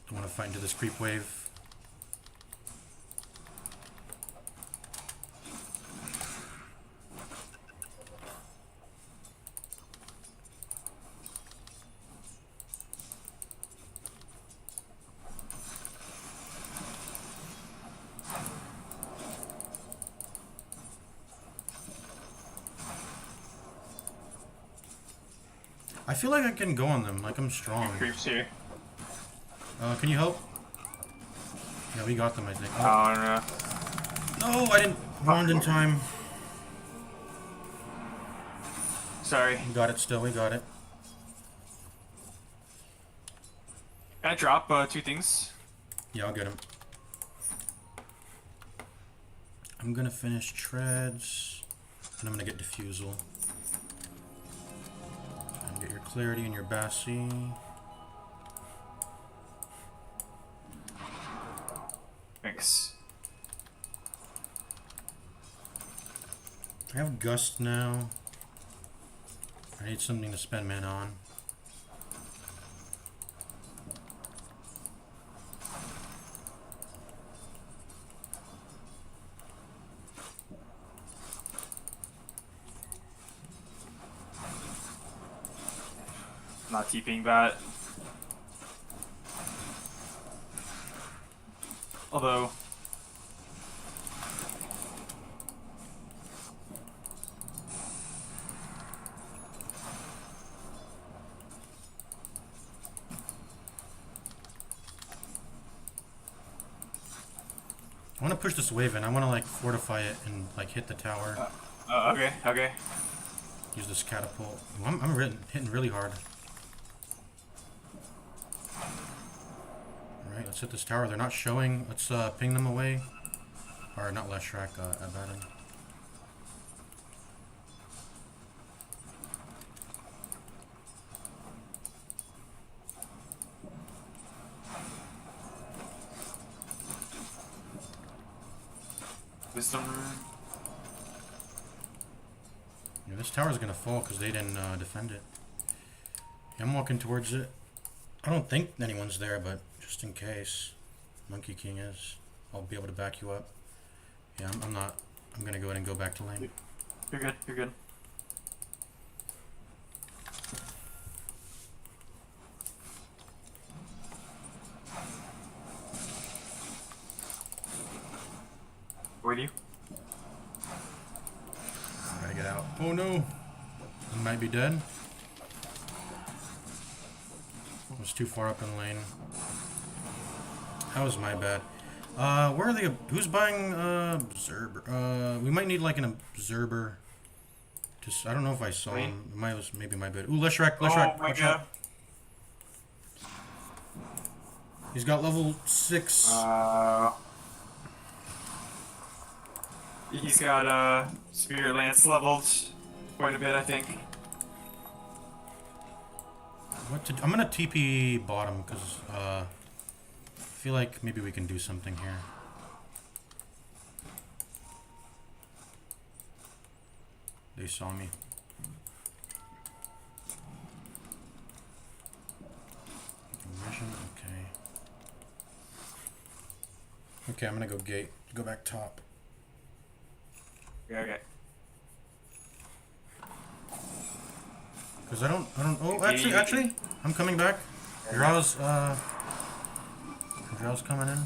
Don't want to fight into this creep wave. I feel like I can go on them, like I'm strong. Creeps here. Can you help? Yeah, we got them, I think. Oh, no. No, I didn't wand in time. Sorry. We got it still, we got it. Can I drop two things? Yeah, I'll get him. I'm gonna finish treads. And I'm gonna get Diffusal. And get your Clarity and your Bassi. Thanks. I have Gust now. I need something to spend mana on. Not TPing that. Although. I want to push this wave in. I want to like fortify it and like hit the tower. Okay, okay. Use this catapult. Ooh, I'm hitting really hard. Alright, let's hit this tower. They're not showing. Let's ping them away. Or not Leshrac, Abaddon. Wisdom. Yeah, this tower's gonna fall because they didn't defend it. Yeah, I'm walking towards it. I don't think anyone's there, but just in case Monkey King is, I'll be able to back you up. Yeah, I'm not. I'm gonna go ahead and go back to lane. You're good, you're good. Where do you? I gotta get out. Oh no! I might be dead. I was too far up in lane. That was my bad. Where are they? Who's buying Observer? We might need like an Observer. Just I don't know if I saw him. It might was maybe my bad. Ooh, Leshrac, Leshrac, Oh my watch god. out. He's got level 6. He's got Spirit Lance leveled quite a bit, I think. What to do? I'm gonna TP bottom because I feel like maybe we can do something here. They saw me. Vision, okay. Okay, I'm gonna go gate. Go back top. Yeah, okay. Cause I don't. Oh, actually, I'm coming back. Drow's coming in.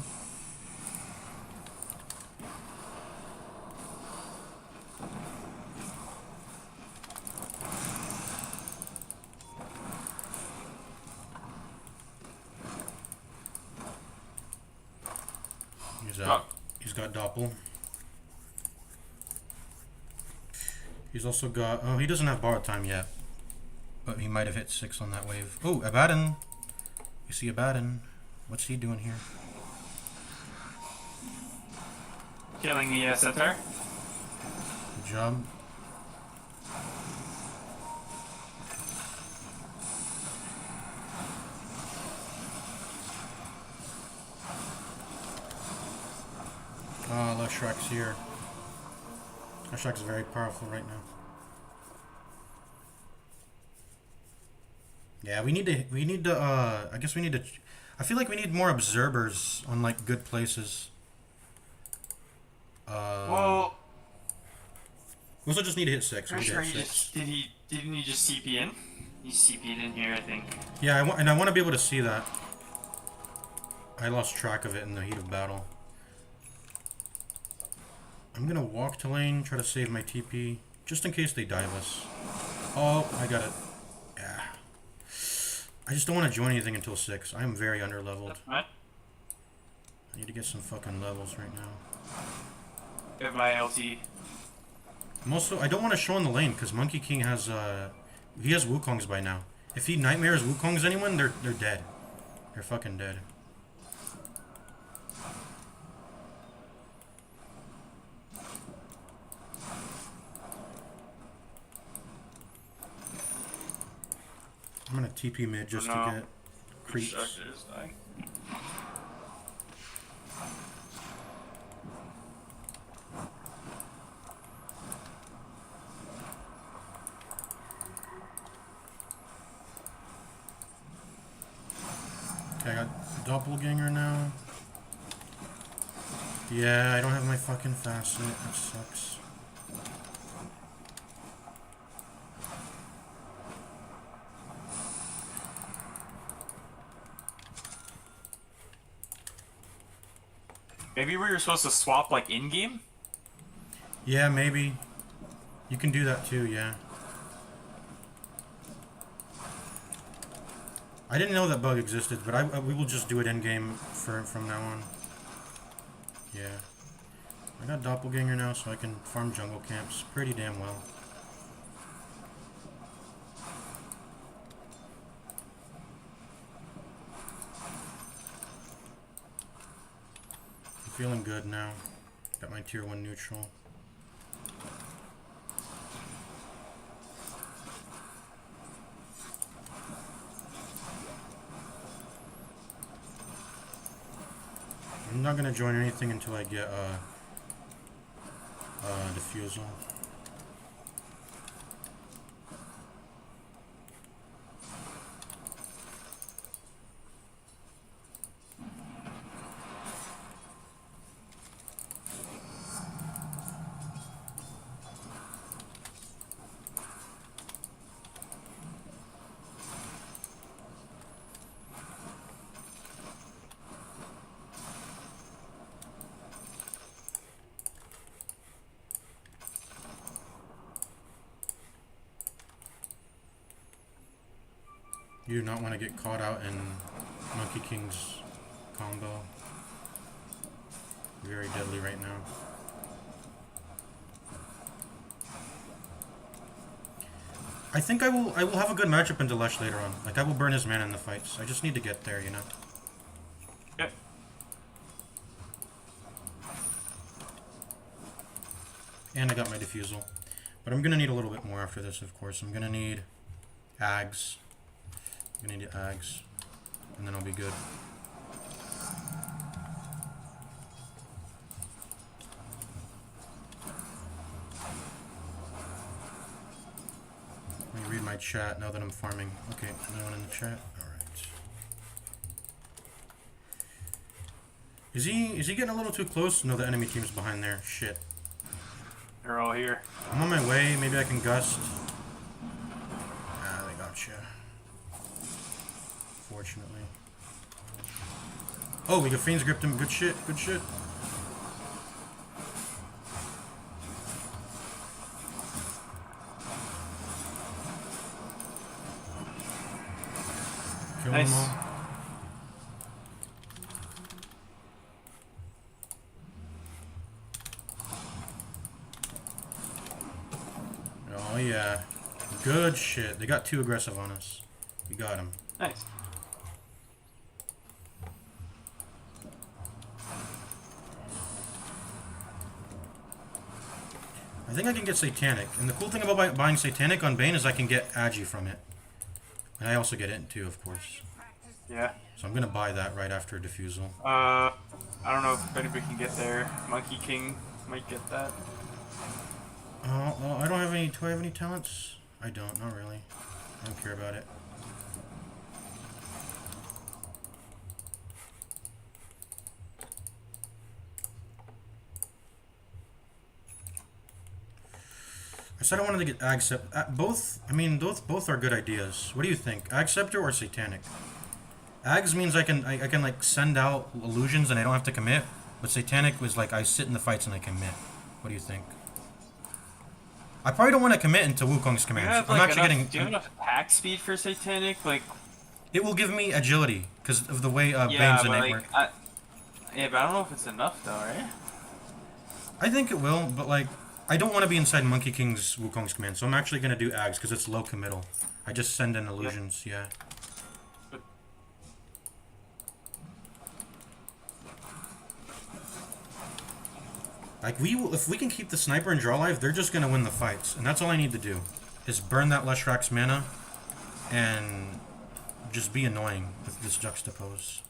He's got Doppel. He's also got. Oh, he doesn't have borrowed time yet. But he might have hit 6 on that wave. Oh, Abaddon. You see Abaddon. What's he doing here? Killing the centaur. Good job. Leshrac's here. Leshrac's very powerful right now. Yeah, we need to, I guess we need to, I feel like we need more observers on, like, good places. Well, we also just need to hit 6. I'm sure didn't he just CP in? He CP'd in here, I think. Yeah, I want to be able to see that. I lost track of it in the heat of battle. I'm gonna walk to lane, try to save my TP, just in case they dive us. Oh, I got it. Yeah. I just don't want to join anything until 6. I am very underleveled. What? I need to get some fucking levels right now. If my LT. I'm also, I don't want to show in the lane because Monkey King has he has Wukongs by now. If he nightmares Wukongs anyone, they're dead. They're fucking dead. I'm gonna TP mid just to get creeps. Okay, I got doppelganger now. Yeah, I don't have my fucking facet. That sucks. Maybe we were supposed to swap like in game. Yeah, maybe. You can do that too. Yeah. I didn't know that bug existed, but we will just do it in game from now on. Yeah. I got doppelganger now, so I can farm jungle camps pretty damn well. I'm feeling good now. Got my tier 1 neutral. I'm not gonna join anything until I get defusal. You do not want to get caught out in Monkey King's combo. Very deadly right now. I think I will have a good matchup into Lush later on. Like I will burn his mana in the fights. I just need to get there, you know. Yep. And I got my defusal. But I'm gonna need a little bit more after this, of course. I'm gonna need Ags. I'm gonna need Ags. And then I'll be good. Let me read my chat now that I'm farming. Okay, no one in the chat? Alright. Is he getting a little too close? No, the enemy team's behind there. Shit. They're all here. I'm on my way. Maybe I can gust. Ah, they got you. Fortunately. Oh, we got Fiends gripped him. Good shit. Good shit. Kill Nice. them all. Oh yeah. Good shit. They got too aggressive on us. We got him. Nice. I think I can get Satanic. And the cool thing about buying Satanic on Bane is I can get Agi from it. And I also get it too, of course. Yeah. So I'm gonna buy that right after Diffusal. I don't know if anybody can get there. Monkey King might get that. Well, I don't have any. Do I have any talents? I don't. Not really. I don't care about it. I said I wanted to get Ag Scepter. Both. I mean, both are good ideas. What do you think? Ag Scepter or Satanic? Ags means I can like send out illusions and I don't have to commit. But Satanic was like I sit in the fights and I commit. What do you think? I probably don't want to commit into Wukong's commands. I'm actually getting. Do you have enough attack speed for Satanic? Like, it will give me agility because of the way yeah, Bane's but innate like, work. yeah, but I don't know if it's enough though, right? I think it will, but like, I don't want to be inside Monkey King's Wukong's command, so I'm actually gonna do Ags because it's low committal. I just send in illusions, yeah. Like if we can keep the sniper and draw alive, they're just gonna win the fights, and that's all I need to do, is burn that Leshrax mana, and just be annoying with this juxtapose.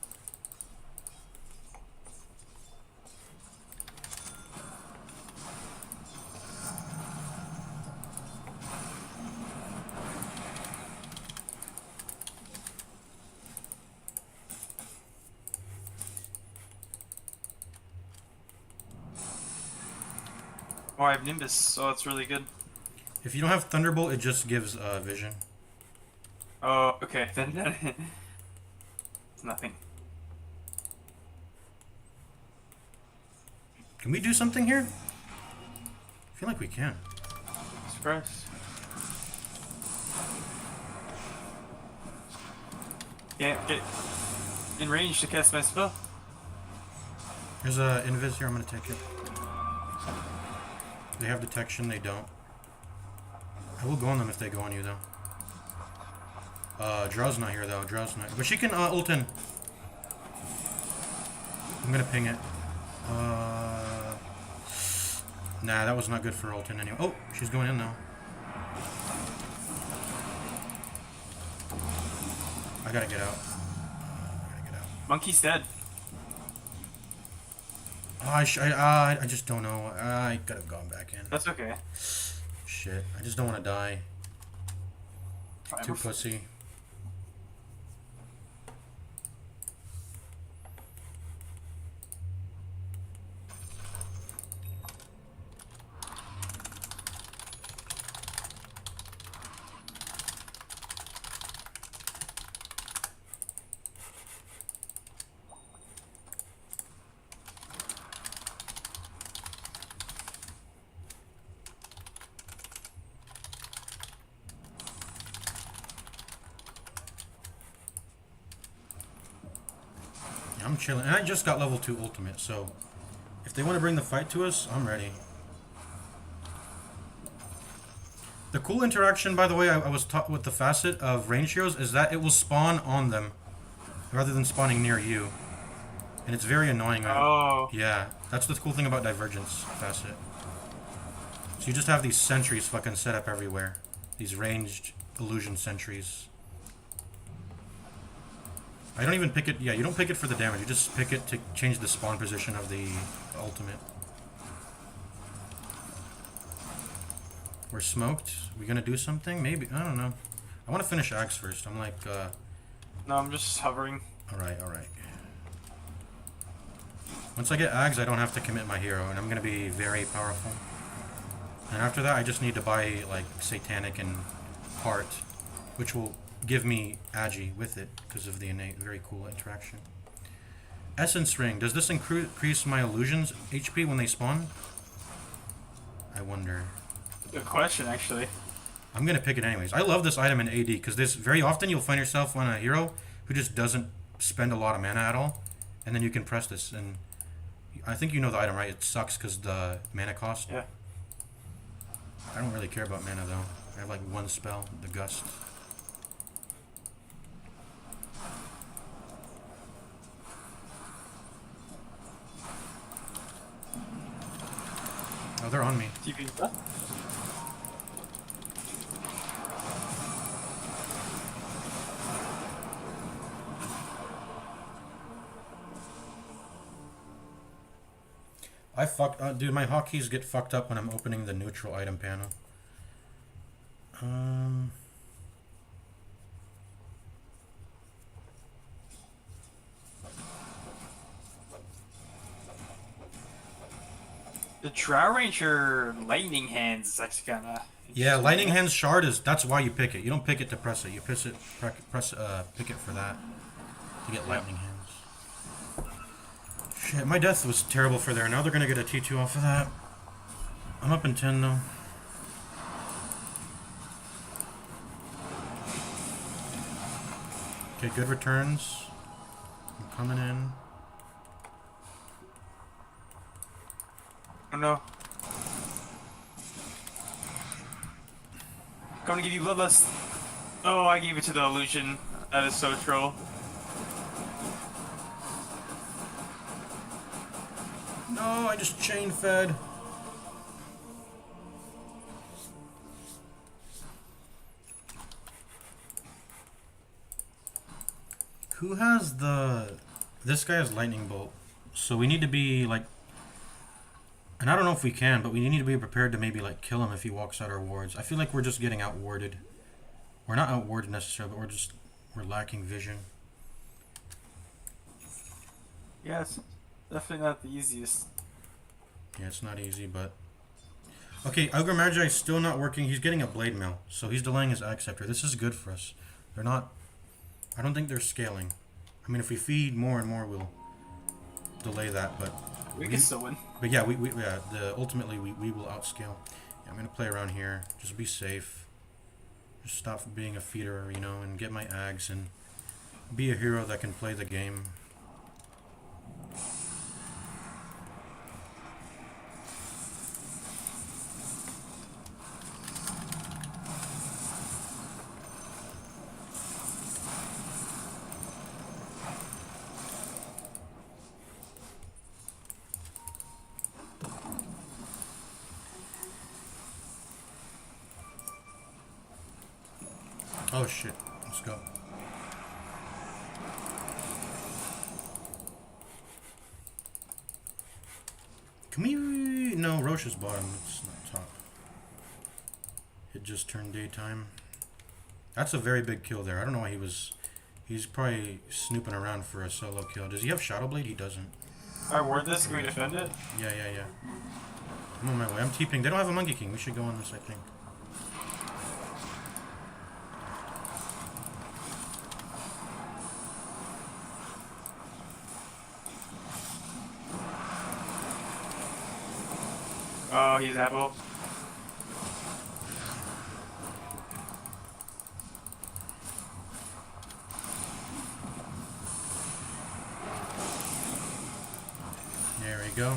Oh, I have Nimbus, so it's really good. If you don't have Thunderbolt, it just gives vision. Oh, okay. Then it's nothing. Can we do something here? I feel like we can. Surprise. Can't get in range to cast my spell. There's a invis here. I'm gonna take it. They have detection. They don't. I will go on them if they go on you though. Drow's not here though. Drow's not. But she can ult in. I'm gonna ping it. Nah, that was not good for ult in anyway. Oh, she's going in now. I gotta get out. Monkey's dead. Oh, I just don't know. I could have gone back in. That's okay. Shit, I just don't want to die. Fine, Too we're pussy. I'm chilling. And I just got level 2 ultimate, so if they want to bring the fight to us, I'm ready. The cool interaction, by the way, I was taught with the facet of range heroes is that it will spawn on them rather than spawning near you. And it's very annoying. Oh. Yeah, that's the cool thing about Divergence facet. So you just have these sentries fucking set up everywhere. These ranged illusion sentries. I don't even pick it. Yeah, you don't pick it for the damage. You just pick it to change the spawn position of the ultimate. We're smoked. We gonna do something? Maybe. I don't know. I want to finish Axe first. I'm like, No, I'm just hovering. Alright, alright. Once I get Ags, I don't have to commit my hero, and I'm gonna be very powerful. And after that, I just need to buy, like, Satanic and Heart, which will give me Agi with it, because of the innate, very cool interaction. Essence Ring. Does this increase my illusions HP when they spawn? I wonder. Good question, actually. I'm gonna pick it anyways. I love this item in AD, because this very often you'll find yourself on a hero who just doesn't spend a lot of mana at all, and then you can press this, and I think you know the item, right? It sucks because the mana cost. Yeah. I don't really care about mana though. I have like one spell, the Gust. Oh, they're on me. TP. I fucked. Dude, my hotkeys get fucked up when I'm opening the neutral item panel. The Drow Ranger Lightning Hands is actually kind of... Yeah, Lightning Hands Shard is. That's why you pick it. You don't pick it to press it. You pick it for that to get Lightning Hands. Shit, my death was terrible for there. Now they're gonna get a T2 off of that. I'm up in 10 though. Okay, good returns. I'm coming in. Oh no. Going to give you Bloodlust. Oh, I gave it to the illusion. That is so troll. No, I just chain fed. Who has the... This guy has lightning bolt. So we need to be like... And I don't know if we can, but we need to be prepared to maybe like kill him if he walks out our wards. I feel like we're just getting outwarded. We're not outwarded necessarily, but we're lacking vision. Yeah, it's definitely not the easiest. Yeah, it's not easy, but... Okay, Ogre Magi is still not working. He's getting a Blade Mail, so he's delaying his Axe Scepter. This is good for us. They're not... I don't think they're scaling. I mean, if we feed more and more, we'll delay that, but... We can still win. But yeah, ultimately we will outscale. Yeah, I'm gonna play around here. Just be safe. Just stop being a feeder, you know, and get my Ags and be a hero that can play the game. Oh shit, let's go. Can we... No, Roche's bottom, it's not top. It just turned daytime. That's a very big kill there. I don't know why he was... He's probably snooping around for a solo kill. Does he have Shadow Blade? He doesn't. I ward this, can we defend it? Yeah. I'm on my way. I'm TPing. They don't have a Monkey King. We should go on this, I think. Oh, he's Apple. There we go.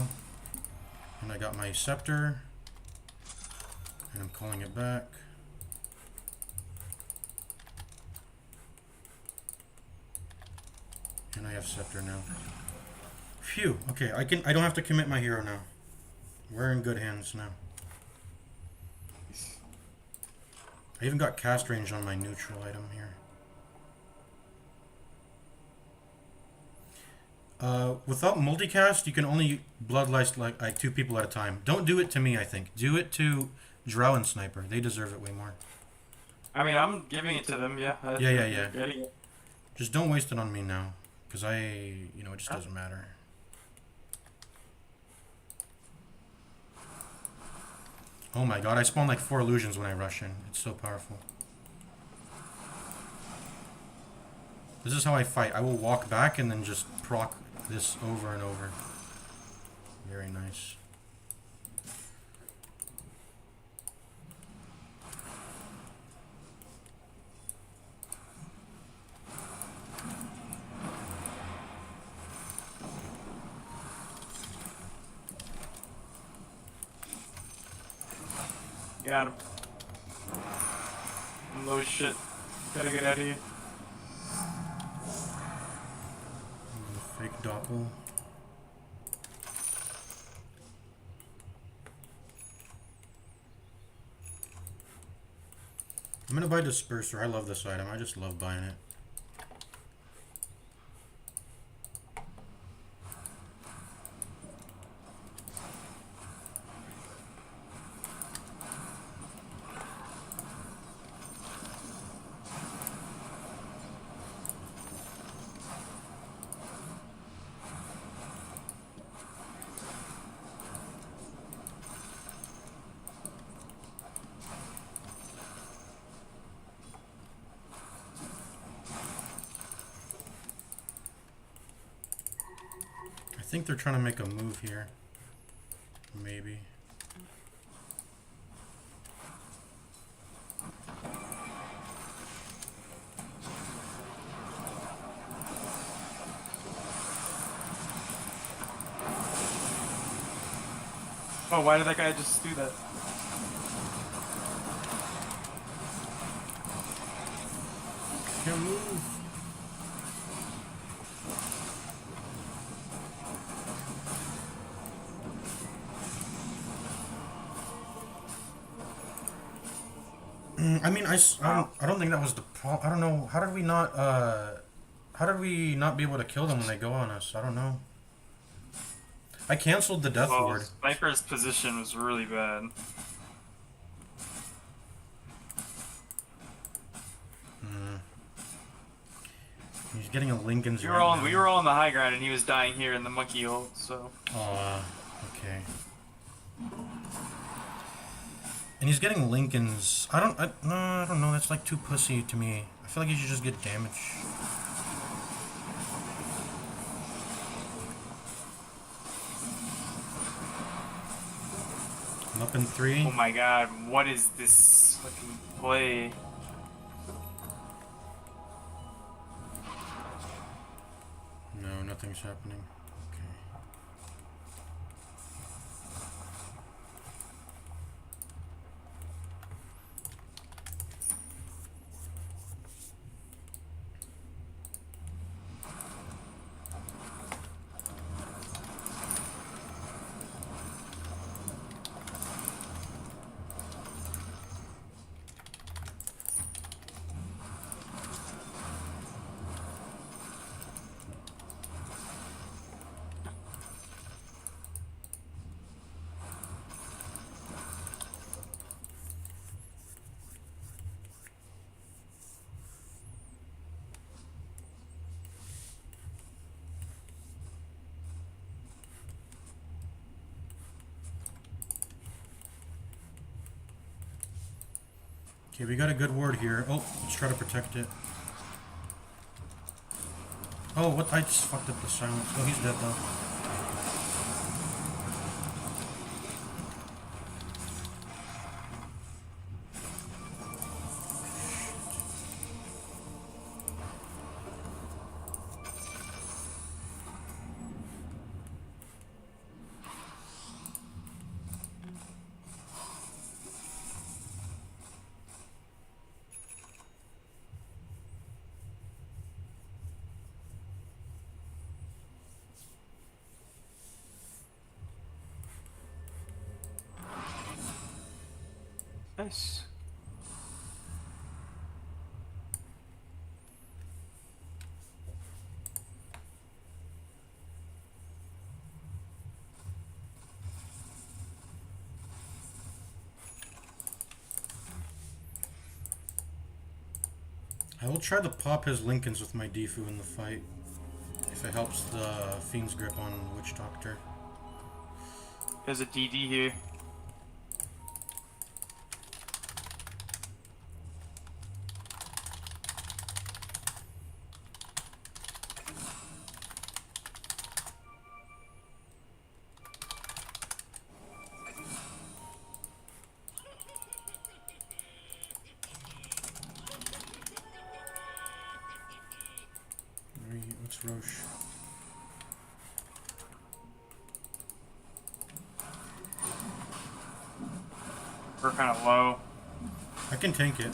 And I got my Scepter. And I'm calling it back. And I have Scepter now. Phew. Okay, I don't have to commit my hero now. We're in good hands now. I even got cast range on my neutral item here. Without multicast, you can only bloodlust like 2 people at a time. Don't do it to me, I think. Do it to Drow and Sniper. They deserve it way more. I mean, I'm giving it to them, yeah. Yeah. Getting it. Just don't waste it on me now. Because it just doesn't matter. Oh my god, I spawn like 4 illusions when I rush in. It's so powerful. This is how I fight. I will walk back and then just proc this over and over. Very nice. Got him. No shit. Gotta get out of here. Fake doppel. I'm gonna buy Disperser. I love this item. I just love buying it. I think they're trying to make a move here. Maybe. Oh, why did that guy just do that? Can't move. I mean, I don't think that was the problem. I don't know. How did we not, how How did we not be able to kill them when they go on us? I don't know. I canceled the death Well, ward. Sniper's position was really bad. He's getting a Lincoln's We right were all now. we were all on the high ground, and he was dying here in the monkey hole. So. Oh, okay. And he's getting Lincoln's. I don't know. That's like too pussy to me. I feel like he should just get damage. I'm up in 3. Oh my god, what is this fucking play? No, nothing's happening. Okay. Okay, we got a good ward here. Oh, let's try to protect it. Oh, what? I just fucked up the silence. Oh, he's dead though. Nice. I will try to pop his Lincolns with my Defu in the fight. If it helps the Fiend's grip on Witch Doctor. There's a DD here. What's Roche? We're kind of low. I can tank it.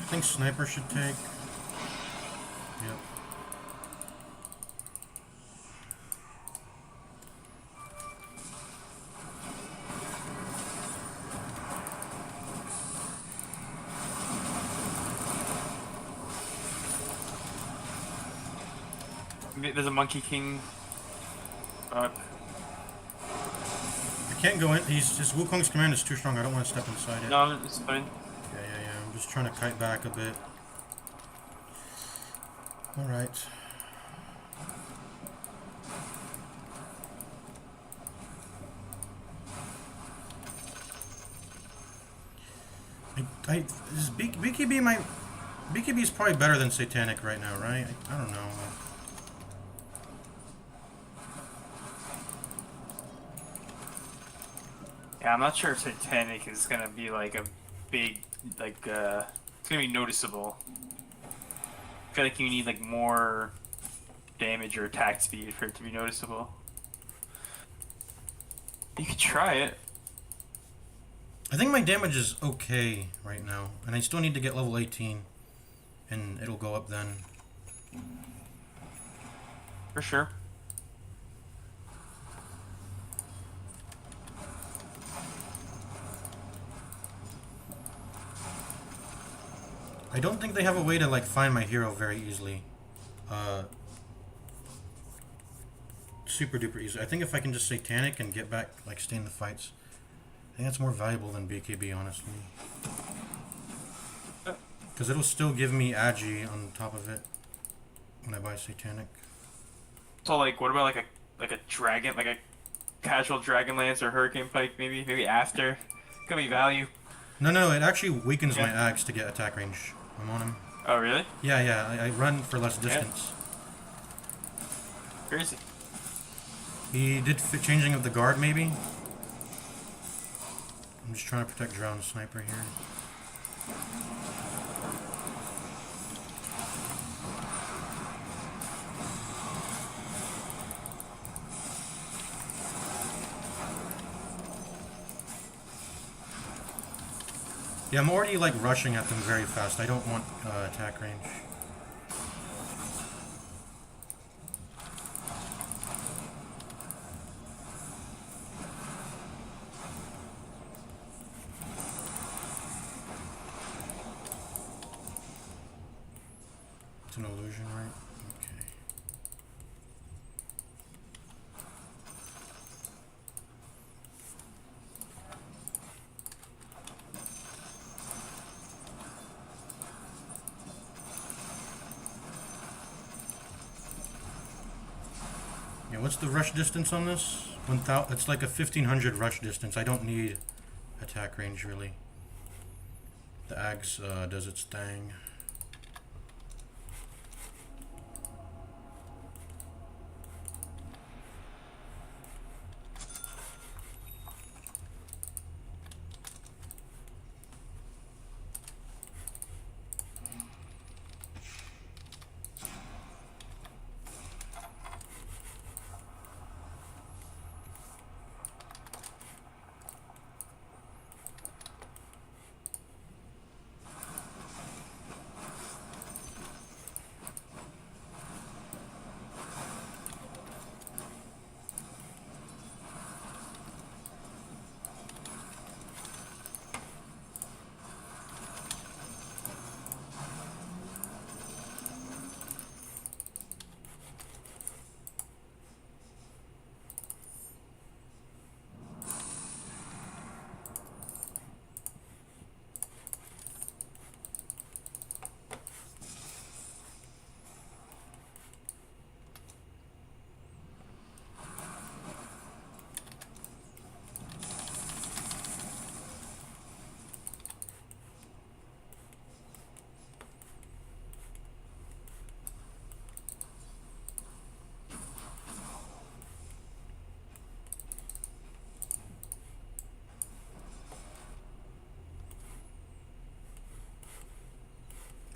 I think Sniper should take. Yep. There's a Monkey King. Fuck. I can't go in. His Wukong's command is too strong. I don't want to step inside it. No, it's fine. Yeah. I'm just trying to kite back a bit. Alright. Is BKB my... BKB is probably better than Satanic right now, right? I don't know. Yeah, I'm not sure if Satanic is gonna be like a big, like, it's gonna be noticeable. I feel like you need like more damage or attack speed for it to be noticeable. You could try it. I think my damage is okay right now, and I still need to get level 18, and it'll go up then. For sure. I don't think they have a way to like find my hero very easily. Super duper easy. I think if I can just Satanic and get back, like stay in the fights, I think that's more valuable than BKB, honestly. Because it'll still give me Agi on top of it when I buy Satanic. So like, what about like a dragon, like a casual Dragonlance or Hurricane Pike, maybe after? Could be value. No, it actually weakens Yeah. my axe to get attack range. I'm on him. Oh really? Yeah, I run for less distance. Crazy. He did changing of the guard, maybe? I'm just trying to protect Drown Sniper here. Yeah, I'm already like rushing at them very fast. I don't want attack range. It's an illusion, right? Okay. Yeah, what's the rush distance on this? 1,000. It's like a 1,500 rush distance. I don't need attack range really. The Ags does its thing.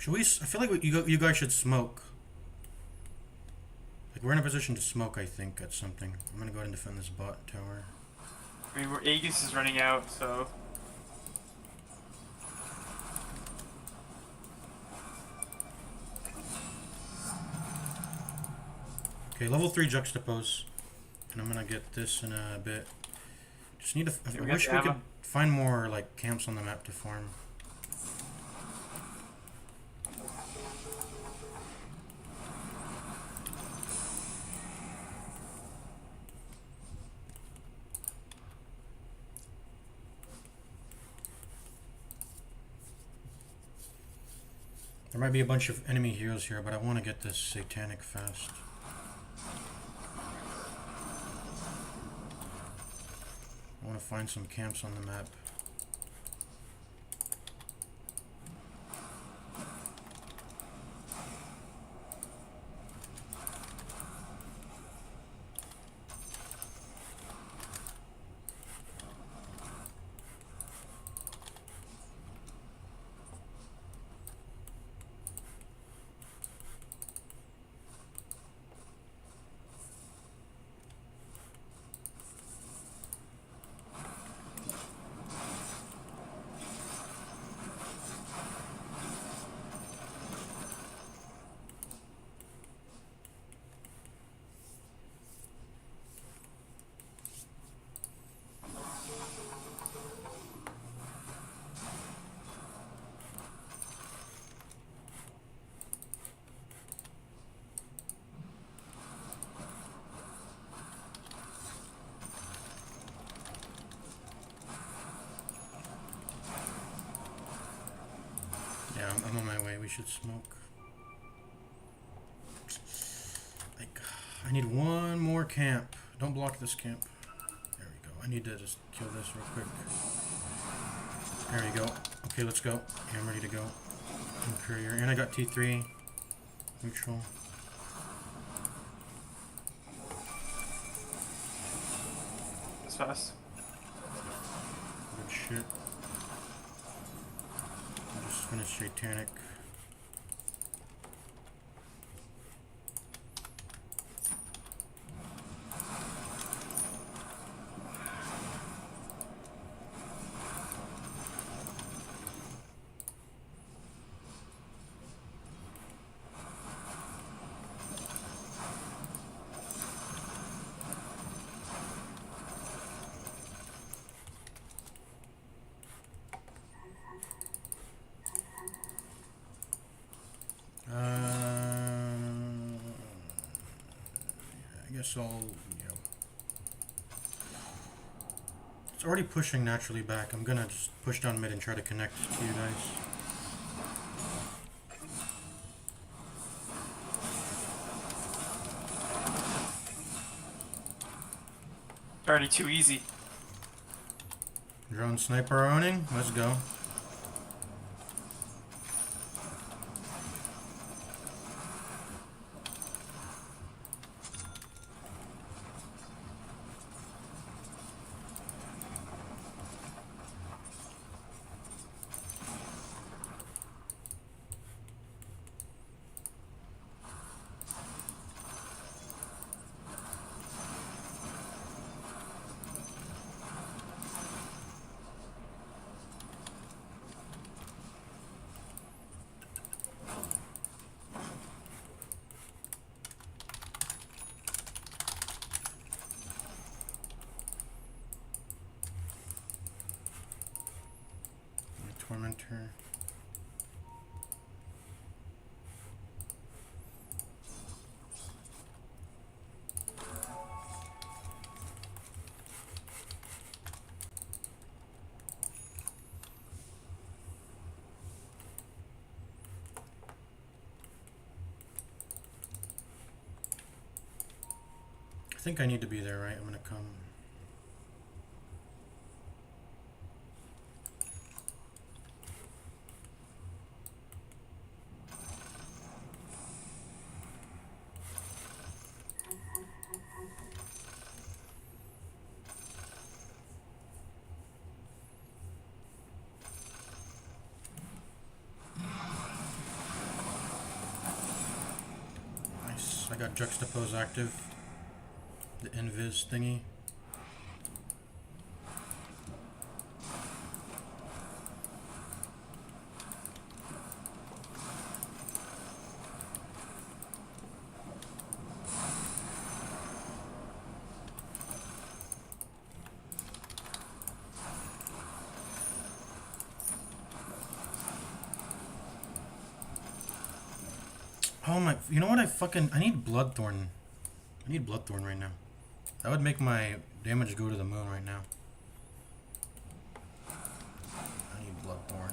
Should we? I feel like you guys should smoke. Like we're in a position to smoke. I think at something. I'm gonna go ahead and defend this bot tower. I mean, Aegis is running out, so. Okay, level 3 juxtapose, and I'm gonna get this in a bit. Just need to. I we wish got we the could ammo? find more like camps on the map to farm. There might be a bunch of enemy heroes here, but I want to get this Satanic fast. I want to find some camps on the map. we should smoke. I need one more camp. Don't block this camp. There we go. I need to just kill this real quick. There we go. Okay, let's go. Yeah, I'm ready to go. I'm courier. And I got T3. Neutral. That's fast. Good shit. I just finished Satanic. I guess I'll, it's already pushing naturally back. I'm gonna just push down mid and try to connect to you guys. Already too easy. Drone sniper owning. Let's go. Tormentor. I think I need to be there, right? I'm gonna come. Nice. I got juxtapose active. The invis thingy. Oh my, you know what I need Bloodthorn. I need Bloodthorn right now. That would make my damage go to the moon right now. I need Bloodthorn.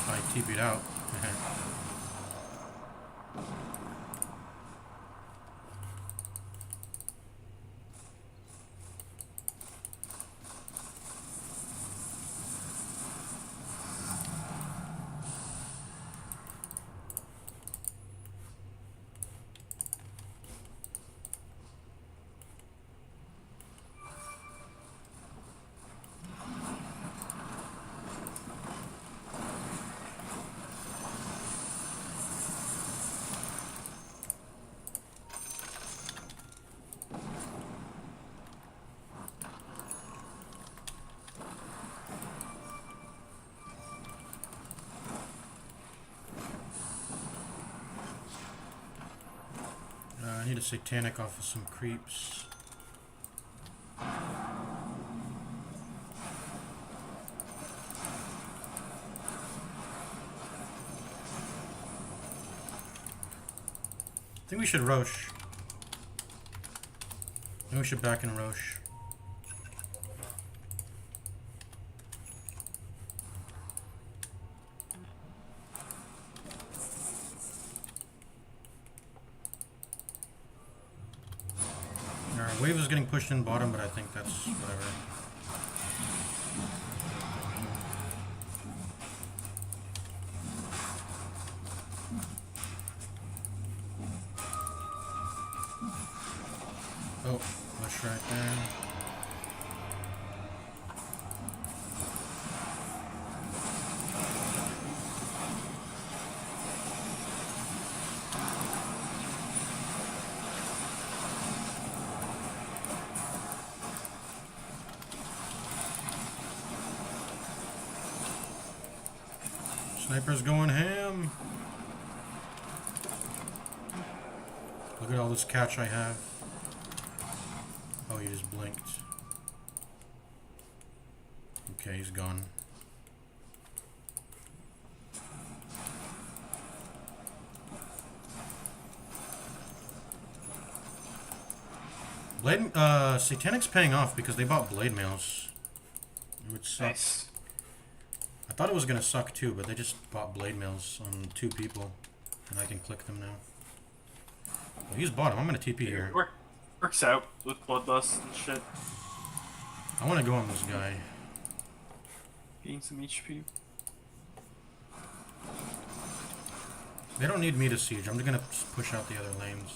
I TP'd out. Get a satanic off of some creeps. I think we should Roche. I think we should back in Roche. Our wave is getting pushed in bottom, but I think that's whatever. Oh, push right there. Sniper's going ham. Look at all this catch I have. Oh, he just blinked. Okay, he's gone. Blade, Satanic's paying off because they bought blade mails. Which sucks. Nice. I thought it was gonna suck too, but they just bought blade mails on 2 people. And I can click them now. Well, he's bottom. I'm gonna TP here. Works out with bloodlust and shit. I wanna go on this guy. Gain some HP. They don't need me to siege. I'm just gonna push out the other lanes.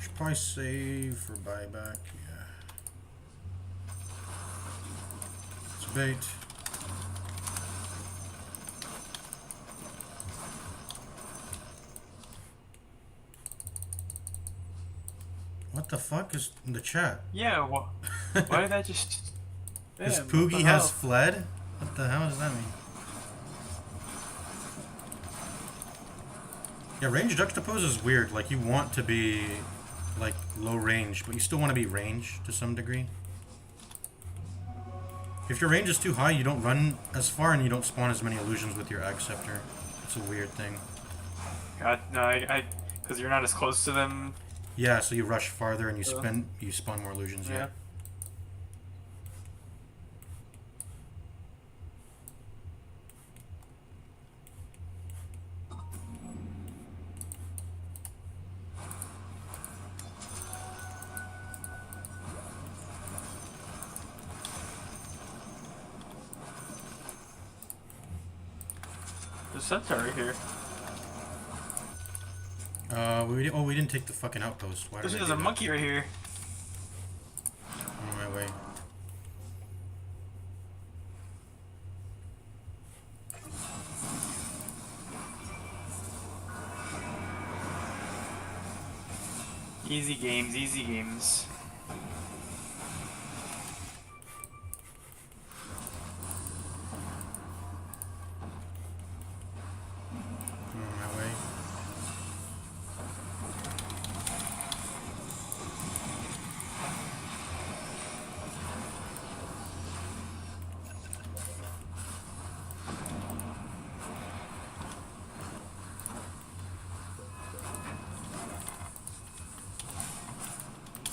Should probably save for buyback. Yeah. It's bait. What the fuck is in the chat? Yeah, why did that just... His Damn, Poogie what the has hell? fled? What the hell does that mean? Yeah, range juxtapose is weird. Like, you want to be, like, low range, but you still want to be range to some degree. If your range is too high, you don't run as far and you don't spawn as many illusions with your Ag Scepter. It's a weird thing. God, no, because you're not as close to them. Yeah, so you rush farther and you spawn more illusions, yeah. There's a centaur right here. We didn't take the fucking outpost. Why did I There's do a that? monkey right here. On my way. Easy games, easy games. On my way.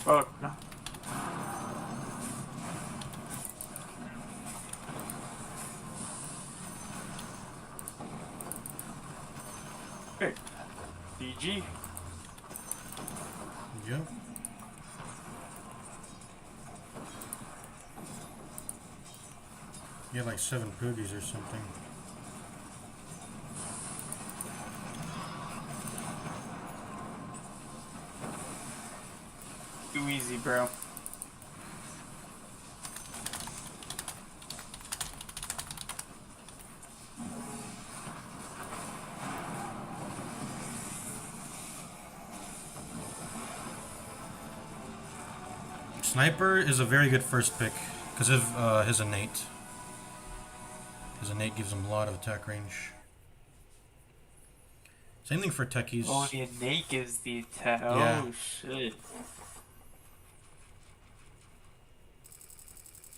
Oh, no. Okay. DG. Yep. You had like 7 Poogies or something. Too easy, bro. Sniper is a very good first pick because of his innate. His innate gives him a lot of attack range. Same thing for techies. Oh, the innate gives the attack. Yeah. Oh, shit.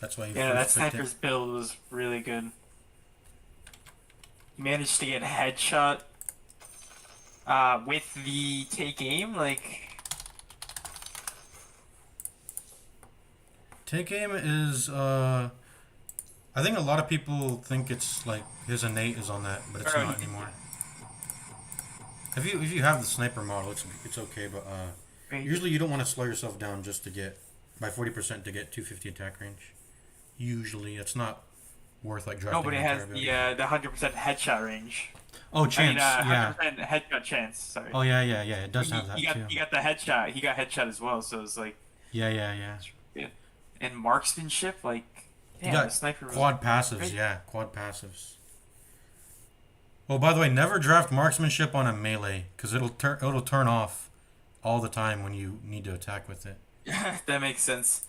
That's why you Yeah, that first picked sniper's it. build was really good. He managed to get headshot with the take aim, like... Take aim is I think a lot of people think it's like his innate is on that, but it's not anymore. If you have the sniper model, it's okay, but usually you don't want to slow yourself down just to get by 40% to get 250 attack range. Usually, it's not worth like dropping. No, but it has the 100% headshot range. Oh, chance, yeah. 100% headshot chance. Sorry. Oh yeah, it does have that too. He got the headshot. He got headshot as well. So it's like. Yeah. And marksmanship, like. You got sniper quad passives, yeah, quad passives. Oh, by the way, never draft marksmanship on a melee because it'll turn off all the time when you need to attack with it. That makes sense.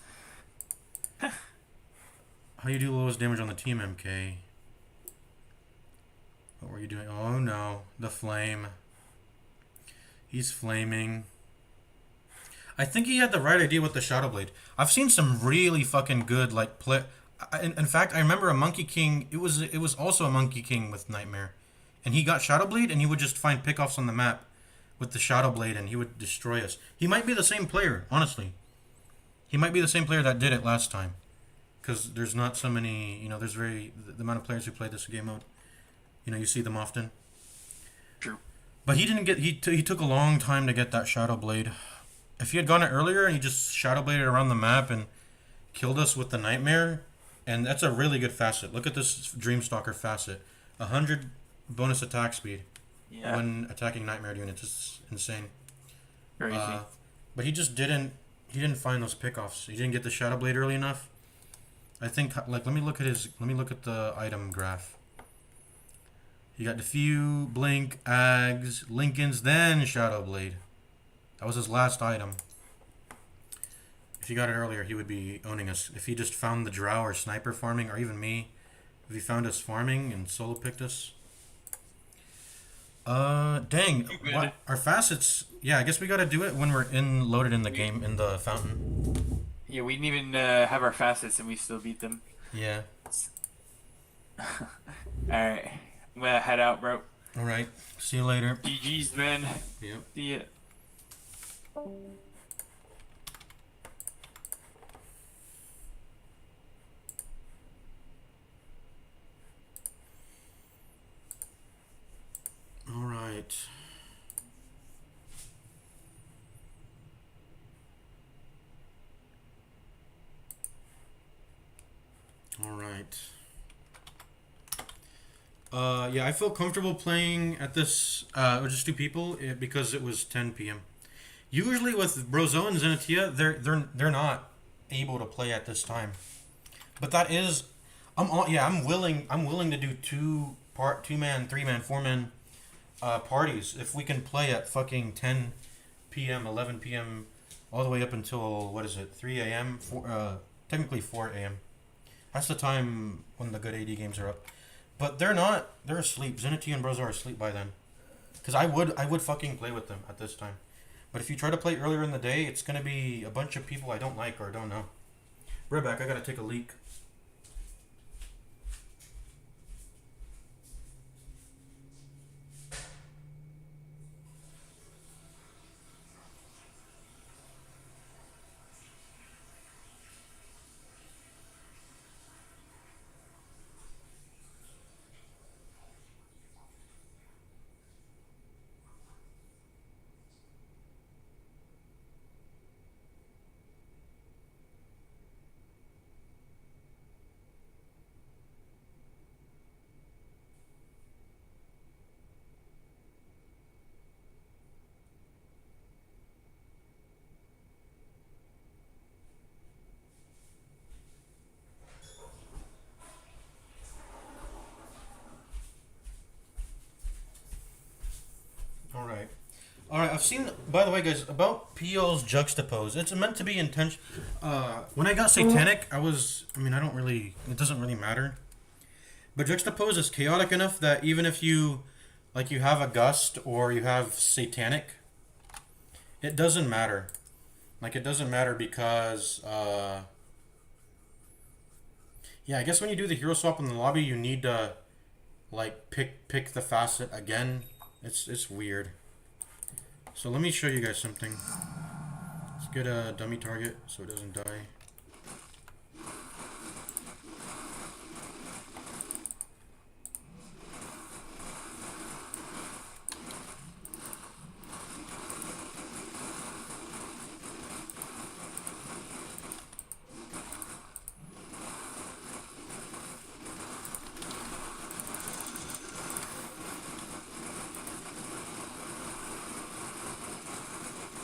How you do lowest damage on the team, MK? What were you doing? Oh no, the flame. He's flaming. I think he had the right idea with the Shadow Blade. I've seen some really fucking good like play. In fact, I remember a Monkey King. It was also a Monkey King with Nightmare, and he got Shadow Blade, and he would just find pickoffs on the map with the Shadow Blade, and he would destroy us. He might be the same player, honestly. He might be the same player that did it last time, because there's not so many. You know, there's the amount of players who play this game mode. You know, you see them often. True. But he didn't get. He took a long time to get that Shadow Blade. If he had gone it earlier and he just Shadow Bladed around the map and killed us with the Nightmare, and that's a really good facet. Look at this Dreamstalker facet. 100 bonus attack speed when attacking Nightmare units. It's insane. Crazy. But he just didn't. He didn't find those pickoffs. He didn't get the Shadow Blade early enough. I think like let me look at the item graph. He got Diffuse, Blink, Ags, Lincoln's, then Shadow Blade. That was his last item. If he got it earlier, he would be owning us. If he just found the Drow or Sniper farming, or even me, if he found us farming and solo picked us. Dang. What? Our facets... Yeah, I guess we gotta do it when we're loaded in the game, in the fountain. Yeah, we didn't even have our facets and we still beat them. Yeah. Alright. I'm gonna head out, bro. Alright. See you later. GG's, man. Yep. See ya. Alright. Alright. Yeah, I feel comfortable playing at this, with just two people because it was 10 p.m. Usually with Brozo and Zenatia, they're not able to play at this time. But that is, I'm willing to do two-man, three-man, four-man parties if we can play at fucking 10 p.m., 11 p.m., all the way up until, 3 a.m., technically 4 a.m. That's the time when the good AD games are up. But they're not, they're asleep. Zenity and Brozo are asleep by then. Because I would fucking play with them at this time. But if you try to play earlier in the day, it's going to be a bunch of people I don't like or don't know. Right back, I got to take a leak. Alright, I've seen, by the way, guys, about PL's juxtapose. It's meant to be intention. When I got Satanic, it doesn't really matter. But juxtapose is chaotic enough that even if you like you have a Gust or you have Satanic, it doesn't matter. Like, it doesn't matter because, yeah, I guess when you do the hero swap in the lobby, you need to, like, pick the facet again. It's weird. So let me show you guys something. Let's get a dummy target so it doesn't die.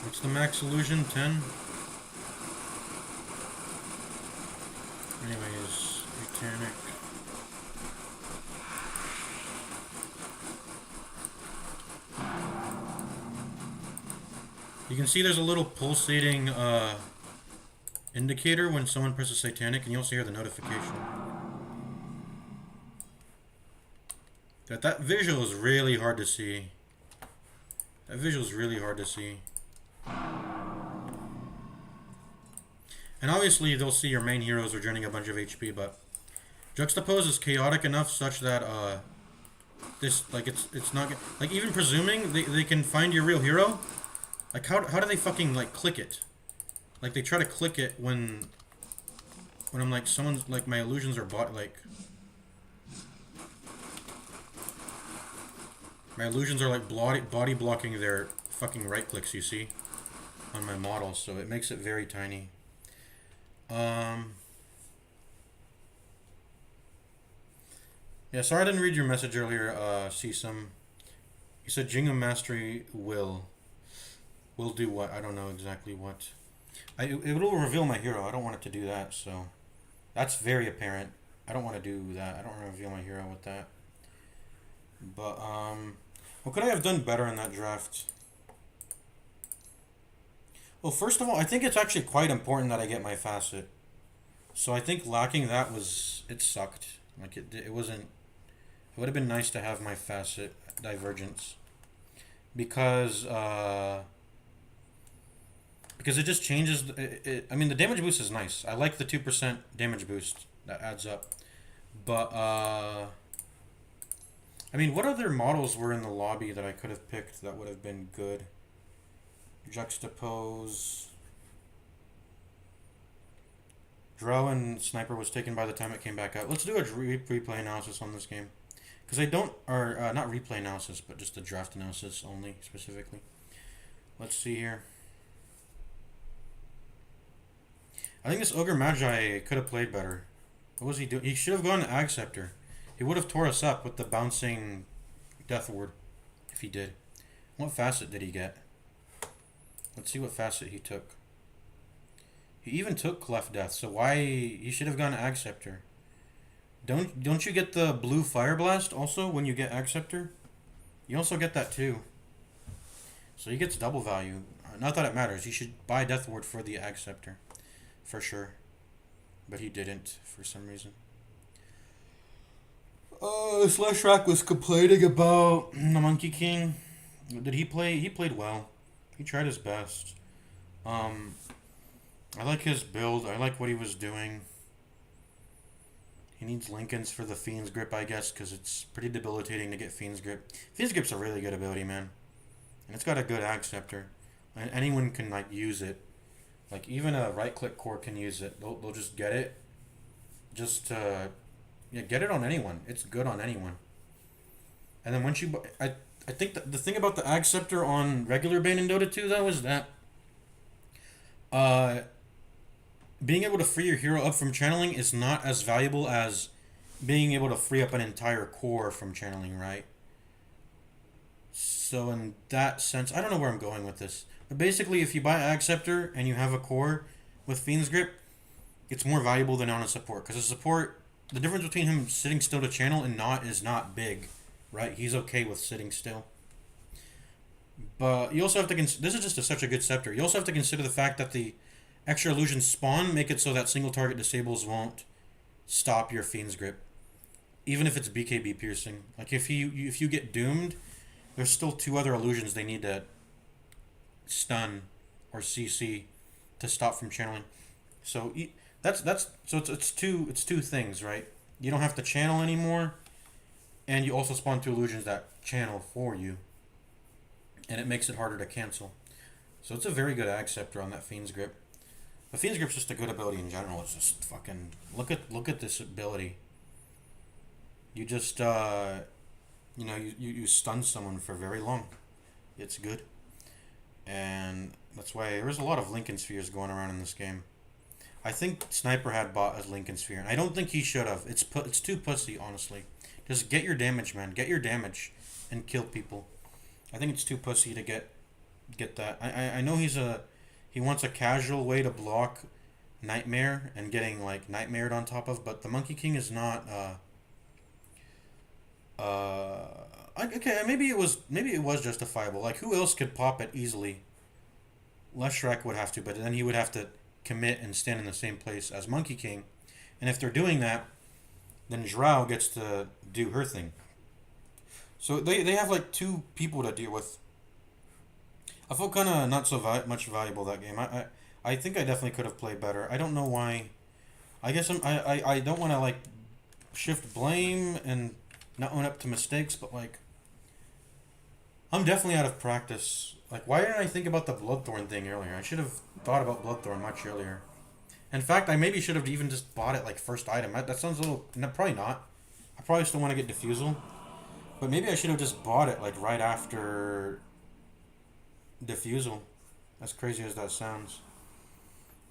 What's the max illusion? 10? Anyways, Satanic. You can see there's a little pulsating indicator when someone presses Satanic, and you also hear the notification. That visual is really hard to see. That visual is really hard to see. And obviously they'll see your main heroes regenerating a bunch of HP, but Juxtapose is chaotic enough such that this, like, it's not, like, even presuming they can find your real hero, like, how do they fucking, like, click it? Like, they try to click it when I'm like, someone's, like, my illusions are my illusions are like body blocking their fucking right clicks, you see, on my model, so it makes it very tiny. Yeah, sorry I didn't read your message earlier, CSUM. You said Jingle Mastery will do what? I don't know exactly what. It will reveal my hero. I don't want it to do that, so that's very apparent. I don't want to do that. I don't want to reveal my hero with that. But, what could I have done better in that draft? Well, first of all, I think it's actually quite important that I get my facet. So I think lacking that it sucked. Like, it wasn't, it would have been nice to have my facet divergence. Because it just changes, I mean, the damage boost is nice. I like the 2% damage boost. That adds up. But, I mean, what other models were in the lobby that I could have picked that would have been good? Juxtapose. Drow and Sniper was taken by the time it came back out. Let's do a replay analysis on this game. Because I don't, or not replay analysis, but just a draft analysis only, specifically. Let's see here. I think this Ogre Magi could have played better. What was he doing? He should have gone to Ag Scepter. He would have tore us up with the bouncing Death Ward, if he did. What facet did he get? Let's see what facet he took. He even took Cleft Death, so why... He should have gone to Ag Scepter. Don't you get the blue Fire Blast also when you get Ag Scepter? You also get that too. So he gets double value. Not that it matters. He should buy Death Ward for the Ag Scepter. For sure. But he didn't, for some reason. Slash Rack was complaining about the Monkey King. Did he play? He played well. He tried his best. I like his build. I like what he was doing. He needs Lincolns for the Fiend's Grip, I guess, because it's pretty debilitating to get Fiend's Grip. Fiend's Grip's a really good ability, man. And it's got a good Ag Scepter. And anyone can, like, use it. Like, even a right-click core can use it. They'll just get it. Just, yeah, get it on anyone. It's good on anyone. And then once you... I think the thing about the Ag Scepter on regular Bane in Dota 2, though, is that... being able to free your hero up from channeling is not as valuable as being able to free up an entire core from channeling, right? So in that sense, I don't know where I'm going with this. But basically, if you buy Ag Scepter and you have a core with Fiend's Grip, it's more valuable than on a support. Because a support, the difference between him sitting still to channel and not is not big, right? He's okay with sitting still. But you also have to this is just such a good scepter. You also have to consider the fact that the extra illusions spawn make it so that single target disables won't stop your Fiend's Grip, even if it's BKB piercing. Like if you get doomed there's still two other illusions they need to stun or CC to stop from channeling. So that's so it's two things, right? You don't have to channel anymore, and you also spawn two illusions that channel for you, and it makes it harder to cancel. So it's a very good Ag Scepter on that Fiend's Grip. The Fiend's Grip's just a good ability in general. It's just fucking look at this ability. You just you stun someone for very long. It's good, and that's why there's a lot of Lincoln Spheres going around in this game. I think Sniper had bought as Lincoln Sphere, and I don't think he should have. It's too pussy, honestly. Just get your damage, man. Get your damage, and kill people. I think it's too pussy to get that. I know he wants a casual way to block Nightmare and getting like nightmared on top of, but the Monkey King is not. Okay, maybe it was justifiable. Like, who else could pop it easily? Leshrac would have to, but then he would have to commit and stand in the same place as Monkey King. And if they're doing that, then Drow gets to do her thing. So they have like two people to deal with. I felt kind of not so much valuable that game. I think I definitely could have played better. I don't know why. I guess I don't want to like shift blame and not own up to mistakes, but like I'm definitely out of practice. Like, why didn't I think about the Bloodthorn thing earlier? I should have thought about Bloodthorn much earlier. In fact, I maybe should have even just bought it like first item. That sounds a little... No, probably not. I probably still want to get Diffusal. But maybe I should have just bought it like right after Diffusal. As crazy as that sounds.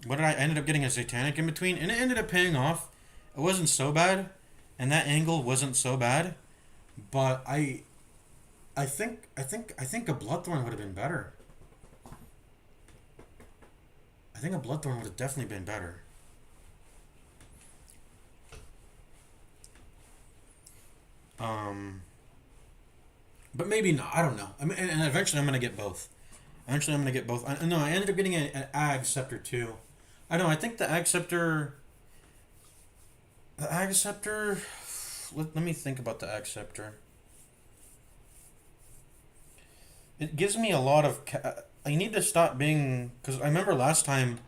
What did I ended up getting a Satanic in between? And it ended up paying off. It wasn't so bad. And that angle wasn't so bad. But I think a Bloodthorn would have been better. I think a Bloodthorn would have definitely been better. But maybe not. I don't know. I mean, and eventually I'm gonna get both. Eventually I'm gonna get both. No, I ended up getting an Ag Scepter too. I know. I think the Ag Scepter. The Ag Scepter. Let me think about the Ag Scepter. It gives me a lot of... I need to stop being... Because I remember last time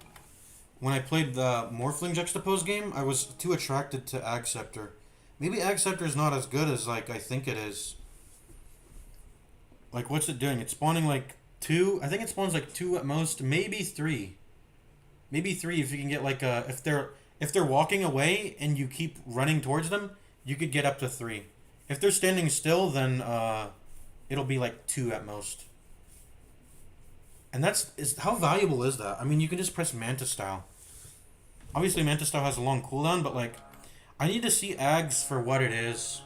when I played the Morphling Juxtapose game, I was too attracted to Ag Scepter. Maybe Ag Scepter is not as good as like I think it is. Like, what's it doing? It's spawning like 2. I think it spawns like 2 at most. Maybe 3. Maybe 3 if you can get like a... If they're walking away and you keep running towards them, you could get up to 3. If they're standing still, then... it'll be like 2 at most. And how valuable is that? I mean, you can just press Manta Style. Obviously, Manta Style has a long cooldown, but like, I need to see Ags for what it is.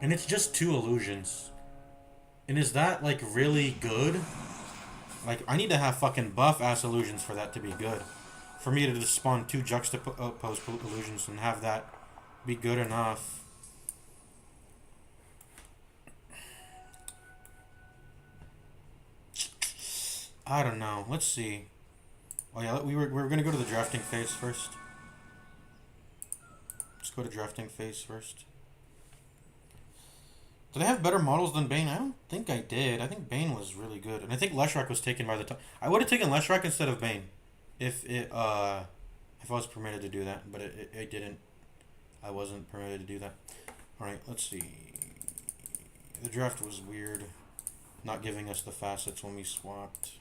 And it's just 2 illusions. And is that like really good? Like, I need to have fucking buff ass illusions for that to be good. For me to just spawn 2 juxtapose illusions and have that be good enough. I don't know. Let's see. Oh yeah, we were gonna go to the drafting phase first. Let's go to drafting phase first. Do they have better models than Bane? I don't think I did. I think Bane was really good, and I think Leshrac was taken by the time. I would have taken Leshrac instead of Bane, if I was permitted to do that, but it didn't. I wasn't permitted to do that. All right, let's see. The draft was weird, not giving us the facets when we swapped.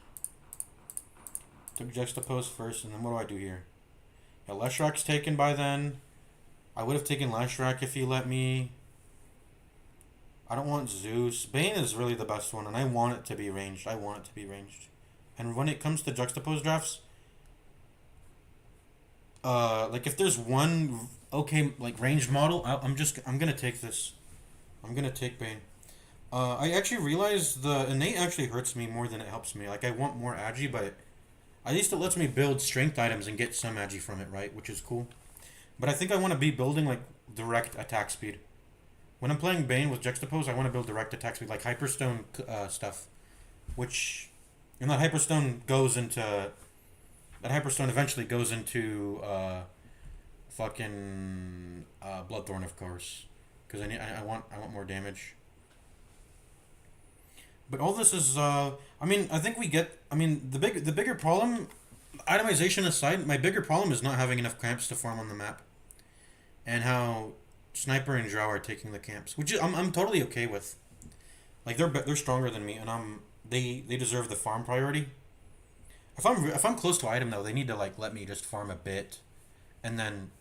Took Juxtapose first, and then what do I do here? Yeah, Leshrac's taken by then. I would have taken Leshrac if he let me. I don't want Zeus. Bane is really the best one, and I want it to be ranged. And when it comes to Juxtapose drafts, like if there's one okay like ranged model, I'm gonna take this. I'm gonna take Bane. I actually realized the innate actually hurts me more than it helps me. Like, I want more agi, but at least it lets me build strength items and get some agi from it, right? Which is cool. But I think I want to be building like direct attack speed. When I'm playing Bane with Juxtapose, I want to build direct attack speed, like Hyperstone stuff. Which, and that Hyperstone eventually goes into fucking Bloodthorn, of course, because I want more damage. But all this is, I mean, I think we get. I mean, the bigger problem, itemization aside, my bigger problem is not having enough camps to farm on the map, and how Sniper and Drow are taking the camps, which is, I'm totally okay with. Like they're stronger than me, and they deserve the farm priority. If I'm close to item though, they need to like let me just farm a bit, and then,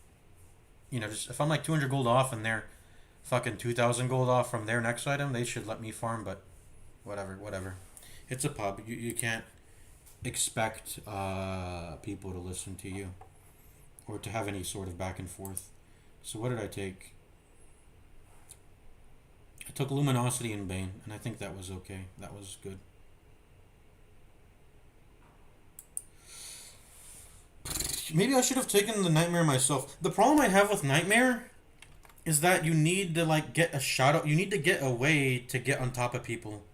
just if I'm like 200 gold off and they're fucking 2,000 gold off from their next item, they should let me farm. But whatever. It's a pub. You can't expect people to listen to you or to have any sort of back and forth. So what did I take? I took Luminosity and Bane, and I think that was okay. That was good. Maybe I should have taken the Nightmare myself. The problem I have with Nightmare is that you need to like get a shadow. You need to get a way to get on top of people.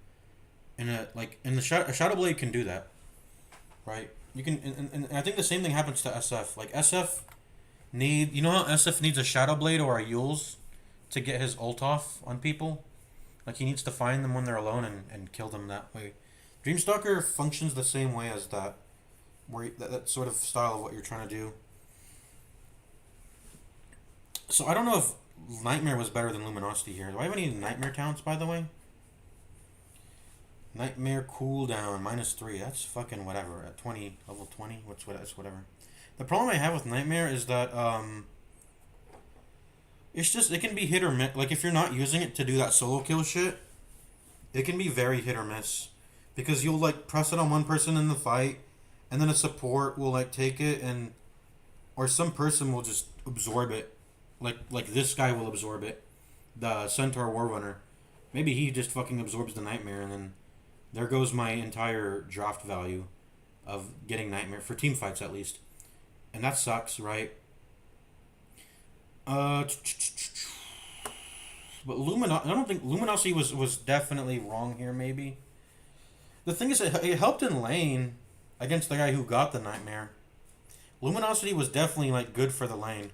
A Shadow Blade can do that, right? You can, and I think the same thing happens to SF. Like SF how SF needs a Shadow Blade or a Yules to get his ult off on people. Like he needs to find them when they're alone and kill them that way. Dreamstalker functions the same way as that, where that sort of style of what you're trying to do. So I don't know if Nightmare was better than Luminosity here. Do I have any Nightmare talents, by the way? Nightmare cooldown -3. That's fucking whatever. At 20, level 20, that's whatever. The problem I have with Nightmare is that it can be hit or miss. Like if you're not using it to do that solo kill shit, it can be very hit or miss, because you'll like press it on one person in the fight, and then a support will like take it, or some person will just absorb it, like this guy will absorb it, the Centaur Warrunner. Maybe he just fucking absorbs the Nightmare, and then there goes my entire draft value of getting Nightmare for team fights at least, and that sucks, right? But I don't think Luminosity was definitely wrong here. Maybe the thing is, it helped in lane against the guy who got the Nightmare. Luminosity was definitely like good for the lane.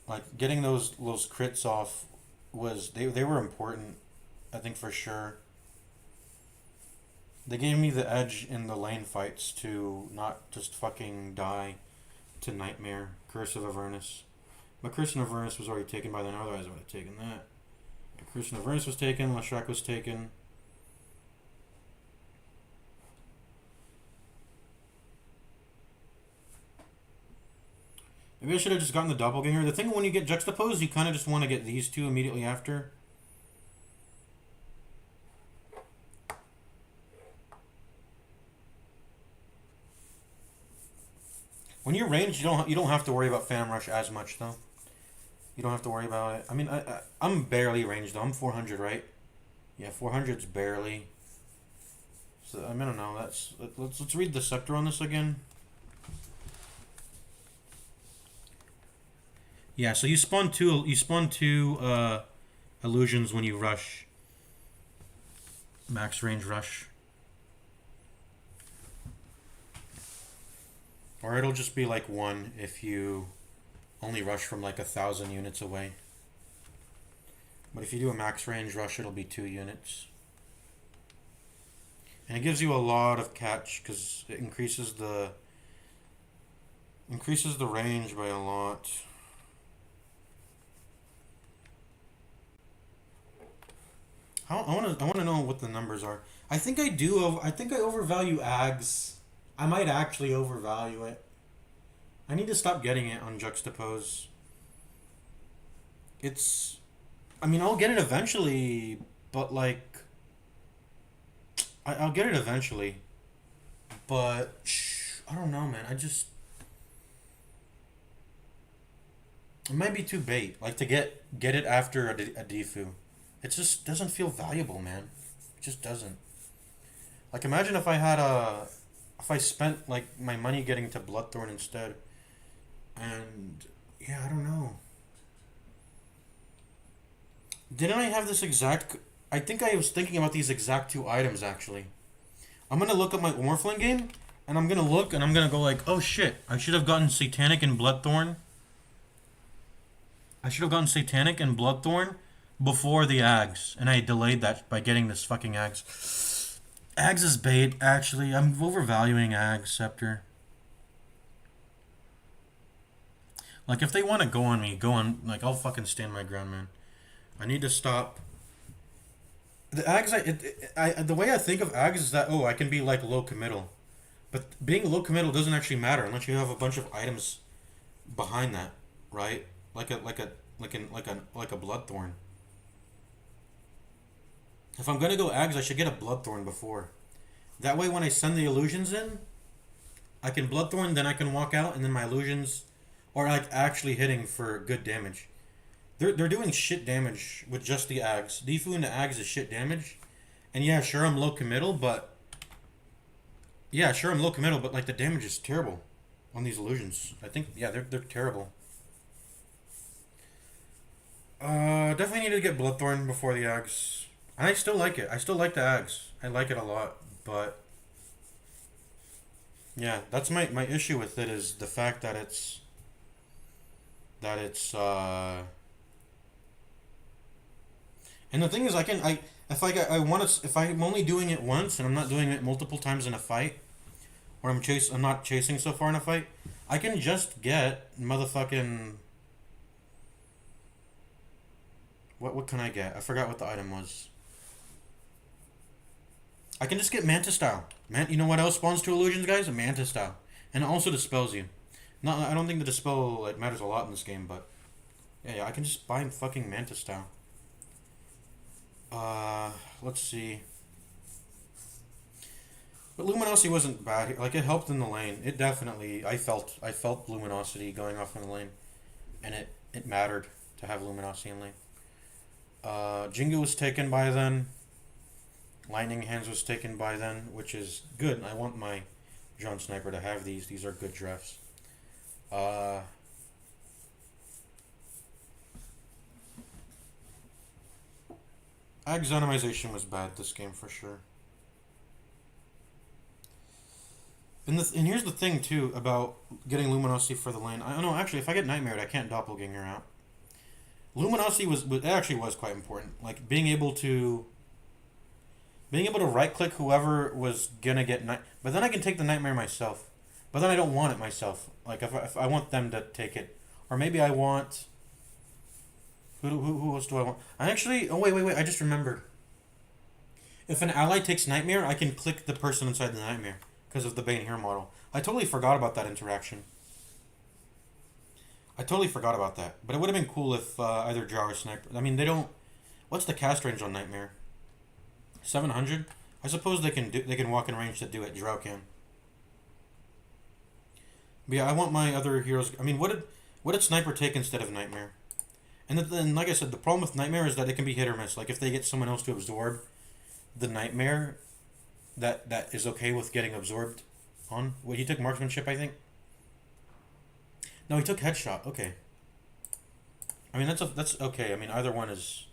Like getting those crits off they were important, I think, for sure. They gave me the edge in the lane fights to not just fucking die to Nightmare, Curse of Avernus. But Curse of Avernus was already taken by then, otherwise I would have taken that. Curse of Avernus was taken, Leshrac was taken. Maybe I should have just gotten the doppelganger. The thing when you get juxtaposed, you kind of just want to get these two immediately after. When you're ranged, you don't have to worry about Phantom Rush as much though. You don't have to worry about it. I mean, I'm barely ranged though. I'm 400, right? Yeah, 400's barely. So I don't know. Let's read the sector on this again. Yeah, so you spawn two illusions when you rush. Max range rush. Or it'll just be like one if you only rush from like 1,000 units away. But if you do a max range rush, it'll be 2 units. And it gives you a lot of catch because it increases the range by a lot. I want to know what the numbers are. I think I overvalue Ags. I might actually overvalue it. I need to stop getting it on Juxtapose. I'll get it eventually, but like, I'll get it eventually. But I don't know, man. It might be too bait, like to get it after a Defu. It just doesn't feel valuable, man. It just doesn't. Like, imagine if I spent like my money getting to Bloodthorn instead. And yeah, I don't know. Didn't I have this exact? I think I was thinking about these exact 2 items actually. I'm gonna look at my Orphan game, and I'm gonna look, and I'm gonna go like, oh shit, I should have gotten Satanic and Bloodthorn. before the Ags, and I delayed that by getting this fucking Ags. Ags is bait, actually. I'm overvaluing Ags, Scepter. Like, if they want to go on me, go on. Like, I'll fucking stand my ground, man. I need to stop. The Ags, the way I think of Ags is that, oh, I can be, like, low committal. But being low committal doesn't actually matter unless you have a bunch of items behind that, right? Like a Bloodthorn. If I'm gonna go Ags, I should get a Bloodthorn before. That way, when I send the illusions in, I can Bloodthorn, then I can walk out, and then my illusions are like actually hitting for good damage. They're doing shit damage with just the Ags. Defu and the Ags is shit damage, and yeah, sure I'm low committal, but like the damage is terrible on these illusions. I think they're terrible. Definitely need to get Bloodthorn before the Ags. And I still like it. I still like the Ags. I like it a lot, but yeah, that's my issue with it is the fact that it's and the thing is if I'm only doing it once and I'm not doing it multiple times in a fight, or I'm not chasing so far in a fight, I can just get motherfucking what can I get? I forgot what the item was. I can just get Manta Style. You know what else spawns 2 illusions, guys? A Manta Style. And it also dispels you. I don't think the dispel matters a lot in this game, but yeah, I can just buy fucking Manta Style. Let's see. But Luminosity wasn't bad. Like, it helped in the lane. It definitely, I felt Luminosity going off in the lane. And it mattered to have Luminosity in lane. Jingu was taken by then. Lightning Hands was taken by then, which is good. I want my John Sniper to have these. These are good drafts. Axonomization was bad this game for sure. And here's the thing too about getting Luminosity for the lane. I don't know, actually, if I get Nightmared, I can't Doppelganger out. Luminosity was quite important. Like being able to right click whoever was gonna get but then I can take the Nightmare myself. But then I don't want it myself. Like if I want them to take it, or maybe I want. Who else do I want? Wait! I just remembered. If an ally takes Nightmare, I can click the person inside the Nightmare because of the Bane Hero model. I totally forgot about that interaction. I totally forgot about that. But it would have been cool if either Jar or Sniper. I mean, they don't. What's the cast range on Nightmare? 700. I suppose they can walk in range to do it. Drow can. But yeah, I want my other heroes. I mean, what did Sniper take instead of Nightmare? And then, like I said, the problem with Nightmare is that it can be hit or miss. Like if they get someone else to absorb the Nightmare, that is okay with getting absorbed on. Well, he took Marksmanship, I think. No, he took Headshot. Okay. I mean that's okay. I mean either one is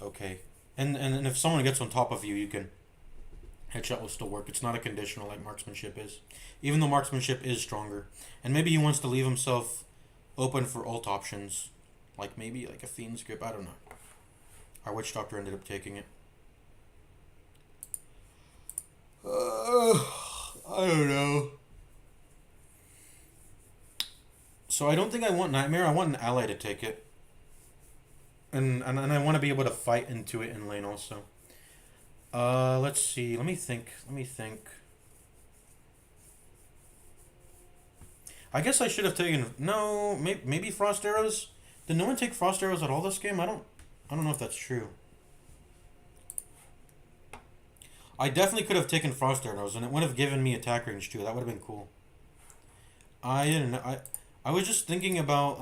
okay. And if someone gets on top of you, you can. Headshot will still work. It's not a conditional like Marksmanship is. Even though Marksmanship is stronger. And maybe he wants to leave himself open for ult options. Like maybe like a Fiend's Grip. I don't know. Our Witch Doctor ended up taking it. I don't know. So I don't think I want Nightmare. I want an ally to take it. And I want to be able to fight into it in lane also. Let's see. Let me think. I guess I should have taken... No, maybe Frost Arrows? Did no one take Frost Arrows at all this game? I don't know if that's true. I definitely could have taken Frost Arrows, and it would have given me attack range too. That would have been cool. I didn't know. I was just thinking about...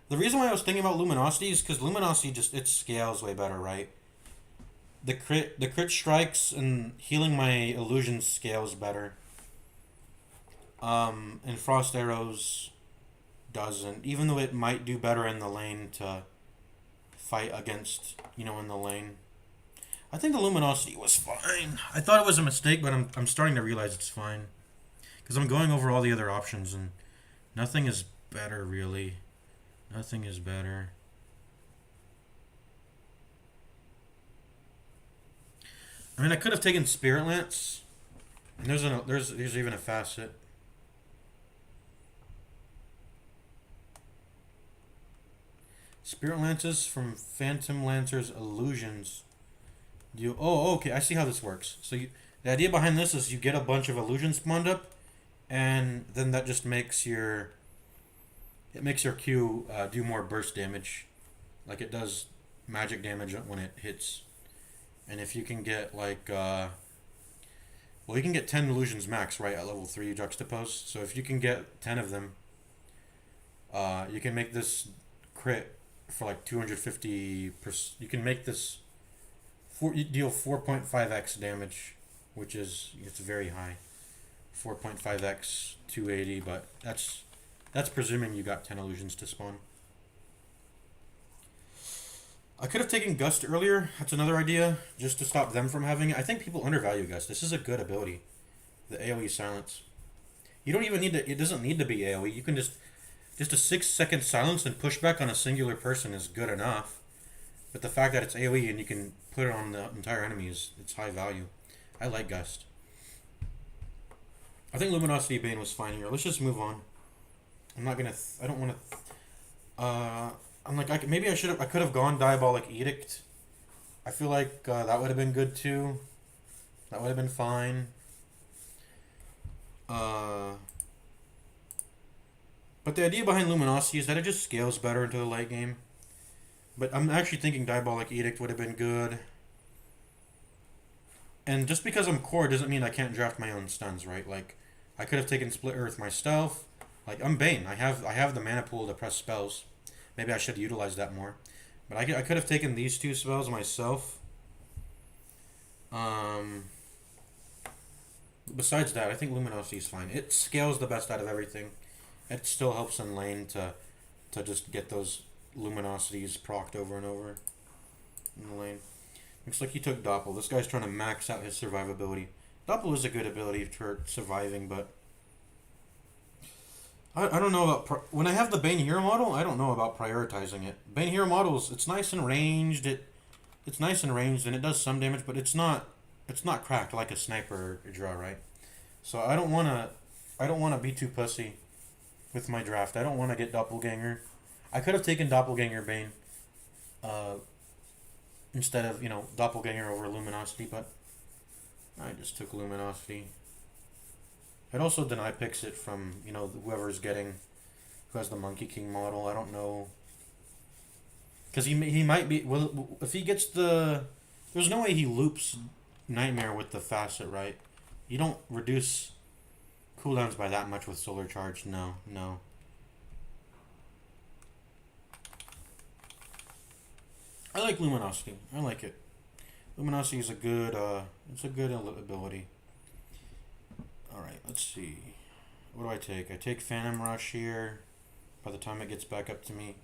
The reason why I was thinking about Luminosity is because Luminosity it scales way better, right? The crit strikes and healing my illusions scales better. And Frost Arrows doesn't, even though it might do better in the lane to fight against, in the lane. I think the Luminosity was fine. I thought it was a mistake, but I'm starting to realize it's fine. Because I'm going over all the other options and nothing is better really. Nothing is better. I mean, I could have taken Spirit Lance. And there's even a facet. Spirit Lances from Phantom Lancer's Illusions. Okay, I see how this works. So the idea behind this is you get a bunch of illusions spawned up, and then that just makes your Q do more burst damage, like it does magic damage when it hits. And if you can get like you can get 10 illusions max, right, at level 3 juxtapose. So if you can get 10 of them, you can make this crit for like 250. You can make this you deal 4.5x damage, which it's very high. 4.5x 280, but that's presuming you got 10 illusions to spawn. I could have taken Gust earlier. That's another idea, just to stop them from having it. I think people undervalue Gust. This is a good ability. The AoE silence. You don't even need to. It doesn't need to be AoE. You can just a 6-second silence and pushback on a singular person is good enough. But the fact that it's AoE and you can put it on the entire enemy it's high value. I like Gust. I think Luminosity Bane was fine here. Let's just move on. I'm not gonna. I don't want to. I'm like maybe I could have gone Diabolic Edict. I feel like that would have been good too. That would have been fine. But the idea behind Luminosity is that it just scales better into the late game. But I'm actually thinking Diabolic Edict would have been good. And just because I'm core doesn't mean I can't draft my own stuns, right? Like, I could have taken Split Earth myself. Like, I'm Bane. I have the mana pool to press spells. Maybe I should utilize that more. But I could have taken these 2 spells myself. Besides that, I think Luminosity is fine. It scales the best out of everything. It still helps in lane to just get those Luminosities procced over and over in the lane. Looks like he took Doppel. This guy's trying to max out his survivability. Doppel is a good ability for surviving, but I don't know about when I have the Bane Hero model. I don't know about prioritizing it. Bane Hero models, it's nice and ranged. It's nice and ranged, and it does some damage, but it's not cracked like a sniper or draw, right? So I don't wanna be too pussy with my draft. I don't want to get Doppelganger. I could have taken Doppelganger Bane instead of Doppelganger over Luminosity, but I just took Luminosity. It also deny picks it from who has the Monkey King model. I don't know, because he might be if he gets there's no way he loops Nightmare with the facet, right? You don't reduce cooldowns by that much with Solar Charge. No. I like Luminosity. I like it. Luminosity is a good ability. Alright, let's see. What do I take? I take Phantom Rush here by the time it gets back up to me.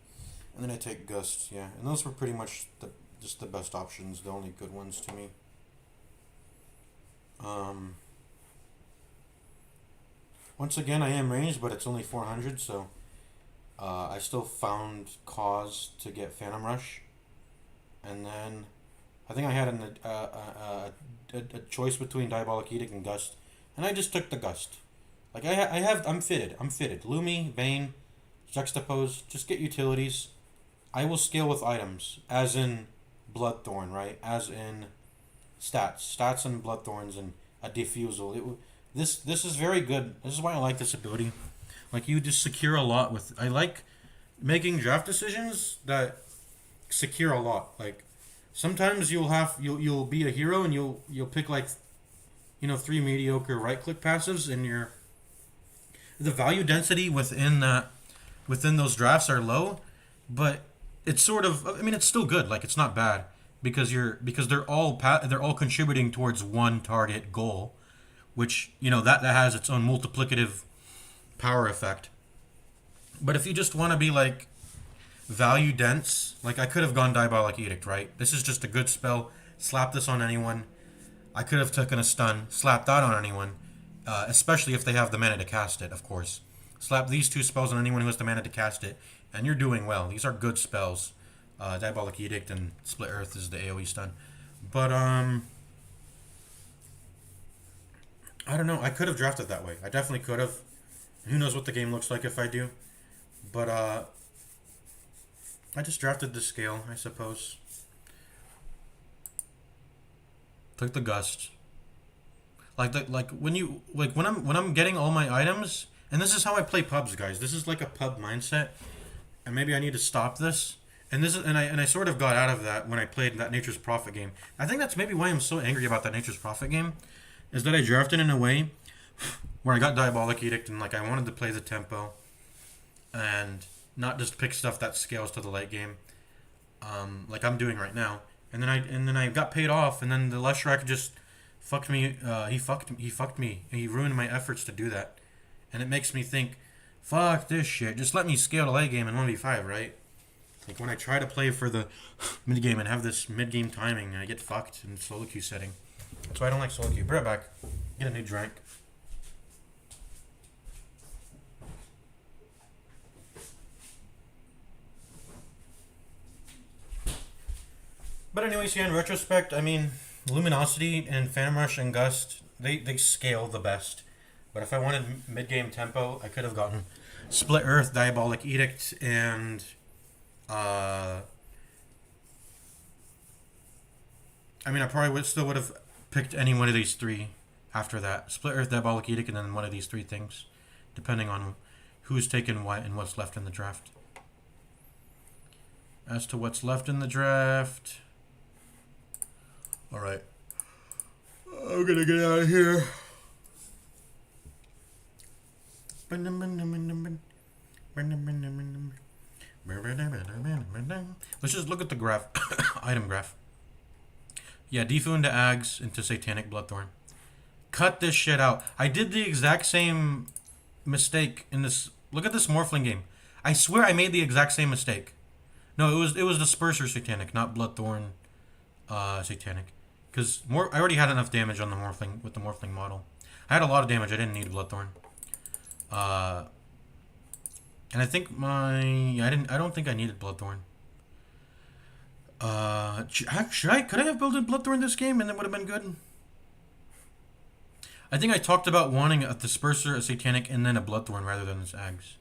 And then I take Gust, yeah. And those were pretty much just the best options, the only good ones to me. Once again, I am ranged, but it's only 400, so I still found cause to get Phantom Rush. And then I think I had a choice between Diabolic Edict and Gust, and I just took the Gust. Like I'm fitted. Lumi, Bane, Juxtapose. Just get utilities. I will scale with items, as in Bloodthorn, right? As in stats and Bloodthorns and a Diffusal. This is very good. This is why I like this ability. Like, you just secure a lot with. I like making draft decisions that secure a lot. Like, sometimes you'll be a hero and you'll pick like 3 mediocre right click passives, and the value density within those drafts are low, but it's sort of, I mean, it's still good. Like, it's not bad because they're all contributing towards one target goal, which that has its own multiplicative power effect. But if you just want to be like value dense, like I could have gone Diabolic Edict, right? This is just a good spell. Slap this on anyone. I could have taken a stun, slap that on anyone, especially if they have the mana to cast it, of course. Slap these 2 spells on anyone who has the mana to cast it, and you're doing well. These are good spells. Diabolic Edict and Split Earth is the AoE stun. But I don't know. I could have drafted that way. I definitely could have. Who knows what the game looks like if I do. But I just drafted the scale, I suppose. Took the gust. Like when I'm getting all my items, and this is how I play pubs, guys. This is like a pub mindset, and maybe I need to stop this. And I sort of got out of that when I played that Nature's Prophet game. I think that's maybe why I'm so angry about that Nature's Prophet game, is that I drafted in a way where I got Diabolic Edict and like I wanted to play the tempo, and not just pick stuff that scales to the late game, like I'm doing right now. And then I got paid off, and then the Leshrac just fucked me. He fucked me. He ruined my efforts to do that, and it makes me think, fuck this shit. Just let me scale the late game in 1v5, right? Like when I try to play for the mid game and have this mid game timing, I get fucked in solo queue setting. That's why I don't like solo queue. Be right back. Get a new drink. But anyways, yeah, in retrospect, I mean, Luminosity and Phantom Rush and Gust, they scale the best. But if I wanted mid-game tempo, I could have gotten Split Earth, Diabolic Edict, and I mean, I probably still would have picked any one of these three after that. Split Earth, Diabolic Edict, and then one of these three things, depending on who's taken what and what's left in the draft. As to what's left in the draft... Alright. I'm gonna get out of here. Let's just look at the graph. Item graph. Yeah, Defu into Ags into Satanic Bloodthorn. Cut this shit out. I did the exact same mistake in this. Look at this Morphling game. I swear I made the exact same mistake. No, it was Disperser Satanic, not Bloodthorn Satanic. Because I already had enough damage on the Morphling with the Morphling model. I had a lot of damage. I didn't need Bloodthorn. And I think I don't think I needed Bloodthorn. Could I have built a Bloodthorn this game and it would have been good? I think I talked about wanting a Disperser, a Satanic, and then a Bloodthorn rather than this Ags.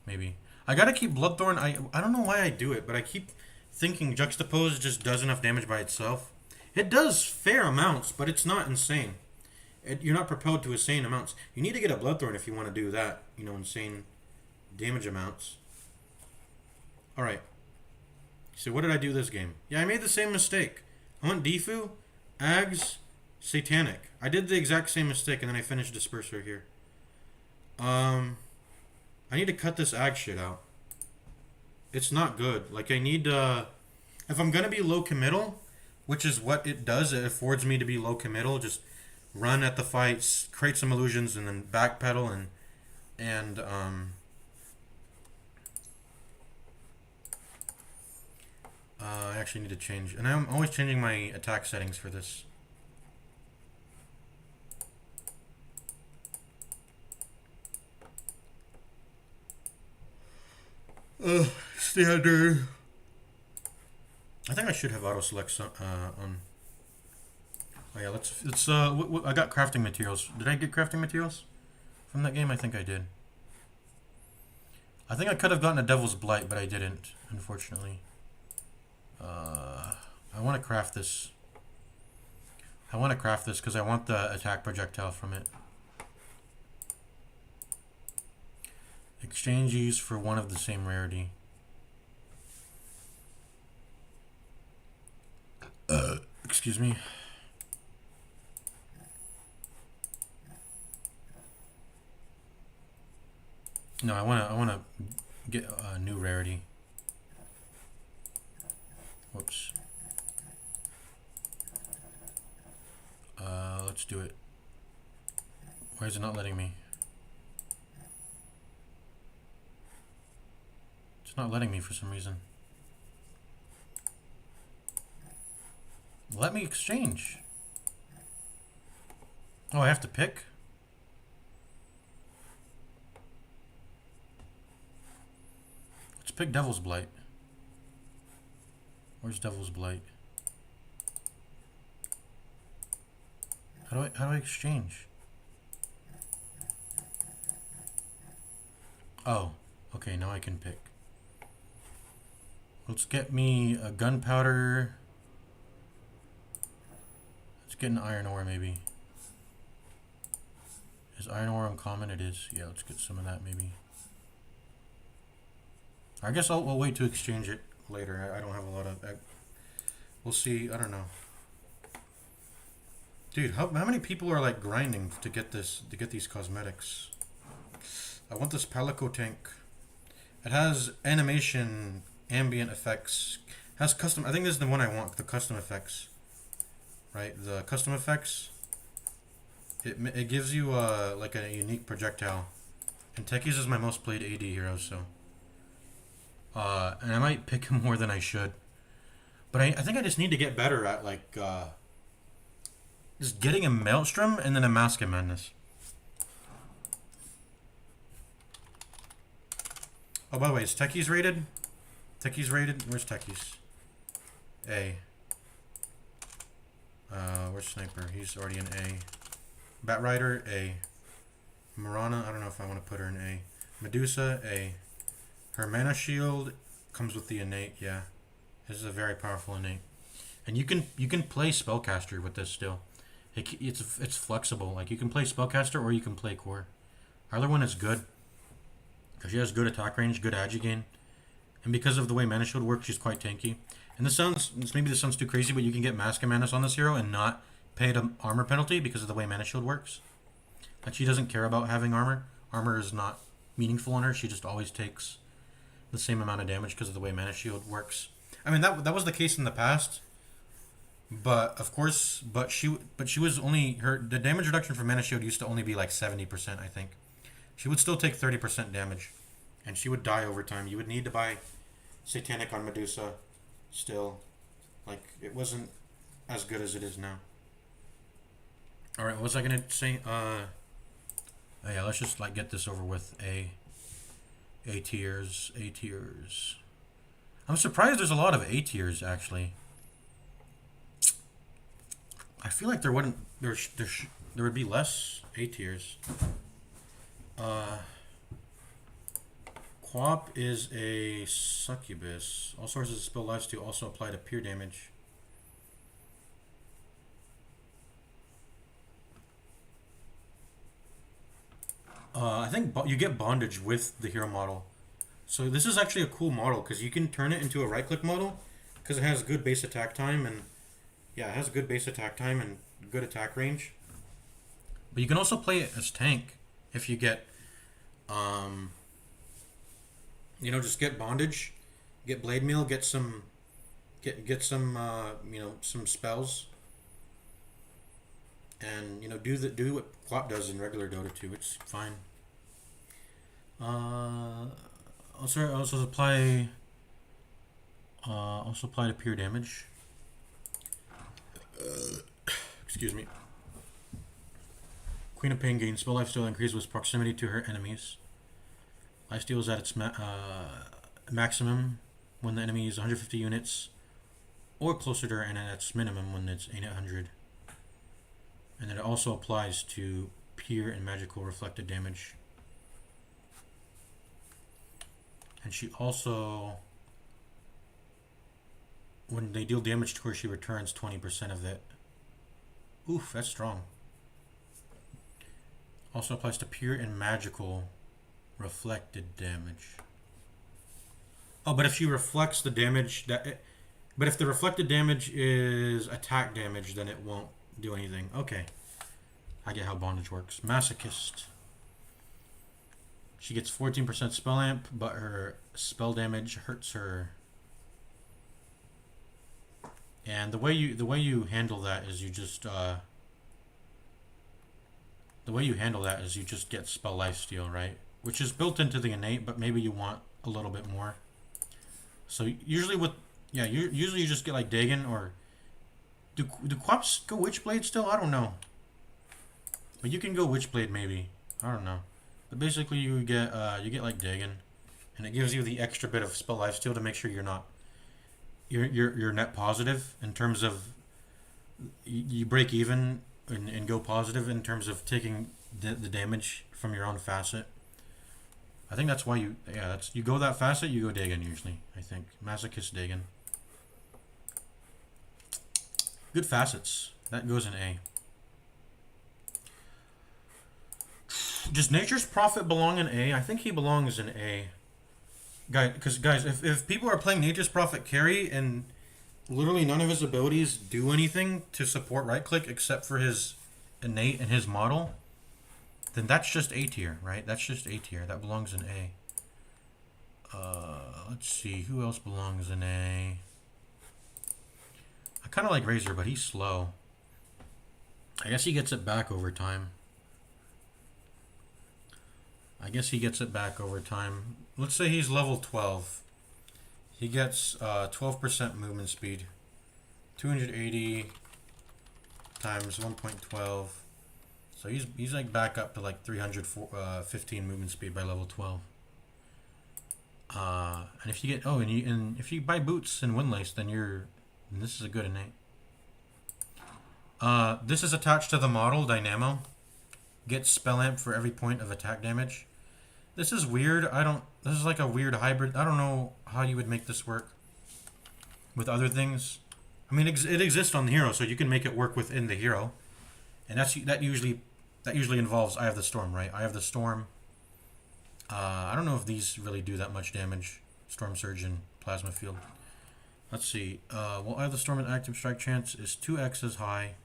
Maybe. I gotta keep Bloodthorn. I don't know why I do it, but I keep thinking Juxtapose just does enough damage by itself. It does fair amounts, but it's not insane. You're not propelled to insane amounts. You need to get a Bloodthorn if you want to do that. You know, insane damage amounts. Alright. So what did I do this game? Yeah, I made the same mistake. I went Defu, Ags, Satanic. I did the exact same mistake, and then I finished Disperser here. I need to cut this Ag shit out. It's not good. Like, I need if I'm gonna be low committal, which is what it does, it affords me to be low committal, just run at the fights, create some illusions, and then backpedal and I actually need to change, and I'm always changing my attack settings for this. Standard. I think I should have auto select on. Oh yeah, let's. I got crafting materials. Did I get crafting materials from that game? I think I did. I think I could have gotten a Devil's Blight, but I didn't, unfortunately. I want to craft this. I want to craft this because I want the attack projectile from it. Exchange these for one of the same rarity. Excuse me. No, I wanna get a new rarity. Whoops. Let's do it. Why is it not letting me? It's not letting me for some reason. Let me exchange. Oh, I have to pick? Let's pick Devil's Blight. Where's Devil's Blight? How do I exchange? Oh, okay, now I can pick. Let's get me a gunpowder. Let's get an iron ore maybe. Is iron ore uncommon? It is. Yeah, let's get some of that maybe. I guess we'll wait to exchange it later. I don't have a lot of... we'll see. I don't know. Dude, how many people are like grinding to get this, to get these cosmetics? I want this Palico tank. It has animation, ambient effects, has custom. I think this is the one I want. The custom effects, right? The custom effects. It gives you like a unique projectile. And Techies is my most played AD hero, so. And I might pick him more than I should. But I think I just need to get better at like just getting a Maelstrom and then a Mask of Madness. Oh, by the way, is Techies rated? Techies rated? Where's Techies? A. Where's Sniper? He's already an A. Bat Rider, A. Marana, I don't know if I want to put her in A. Medusa, A. Her mana shield comes with the innate, yeah. This is a very powerful innate. And you can play Spellcaster with this still. It's flexible. Like, you can play Spellcaster or you can play Core. Either one is good. Because she has good attack range, good agi gain. And because of the way Mana Shield works, she's quite tanky. And maybe this sounds too crazy, but you can get Mask of Madness on this hero and not pay an armor penalty because of the way Mana Shield works. Like, she doesn't care about having armor. Armor is not meaningful on her. She just always takes the same amount of damage because of the way Mana Shield works. I mean, that was the case in the past. But of course, she was only the damage reduction for Mana Shield used to only be like 70%, I think. She would still take 30% damage, and she would die over time. You would need to buy Satanic on Medusa, still. Like, it wasn't as good as it is now. All right, what was I gonna say? Oh yeah, let's just like get this over with. A tiers. I'm surprised there's a lot of A tiers actually. I feel like there would be less A tiers. Quap is a succubus. All sources of spell lives to also apply to pure damage. I think you get bondage with the hero model. So this is actually a cool model because you can turn it into a right-click model because it has good base attack time and yeah, it has good base attack time and good attack range. But you can also play it as tank if you get, just get bondage, get blade mail, get some spells, and do what Quap does in regular Dota 2. It's fine. Also apply to pure damage. Excuse me. Queen of Pain gains spell lifesteal increase with proximity to her enemies. Lifesteal is at its maximum when the enemy is 150 units or closer to her, and at its minimum when it's 800. And then it also applies to pure and magical reflected damage. And she also, when they deal damage to her, she returns 20% of it. Oof, that's strong. Also applies to pure and magical reflected damage. Oh, but if she reflects the damage but if the reflected damage is attack damage, then it won't do anything. Okay. I get how bondage works. Masochist. She gets 14% spell amp, but her spell damage hurts her. And the way you handle that is you just get spell lifesteal, right? Which is built into the innate, but maybe you want a little bit more. So usually you just get like Dagon or do Quaps go Witchblade still? I don't know. But you can go Witchblade maybe. I don't know. But basically you get like Dagon, and it gives you the extra bit of spell lifesteal to make sure you're net positive in terms of you break even and go positive in terms of taking the damage from your own facet. I think that's why you, yeah, that's, you go that fast, you go Dagon usually, I think. Masochist Dagon. Good facets. That goes in A. Does Nature's Prophet belong in A? I think he belongs in A. Guys, if people are playing Nature's Prophet carry and literally none of his abilities do anything to support right click except for his innate and his model, then that's just A tier, right? That's just A tier. That belongs in A. Let's see, who else belongs in A? I kind of like Razor, but he's slow. I guess he gets it back over time. Let's say he's level 12. He gets 12% movement speed. 280 times 1.12. So he's like back up to like 315 movement speed by level 12. And if you get if you buy boots and windlace, then this is a good innate. This is attached to the model Dynamo. Gets spell amp for every point of attack damage. This is weird. This is like a weird hybrid. I don't know how you would make this work with other things. I mean, it exists on the hero, so you can make it work within the hero, and that usually involves Eye of the Storm, right? Eye of the Storm. I don't know if these really do that much damage. Storm Surge and Plasma Field. Let's see. Well, Eye of the Storm and active strike chance is 2x as high.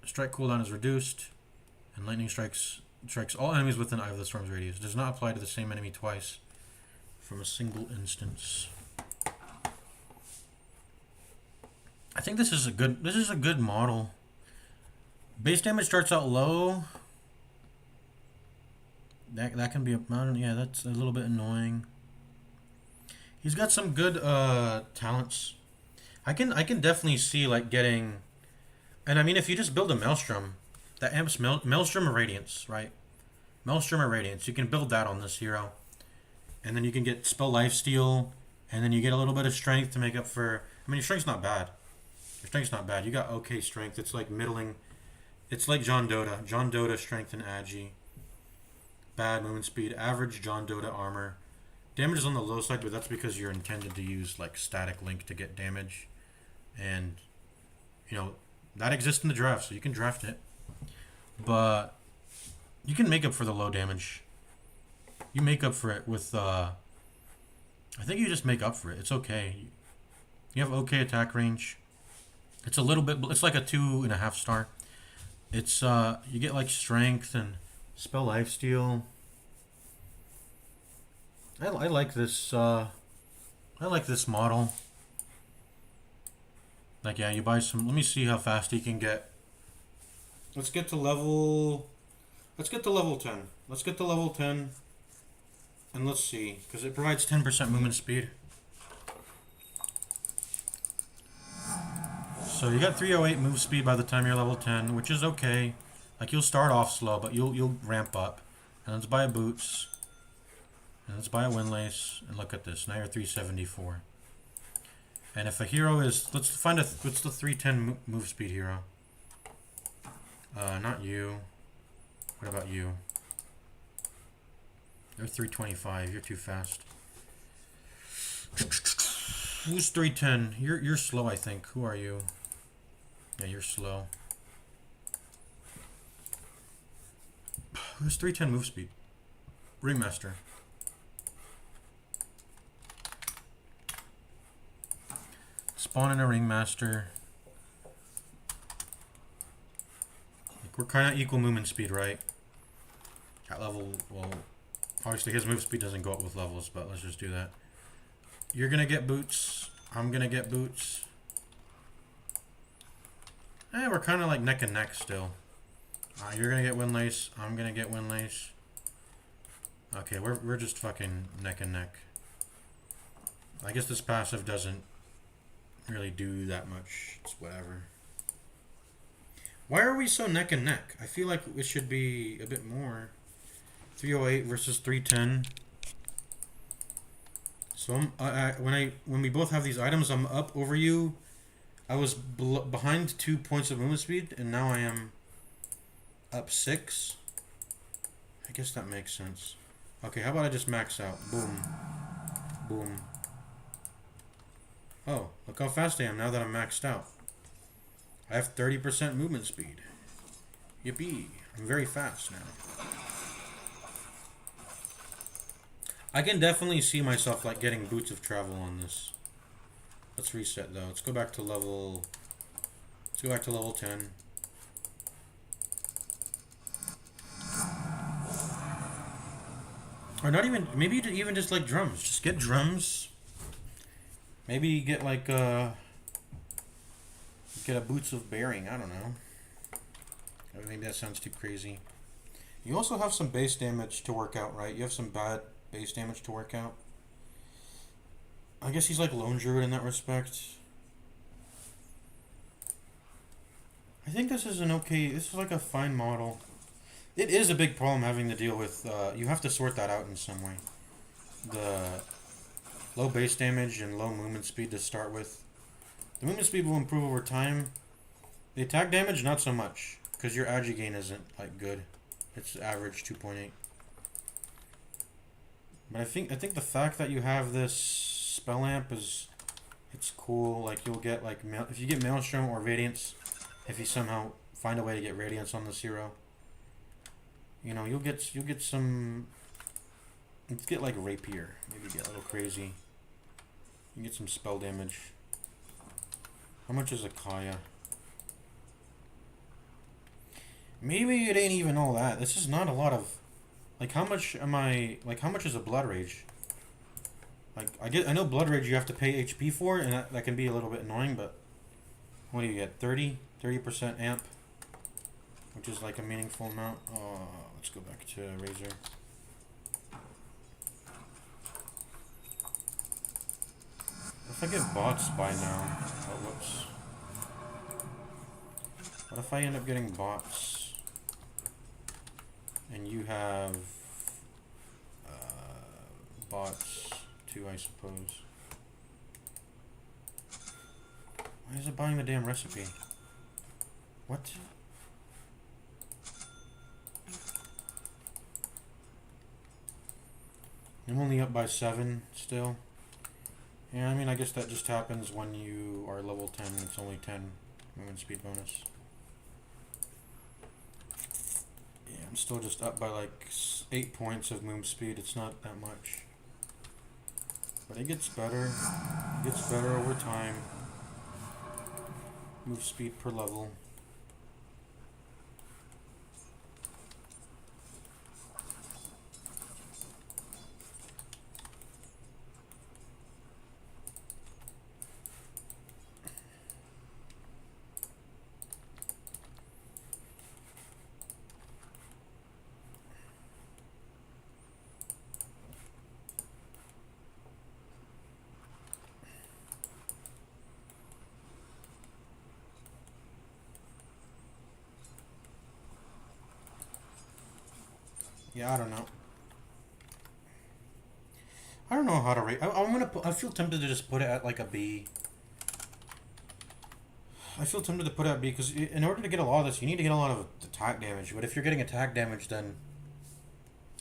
Strike cooldown is reduced, and lightning strikes all enemies within Eye of the Storm's radius. Does not apply to the same enemy twice from a single instance. I think this is a good model. Base damage starts out low. That can be yeah, that's a little bit annoying. He's got some good talents. I can definitely see like getting. And I mean, if you just build a Maelstrom, that amps Maelstrom of Radiance, right? Maelstrom of Radiance. You can build that on this hero. And then you can get Spell Lifesteal, and then you get a little bit of Strength to make up for... I mean, your Strength's not bad. You got okay Strength. It's like middling. It's like John Dota. John Dota, Strength, and Agi. Bad movement speed. Average John Dota armor. Damage is on the low side, but that's because you're intended to use like Static Link to get damage. And, you know... that exists in the draft, so you can draft it. But you can make up for the low damage. You make up for it with... I think you just make up for it. It's okay. You have okay attack range. It's a little bit... it's like a 2.5 star. It's... you get like strength and spell lifesteal. I like this... I like this model. Like, yeah, you buy some... let me see how fast he can get. Let's get to level 10. Let's get to level 10. And let's see. Because it provides 10% movement speed. So you got 308 move speed by the time you're level 10, which is okay. Like, you'll start off slow, but you'll ramp up. And let's buy a boots. And let's buy a windlace. And look at this. Now you're 374. And if a hero is... let's find what's the 310 move speed hero? Not you. What about you? You're 325. You're too fast. Who's 310? You're slow, I think. Who are you? Yeah, you're slow. Who's 310 move speed? Ringmaster. Spawn in a Ringmaster. Like, we're kind of equal movement speed, right? At level, well, obviously his move speed doesn't go up with levels, but let's just do that. You're gonna get boots. I'm gonna get boots. We're kind of like neck and neck still. You're gonna get windlace. I'm gonna get windlace. Okay, we're just fucking neck and neck. I guess this passive doesn't really do that much. It's whatever. Why are we so neck and neck? I feel like it should be a bit more. 308 versus 310. So when we both have these items, I'm up over you. I was behind 2 points of movement speed, and now I am up 6. I guess that makes sense. Okay, how about I just max out? Boom. Boom. Oh, look how fast I am now that I'm maxed out. I have 30% movement speed. Yippee. I'm very fast now. I can definitely see myself like getting boots of travel on this. Let's reset though. Let's go back to level... Let's go back to level 10. Or not even... Maybe even just like drums. Just get drums. Maybe get like get a boots of bearing. I don't know. Maybe that sounds too crazy. You also have some base damage to work out, right? You have some bad base damage to work out. I guess he's like Lone Druid in that respect. I think this is an okay... This is like a fine model. It is a big problem having to deal with... you have to sort that out in some way. The low base damage and low movement speed to start with. The movement speed will improve over time. The attack damage, not so much. Because your agi gain isn't like good. It's average 2.8. But I think the fact that you have this spell amp is... It's cool. Like you'll get like... If you get Maelstrom or Radiance... If you somehow find a way to get Radiance on this hero... You know, you'll get some... Let's get like Rapier. Maybe get a little crazy. You get some spell damage. How much is a Kaya? Maybe it ain't even all that. This is not a lot of... Like, how much am I... Like, how much is a Blood Rage? Like, I know Blood Rage you have to pay HP for, and that can be a little bit annoying, but... What do you get? 30? 30% amp? Which is like a meaningful amount. Let's go back to Razor. What if I get bots by now? Oh, whoops. What if I end up getting bots? And you have... bots too, I suppose. Why is it buying the damn recipe? What? I'm only up by 7 still. Yeah, I mean, I guess that just happens when you are level 10 and it's only 10 movement speed bonus. Yeah, I'm still just up by like 8 points of movement speed. It's not that much. But it gets better. It gets better over time. Move speed per level. Yeah, I don't know. I don't know how to rate. I feel tempted to just put it at like a B. I feel tempted to put it at B because in order to get a lot of this, you need to get a lot of attack damage. But if you're getting attack damage, then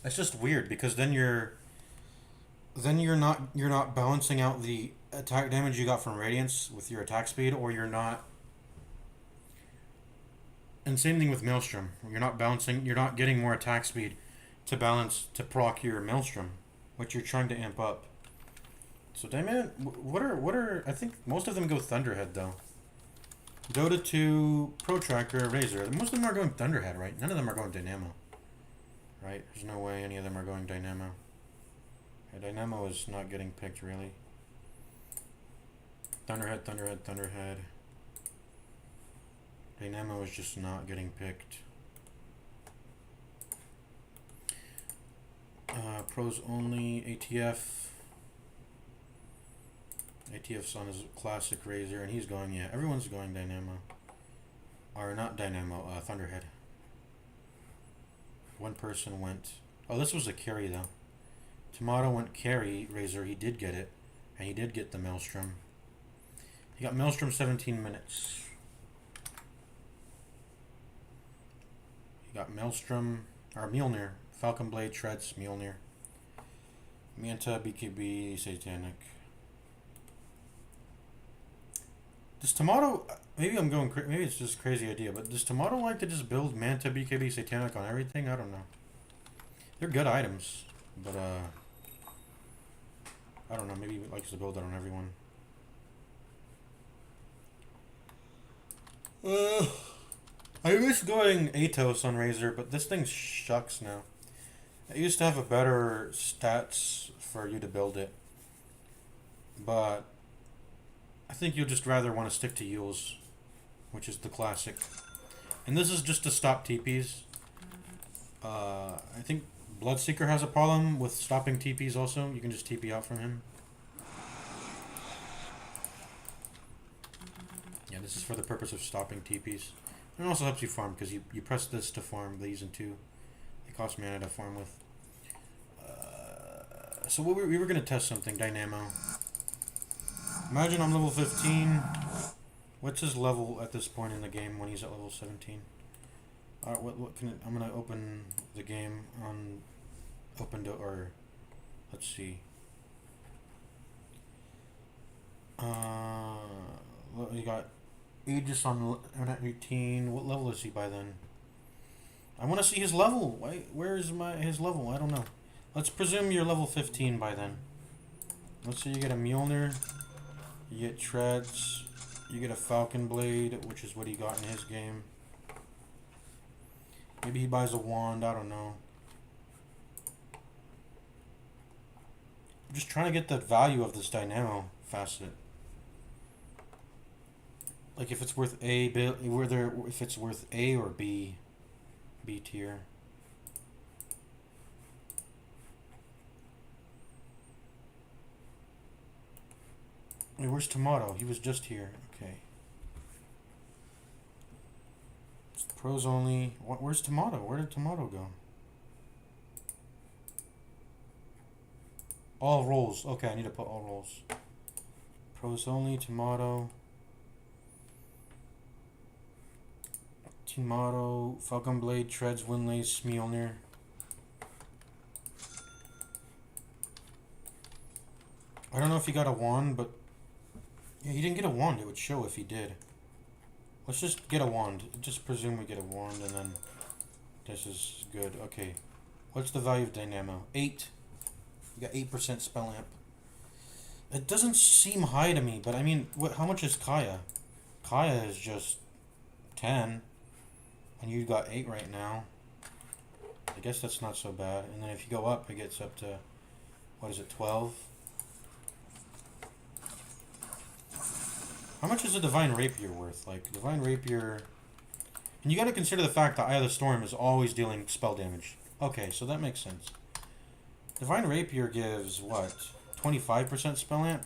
it's just weird because then you're not balancing out the attack damage you got from Radiance with your attack speed, or you're not. And same thing with Maelstrom. You're not getting more attack speed to proc your Maelstrom, which you're trying to amp up. So Dynamo, what are I think most of them go Thunderhead though. Dota 2, Protractor, Razor. Most of them are going Thunderhead, right? None of them are going Dynamo. Right? There's no way any of them are going Dynamo. Yeah, Dynamo is not getting picked really. Thunderhead, Thunderhead, Thunderhead. Dynamo is just not getting picked. Pros only, ATF. ATF's on his classic Razor, and he's going, yeah, everyone's going Dynamo. Or not Dynamo, Thunderhead. One person went... Oh, this was a carry, though. Tomato went carry Razor, he did get it. And he did get the Maelstrom. He got Maelstrom 17 minutes. He got Maelstrom, or Mjolnir, Falcon Blade, Treads, Mjolnir. Manta, BKB, Satanic. Does Tomato... Maybe I'm going... Maybe it's just a crazy idea, but does Tomato like to just build Manta, BKB, Satanic on everything? I don't know. They're good items, but I don't know. Maybe he likes to build it on everyone. I miss going Atos on Razor, but this thing shucks now. It used to have a better stats for you to build it, but I think you'll just rather want to stick to Yules, which is the classic. And this is just to stop TPs. I think Bloodseeker has a problem with stopping TPs also. You can just TP out from him. Yeah, this is for the purpose of stopping TPs. It also helps you farm, because you press this to farm these and two. They cost mana to farm with. So we were going to test something, Dynamo. Imagine I'm level 15. What's his level at this point in the game when he's at level 17? Alright, what can I'm going to open the game on or let's see. You got Aegis on 18. What level is he by then? I want to see his level. Where is his level? I don't know. Let's presume you're level 15 by then. Let's say you get a Mjolnir, you get Treads, you get a Falcon Blade, which is what he got in his game. Maybe he buys a wand, I don't know. I'm just trying to get the value of this Dynamo facet. Like if it's worth if it's worth A or B tier. Wait, where's Tomato? He was just here. Okay. It's pros only. Where's Tomato? Where did Tomato go? All roles. Okay, I need to put all roles. Pros only, Tomato. Tomato, Falcon Blade, Treads, Windlace, Mjolnir. I don't know if he got a wand, but... Yeah, he didn't get a wand. It would show if he did. Let's just get a wand. Just presume we get a wand, and then... This is good. Okay. What's the value of Dynamo? 8. You got 8% spell amp. It doesn't seem high to me, but I mean, how much is Kaya? Kaya is just 10. And you got 8 right now. I guess that's not so bad. And then if you go up, it gets up to... What is it, 12? How much is a Divine Rapier worth? Like, Divine Rapier... And you gotta consider the fact that Eye of the Storm is always dealing spell damage. Okay, so that makes sense. Divine Rapier gives, what? 25% spell amp?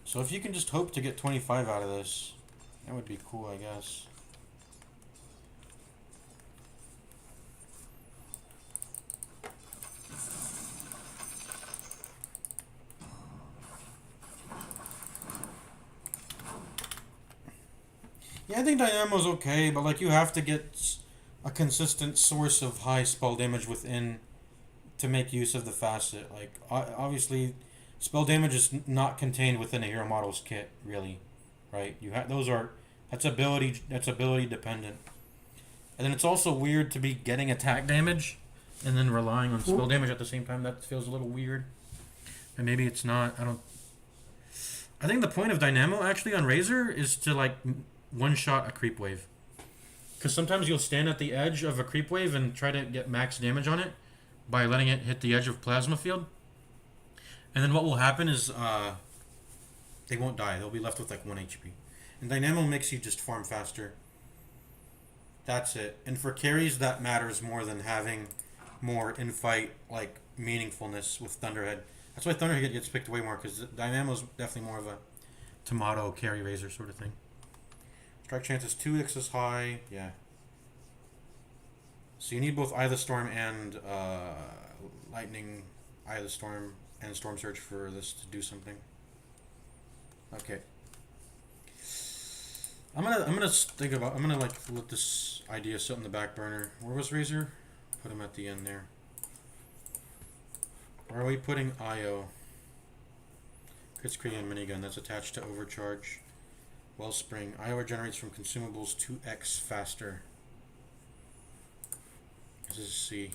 So if you can just hope to get 25 out of this, that would be cool, I guess. Yeah, I think Dynamo's okay, but like you have to get a consistent source of high spell damage within to make use of the facet. Like obviously, spell damage is not contained within a hero model's kit, really, right? You have that's ability dependent, and then it's also weird to be getting attack damage and then relying on spell damage at the same time. That feels a little weird, and maybe it's not. I think the point of Dynamo actually on Razor is to like one-shot a creep wave. Because sometimes you'll stand at the edge of a creep wave and try to get max damage on it by letting it hit the edge of plasma field. And then what will happen is they won't die. They'll be left with like 1 HP. And Dynamo makes you just farm faster. That's it. And for carries, that matters more than having more in-fight like meaningfulness with Thunderhead. That's why Thunderhead gets picked way more, because Dynamo's definitely more of a Tomato carry Razor sort of thing. Strike chance is 2x as high. Yeah. So you need both Eye of the Storm and Lightning, Eye of the Storm, and Storm Surge for this to do something. Okay. I'm gonna think about. I'm gonna like let this idea sit in the back burner. Where was Razor? Put him at the end there. Where are we putting IO? Kritzkrieg and minigun that's attached to overcharge. Wellspring. IO generates from consumables 2x faster. This is C.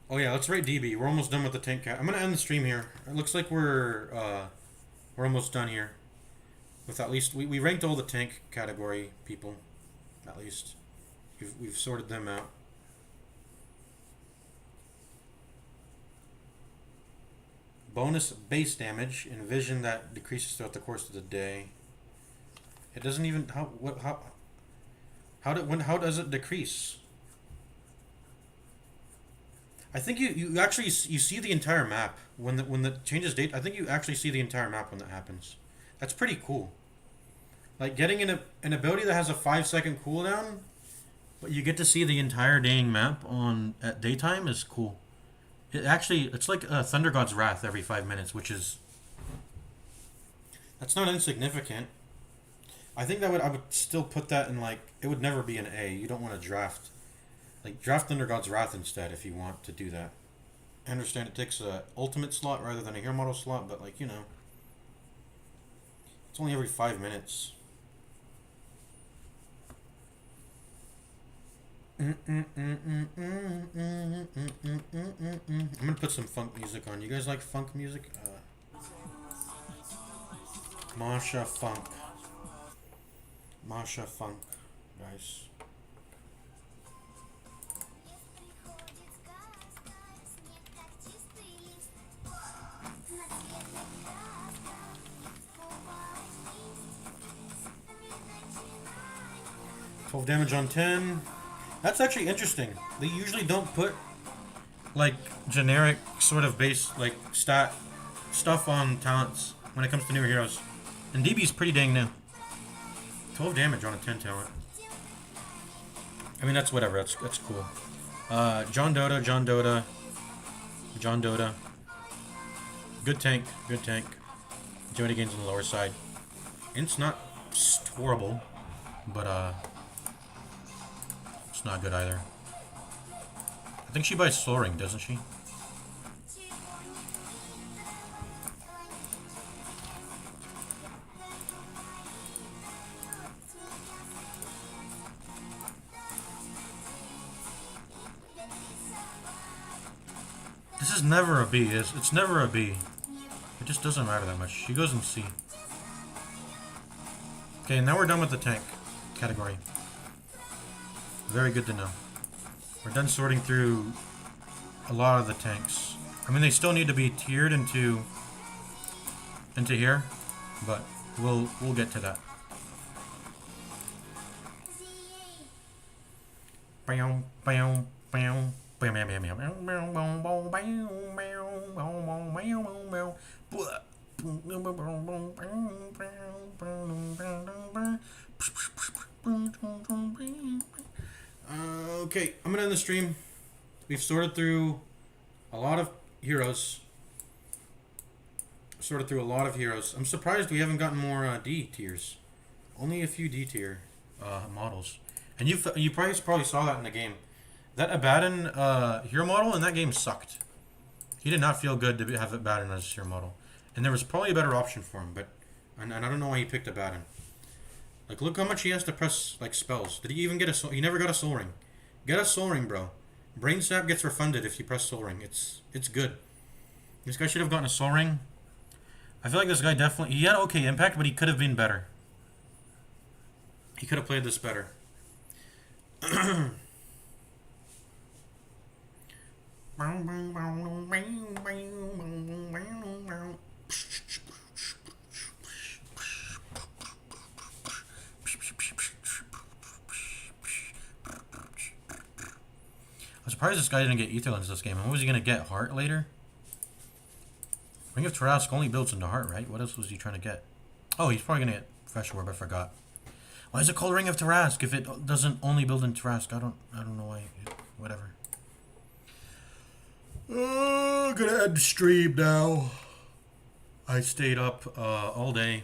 Oh yeah, let's rate DB. We're almost done with the tank cat. I'm gonna end the stream here. It looks like we're almost done here. With at least we ranked all the tank category people, at least. We've sorted them out. Bonus base damage and vision that decreases throughout the course of the day. It doesn't even how does it decrease? I think you actually you see the entire map when the changes date. I think you actually see the entire map when that happens. That's pretty cool. Like getting an ability that has a 5-second cooldown, but you get to see the entire dang map on at daytime is cool. It's like Thunder God's Wrath every 5 minutes, which is that's not insignificant. I think I would still put that in like it would never be an A. You don't want to draft. Like, draft Thunder God's Wrath instead if you want to do that. I understand it takes a ultimate slot rather than a hero model slot, but, like, you know. It's only every 5 minutes. I'm gonna put some funk music on. You guys like funk music? Masha Funk. Masha Funk, guys. $12 damage on 10. That's actually interesting. They usually don't put like generic sort of base like stat stuff on talents when it comes to newer heroes. And DB's pretty dang new. 12 damage on a 10 talent. I mean that's whatever, that's cool. John Dota. Good tank. Agility gains on the lower side. It's not horrible, but it's not good either. I think she buys Soul Ring, doesn't she? This is never a B. It's never a B. It just doesn't matter that much. She goes in C. Okay, now we're done with the tank category. Very good to know. We're done sorting through a lot of the tanks. I mean, they still need to be tiered into here, but we'll get to that. Okay, I'm gonna end the stream. We've sorted through a lot of heroes. I'm surprised we haven't gotten more D tiers. Only a few D tier models. And you probably saw that in the game. That Abaddon hero model in that game sucked. He did not feel good to have Abaddon as hero model. And there was probably a better option for him, but and I don't know why he picked Abaddon. Like, look how much he has to press, like, spells. Did he even get a soul? He never got a soul ring. Get a soul ring, bro. Brain sap gets refunded if you press soul ring. It's good. This guy should have gotten a soul ring. I feel like this guy definitely... He had okay impact, but he could have been better. He could have played this better. I'm surprised this guy didn't get Ether Lens this game. And what was he going to get? Heart later? Ring of Tarask only builds into Heart, right? What else was he trying to get? Oh, he's probably going to get Fresh Orb. I forgot. Why is it called Ring of Tarask if it doesn't only build in Tarask? I don't know why. Whatever. Gonna end stream now. I stayed up all day.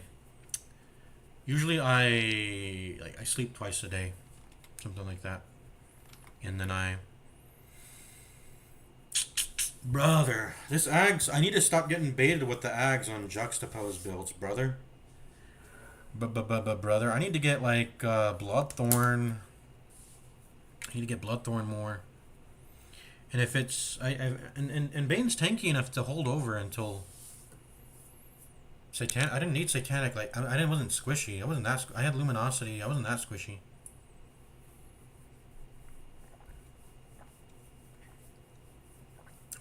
Usually I sleep twice a day, something like that, and then brother, this Ags. I need to stop getting baited with the Ags on juxtaposed builds, brother. Brother, I need to get like Bloodthorn. I need to get Bloodthorn more. And if it's and Bane's tanky enough to hold over until Satanic. I didn't need Satanic. Like I wasn't squishy. I wasn't that. I had Luminosity. I wasn't that squishy.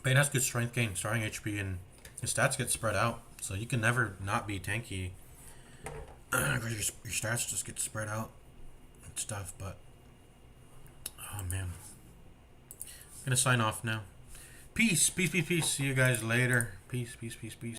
Bane has good strength gain, starting HP, and his stats get spread out, so you can never not be tanky. Your stats just get spread out and stuff. But oh man, I'm gonna sign off now. Peace, peace, peace, peace. See you guys later. Peace, peace, peace, peace.